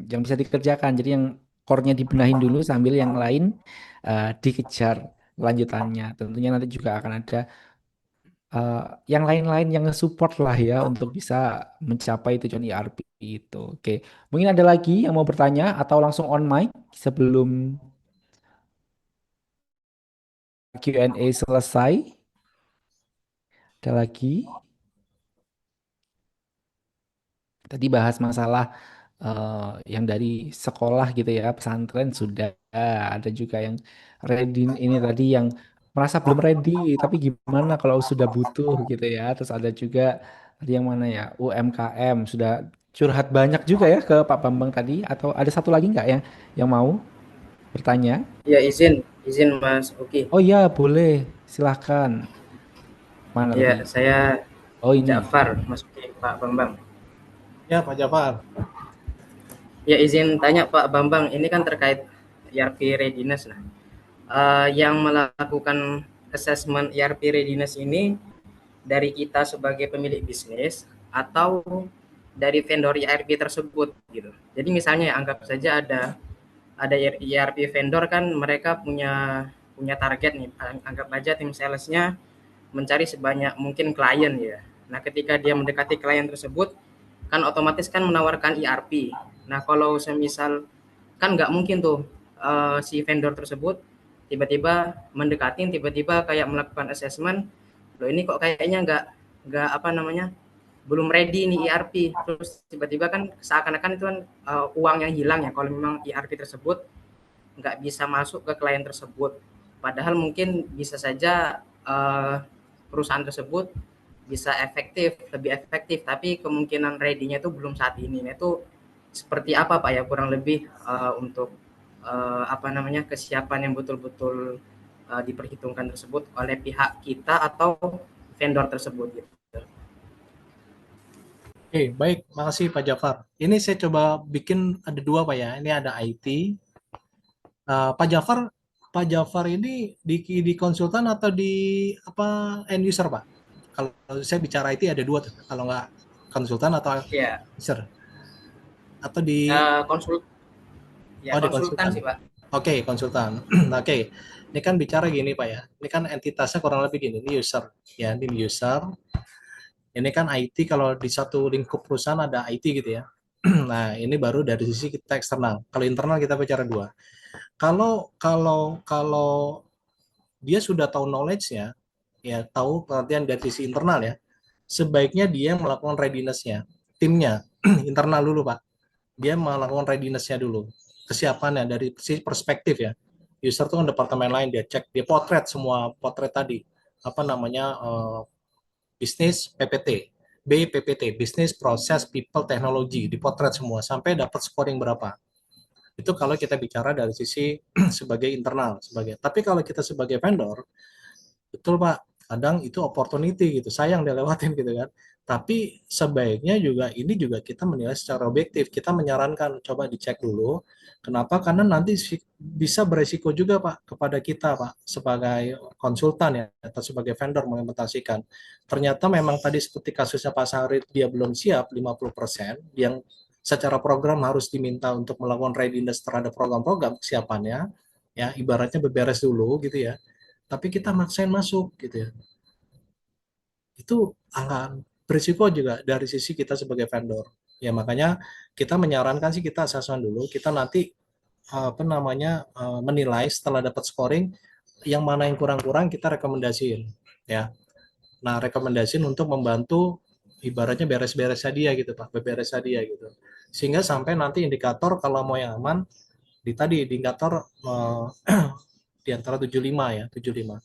yang bisa dikerjakan. Jadi yang core-nya dibenahin dulu sambil yang lain dikejar lanjutannya. Tentunya nanti juga akan ada eh, yang lain-lain yang support lah ya untuk bisa mencapai tujuan ERP itu. Oke, mungkin ada lagi yang mau bertanya atau langsung on mic sebelum Q&A selesai. Ada lagi? Tadi bahas masalah yang dari sekolah gitu ya, pesantren sudah. Ada juga yang ready ini tadi yang merasa belum ready, tapi gimana kalau sudah butuh gitu ya. Terus ada juga tadi yang mana ya, UMKM sudah curhat banyak juga ya ke Pak Bambang tadi. Atau ada satu lagi nggak yang mau bertanya? Ya, izin Mas. Oke. Oh iya, boleh. Silahkan. Mana tadi? Ya, saya Oh ini. Ja'far, Mas Uki, Pak Bambang. ya Pak Jafar. Ya, izin tanya Pak Bambang, ini kan terkait ERP readiness. Nah, yang melakukan assessment ERP readiness ini dari kita sebagai pemilik bisnis atau dari vendor ERP tersebut gitu. Jadi misalnya ya, anggap saja ada ERP vendor kan, mereka punya target nih. Anggap aja tim salesnya mencari sebanyak mungkin klien ya. Nah, ketika dia mendekati klien tersebut, kan otomatis kan menawarkan ERP. Nah, kalau semisal kan nggak mungkin tuh si vendor tersebut tiba-tiba mendekatin, tiba-tiba kayak melakukan assessment, loh ini kok kayaknya nggak apa namanya, belum ready nih ERP, terus tiba-tiba kan seakan-akan itu kan uang yang hilang ya kalau memang ERP tersebut nggak bisa masuk ke klien tersebut. Padahal mungkin bisa saja perusahaan tersebut bisa lebih efektif, tapi kemungkinan ready-nya itu belum saat ini. Nah, itu seperti apa Pak ya kurang lebih untuk kesiapan yang betul-betul diperhitungkan tersebut oleh pihak kita atau vendor tersebut gitu. Oke, baik, makasih Pak Jafar. Ini saya coba bikin ada dua Pak ya. Ini ada IT. Pak Jafar ini di konsultan atau di apa end user Pak? Kalau saya bicara IT ada dua tuh. Kalau nggak konsultan atau Ya, user atau di konsultan di sih Pak. Oke, konsultan. Oke, ini kan bicara gini Pak ya. Ini kan entitasnya kurang lebih gini. Ini user, ya, ini user. Ini kan IT, kalau di satu lingkup perusahaan ada IT gitu ya. Nah, ini baru dari sisi kita eksternal. Kalau internal kita bicara dua. Kalau dia sudah tahu knowledge-nya, ya tahu pengertian dari sisi internal ya, sebaiknya dia melakukan readiness-nya, timnya, internal dulu Pak. Dia melakukan readiness-nya dulu, kesiapannya dari sisi perspektif ya. User itu kan departemen lain, dia cek, dia potret semua potret tadi, apa namanya, bisnis PPT, BPPT, bisnis proses people teknologi, dipotret semua sampai dapat scoring berapa. Itu kalau kita bicara dari sisi sebagai internal, sebagai. Tapi kalau kita sebagai vendor, betul Pak, kadang itu opportunity gitu, sayang dilewatin gitu kan. Tapi sebaiknya juga ini juga kita menilai secara objektif, kita menyarankan coba dicek dulu. Kenapa? Karena nanti bisa beresiko juga Pak kepada kita Pak sebagai konsultan ya atau sebagai vendor mengimplementasikan. Ternyata memang tadi seperti kasusnya Pak Sarit, dia belum siap 50% yang secara program harus diminta untuk melakukan readiness terhadap program-program kesiapannya, ya ibaratnya beberes dulu gitu ya, tapi kita maksain masuk gitu ya, itu akan berisiko juga dari sisi kita sebagai vendor ya. Makanya kita menyarankan sih kita assessment dulu, kita nanti apa namanya, menilai setelah dapat scoring yang mana yang kurang-kurang kita rekomendasiin ya. Nah, rekomendasiin untuk membantu ibaratnya beres-beresnya dia gitu Pak, beberesnya dia gitu, sehingga sampai nanti indikator kalau mau yang aman di tadi di indikator di antara 75 ya, 75.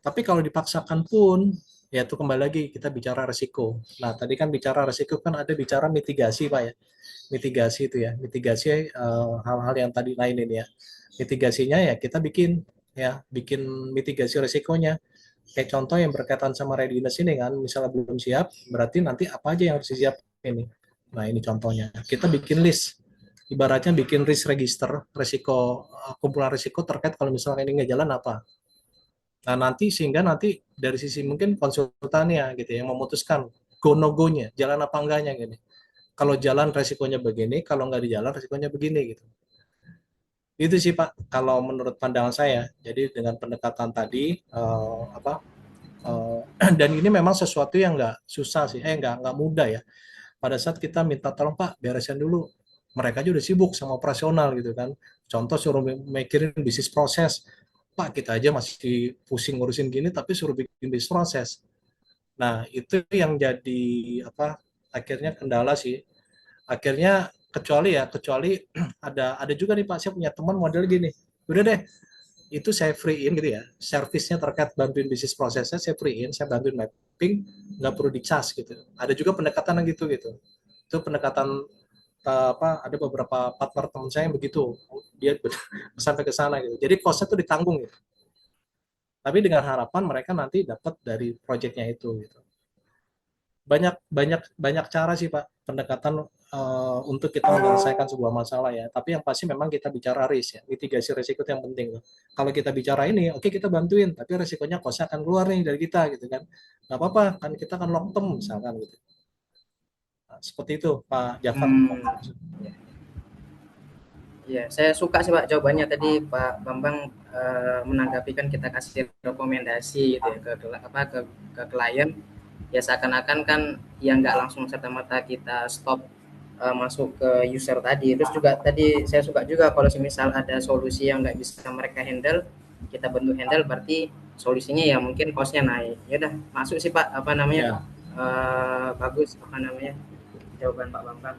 Tapi kalau dipaksakan pun, ya itu kembali lagi kita bicara resiko. Nah, tadi kan bicara resiko kan ada bicara mitigasi, Pak ya. Mitigasi itu ya, mitigasi hal-hal yang tadi lain ini ya. Mitigasinya ya kita bikin mitigasi resikonya. Kayak contoh yang berkaitan sama readiness ini kan, misalnya belum siap, berarti nanti apa aja yang harus disiapin ini. Nah, ini contohnya. Kita bikin list, ibaratnya bikin risk register, resiko, kumpulan risiko terkait kalau misalnya ini nggak jalan apa. Nah, nanti sehingga nanti dari sisi mungkin konsultannya gitu yang memutuskan go no go-nya, jalan apa enggaknya gini. Kalau jalan resikonya begini, kalau nggak di jalan resikonya begini gitu. Itu sih Pak, kalau menurut pandangan saya. Jadi dengan pendekatan tadi dan ini memang sesuatu yang nggak susah sih, nggak mudah ya. Pada saat kita minta tolong Pak beresin dulu, mereka juga udah sibuk sama operasional gitu kan. Contoh suruh mikirin bisnis proses, Pak kita aja masih pusing ngurusin gini tapi suruh bikin bisnis proses. Nah itu yang jadi apa akhirnya kendala sih. Akhirnya kecuali ada juga nih Pak, saya punya teman model gini, udah deh itu saya free in gitu ya, servisnya terkait bantuin bisnis prosesnya saya free in, saya bantuin mapping, nggak perlu dicas gitu. Ada juga pendekatan yang gitu gitu. Itu pendekatan ada beberapa partner teman saya yang begitu, dia sampai ke sana gitu. Jadi costnya tuh ditanggung gitu. Tapi dengan harapan mereka nanti dapat dari proyeknya itu gitu. Banyak banyak banyak cara sih Pak pendekatan untuk kita menyelesaikan sebuah masalah ya. Tapi yang pasti memang kita bicara risk ya, mitigasi risiko itu yang penting. Kalau kita bicara ini, oke kita bantuin, tapi risikonya kosnya akan keluar nih dari kita gitu kan. Nggak apa-apa, kan kita kan long term misalkan gitu. Nah, seperti itu Pak Jafar. Ya, saya suka sih Pak jawabannya tadi Pak Bambang menanggapi kan kita kasih rekomendasi gitu ya ke klien, ya seakan-akan kan ya nggak langsung serta-merta kita stop masuk ke user tadi. Terus juga tadi saya suka juga kalau misal ada solusi yang nggak bisa mereka handle, kita bantu handle, berarti solusinya ya mungkin costnya naik. Ya udah masuk sih Pak, apa namanya, bagus apa namanya jawaban Pak Bambang.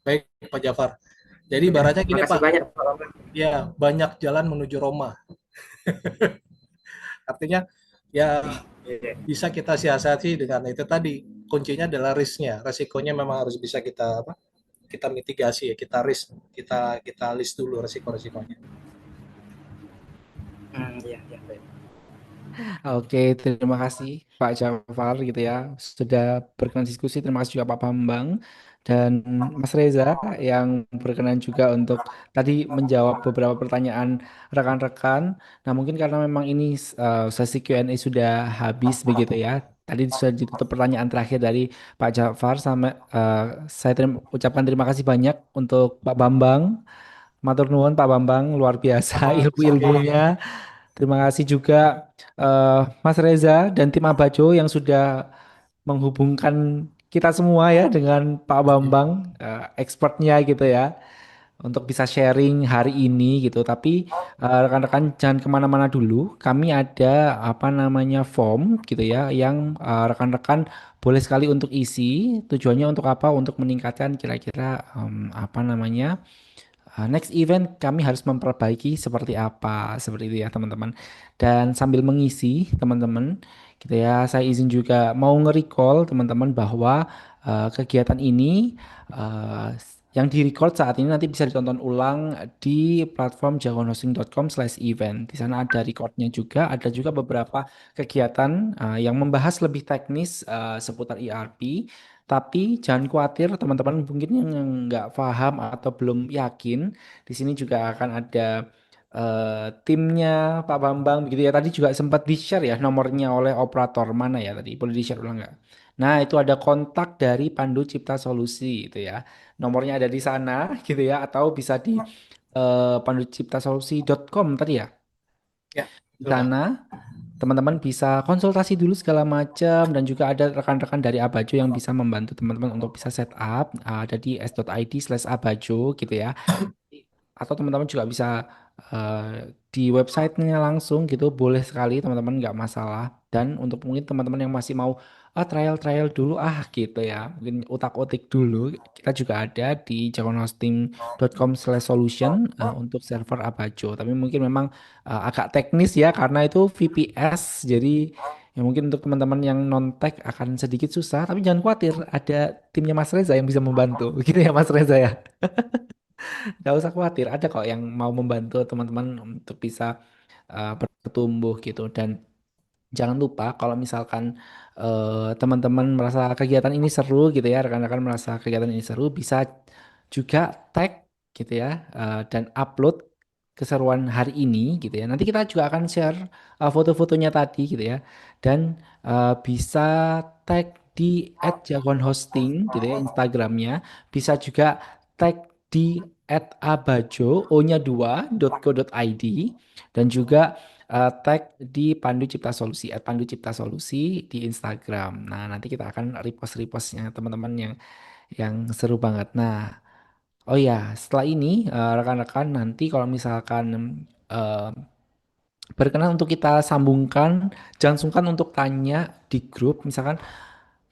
Baik Pak Jafar. Jadi ibaratnya gini Pak, banyak, Pak Bambang. Ya banyak jalan menuju Roma. Artinya ya bisa kita siasati dengan itu tadi. Kuncinya adalah risknya, resikonya memang harus bisa kita mitigasi ya, kita list dulu resiko-resikonya. Iya, baik. Oke, terima kasih Pak Jafar gitu ya sudah berkenan diskusi. Terima kasih juga Pak Bambang dan Mas Reza yang berkenan juga untuk tadi menjawab beberapa pertanyaan rekan-rekan. Nah, mungkin karena memang ini sesi Q&A sudah habis begitu ya. Tadi sudah ditutup pertanyaan terakhir dari Pak Jafar, sama saya ucapkan terima kasih banyak untuk Pak Bambang Matur nuwun Pak Bambang, luar biasa Sama Saki. ilmu-ilmunya. Terima kasih juga Mas Reza dan tim Abajo yang sudah menghubungkan kita semua ya dengan Pak Bambang, expertnya gitu ya, untuk bisa sharing hari ini gitu. Tapi rekan-rekan jangan kemana-mana dulu. Kami ada apa namanya form gitu ya, yang rekan-rekan boleh sekali untuk isi. Tujuannya untuk apa? Untuk meningkatkan kira-kira apa namanya? Next event kami harus memperbaiki seperti apa, seperti itu ya teman-teman. Dan sambil mengisi teman-teman, gitu ya, saya izin juga mau nge-recall teman-teman bahwa kegiatan ini yang di-record saat ini nanti bisa ditonton ulang di platform jagonhosting.com/event. Di sana ada recordnya juga, ada juga beberapa kegiatan yang membahas lebih teknis seputar ERP. Tapi jangan khawatir teman-teman mungkin yang nggak paham atau belum yakin, di sini juga akan ada timnya Pak Bambang begitu ya. Tadi juga sempat di-share ya nomornya oleh operator mana ya tadi? Boleh di-share ulang nggak? Nah, itu ada kontak dari Pandu Cipta Solusi itu ya. Nomornya ada di sana gitu ya atau bisa di panduciptasolusi.com tadi ya. Ya, Di betul Pak. sana teman-teman bisa konsultasi dulu segala macam dan juga ada rekan-rekan dari Abajo yang bisa membantu teman-teman untuk bisa setup. Ada di s.id/abajo gitu ya. Atau teman-teman juga bisa di websitenya langsung gitu, boleh sekali teman-teman, nggak masalah. Dan untuk mungkin teman-teman yang masih mau trial-trial dulu gitu ya, mungkin utak-utik dulu, kita juga ada di jagonhosting.com/solution untuk server Apajo. Tapi mungkin memang agak teknis ya karena itu VPS, jadi ya mungkin untuk teman-teman yang non-tech akan sedikit susah. Tapi jangan khawatir, ada timnya Mas Reza yang bisa membantu, gitu ya Mas Reza ya. Gak usah khawatir, ada kok yang mau membantu teman-teman untuk bisa bertumbuh gitu. Dan jangan lupa kalau misalkan teman-teman merasa kegiatan ini seru gitu ya, rekan-rekan merasa kegiatan ini seru, bisa juga tag gitu ya, dan upload keseruan hari ini gitu ya. Nanti kita juga akan share foto-fotonya tadi gitu ya. Dan bisa tag di @jagonhosting gitu ya Instagramnya. Bisa juga tag di @abajo o-nya 2.co.id dan juga tag di Pandu Cipta Solusi, @Pandu Cipta Solusi di Instagram. Nah, nanti kita akan repost-repostnya teman-teman yang seru banget. Nah, oh ya, setelah ini rekan-rekan nanti kalau misalkan eh, berkenan untuk kita sambungkan, jangan sungkan untuk tanya di grup, misalkan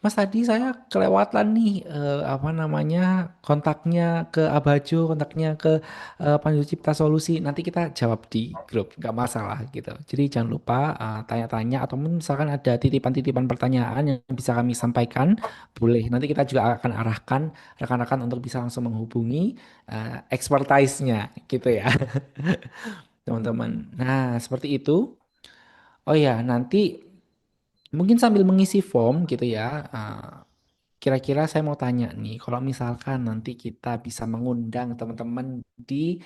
Mas tadi saya kelewatan nih apa namanya kontaknya ke Abajo, kontaknya ke Pandu Cipta Solusi. Nanti kita jawab di grup, nggak masalah gitu. Jadi jangan lupa tanya-tanya atau misalkan ada titipan-titipan pertanyaan yang bisa kami sampaikan, boleh. Nanti kita juga akan arahkan rekan-rekan untuk bisa langsung menghubungi expertise-nya gitu ya, teman-teman. Nah, seperti itu. Oh ya, nanti mungkin sambil mengisi form gitu ya. Kira-kira saya mau tanya nih, kalau misalkan nanti kita bisa mengundang teman-teman di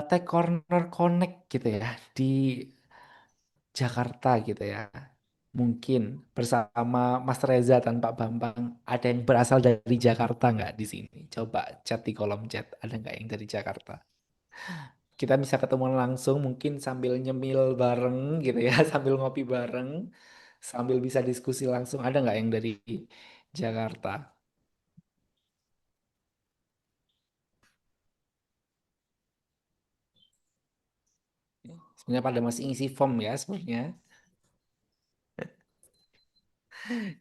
Tech Corner Connect gitu ya, di Jakarta gitu ya. Mungkin bersama Mas Reza dan Pak Bambang, ada yang berasal dari Jakarta nggak di sini? Coba chat di kolom chat, ada nggak yang dari Jakarta? Kita bisa ketemu langsung, mungkin sambil nyemil bareng gitu ya, sambil ngopi bareng, sambil bisa diskusi langsung. Ada nggak yang dari Jakarta? Sebenarnya pada masih ngisi form ya sebenarnya.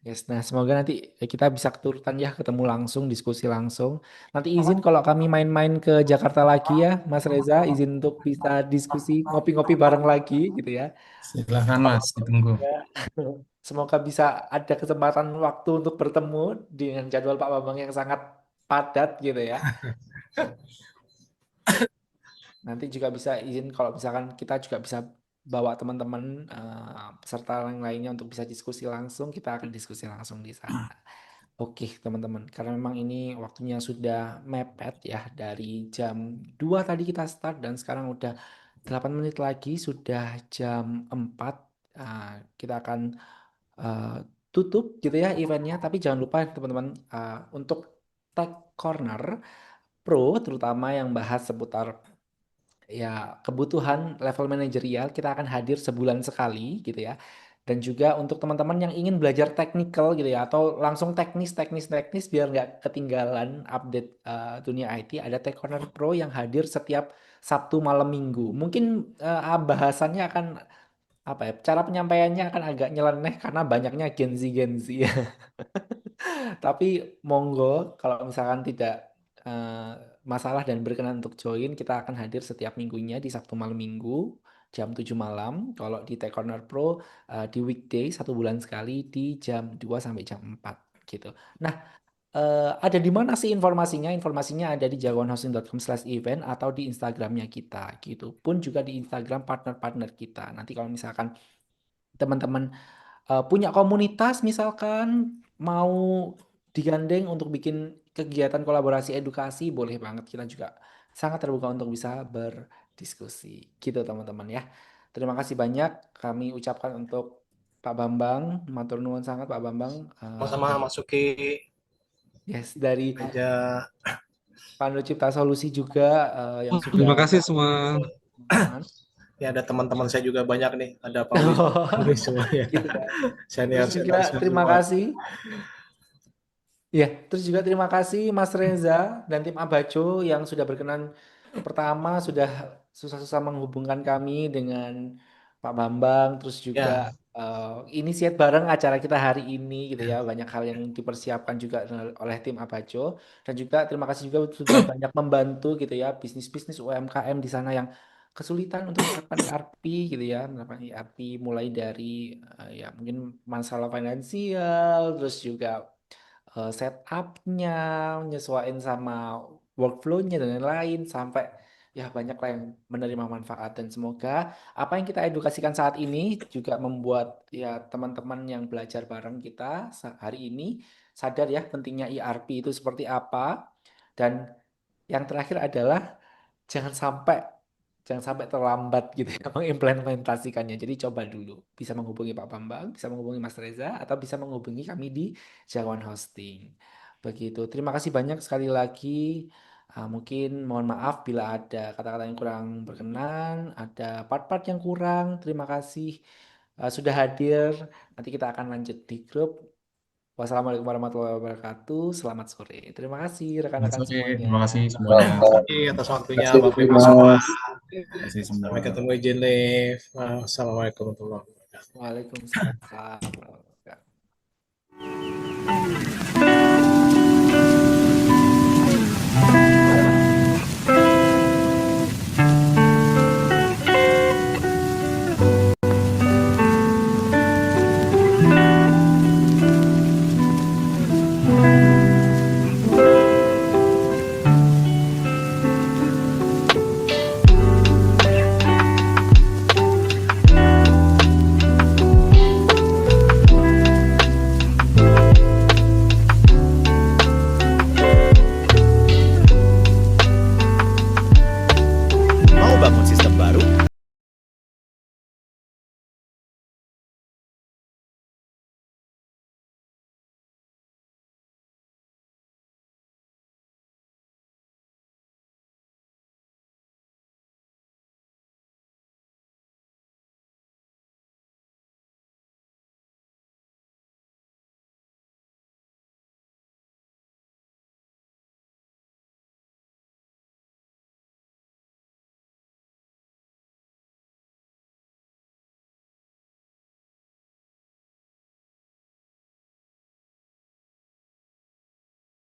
Yes, nah semoga nanti kita bisa keturutan ya ketemu langsung, diskusi langsung. Nanti izin kalau kami main-main ke Jakarta lagi ya, Mas Reza, izin untuk bisa diskusi ngopi-ngopi bareng lagi gitu ya. Silahkan Mas, ditunggu. Ya. Semoga bisa ada kesempatan waktu untuk bertemu dengan jadwal Pak Bambang yang sangat padat gitu ya. Nanti juga bisa izin kalau misalkan kita juga bisa bawa teman-teman peserta yang lainnya untuk bisa diskusi langsung, kita akan diskusi langsung di sana. Oke, teman-teman, karena memang ini waktunya sudah mepet ya dari jam 2 tadi kita start dan sekarang udah 8 menit lagi sudah jam 4. Kita akan uh, tutup gitu ya eventnya, tapi jangan lupa teman-teman untuk tag corner Pro, terutama yang bahas seputar ya kebutuhan level manajerial, kita akan hadir sebulan sekali gitu ya. Dan juga untuk teman-teman yang ingin belajar teknikal gitu ya, atau langsung teknis biar nggak ketinggalan update dunia IT, ada Tech Corner Pro yang hadir setiap Sabtu malam Minggu. Mungkin bahasannya akan apa ya, cara penyampaiannya akan agak nyeleneh karena banyaknya Gen Z ya. Tapi monggo kalau misalkan tidak eh, masalah dan berkenan untuk join, kita akan hadir setiap minggunya di Sabtu malam Minggu jam 7 malam. Kalau di Tech Corner Pro di weekday 1 bulan sekali di jam 2 sampai jam 4 gitu. Nah, ada di mana sih informasinya? Informasinya ada di jagoanhosting.com/event atau di Instagramnya kita gitu. Pun juga di Instagram partner-partner kita. Nanti kalau misalkan teman-teman punya komunitas misalkan mau digandeng untuk bikin kegiatan kolaborasi edukasi, boleh banget, kita juga sangat terbuka untuk bisa berdiskusi gitu teman-teman ya. Terima kasih banyak kami ucapkan untuk Pak Bambang, matur nuwun sangat Pak Bambang. Sama-sama Masuki Yes, dari aja. Pandu Cipta Solusi juga yang Terima sudah kasih semua. teman-teman. Ya ada teman-teman saya juga banyak nih, ada Paulis semuanya. Gitu ya. Senior Terus juga terima semua. kasih. Ya, terus juga terima kasih Mas Reza dan tim Abaco yang sudah berkenan, pertama sudah susah-susah menghubungkan kami dengan Pak Bambang, terus juga Ya, inisiat bareng acara kita hari ini gitu ya. Banyak hal yang dipersiapkan juga oleh tim Abaco, dan juga terima kasih juga sudah banyak membantu gitu ya bisnis-bisnis UMKM di sana yang kesulitan untuk menerapkan ERP gitu ya, menerapkan ERP mulai dari ya mungkin masalah finansial, terus juga setupnya, menyesuaikan sama workflow-nya dan lain-lain, sampai ya banyak lah yang menerima manfaat, dan semoga apa yang kita edukasikan saat ini juga membuat ya teman-teman yang belajar bareng kita hari ini sadar ya pentingnya ERP itu seperti apa. Dan yang terakhir adalah jangan sampai jangan sampai terlambat gitu ya mengimplementasikannya. Jadi coba dulu. Bisa menghubungi Pak Bambang, bisa menghubungi Mas Reza, atau bisa menghubungi kami di Jagoan Hosting. Begitu. Terima kasih banyak sekali lagi. Mungkin mohon maaf bila ada kata-kata yang kurang berkenan, ada part-part yang kurang. Terima kasih sudah hadir. Nanti kita akan lanjut di grup. Wassalamualaikum warahmatullahi wabarakatuh. Selamat sore. Terima kasih rekan-rekan Oke, semuanya. terima kasih semuanya. atas waktunya Bapak Ibu semua. Terima kasih semua. Sampai ketemu izin live. Assalamualaikum warahmatullahi wabarakatuh. Waalaikumsalam warahmatullahi wabarakatuh.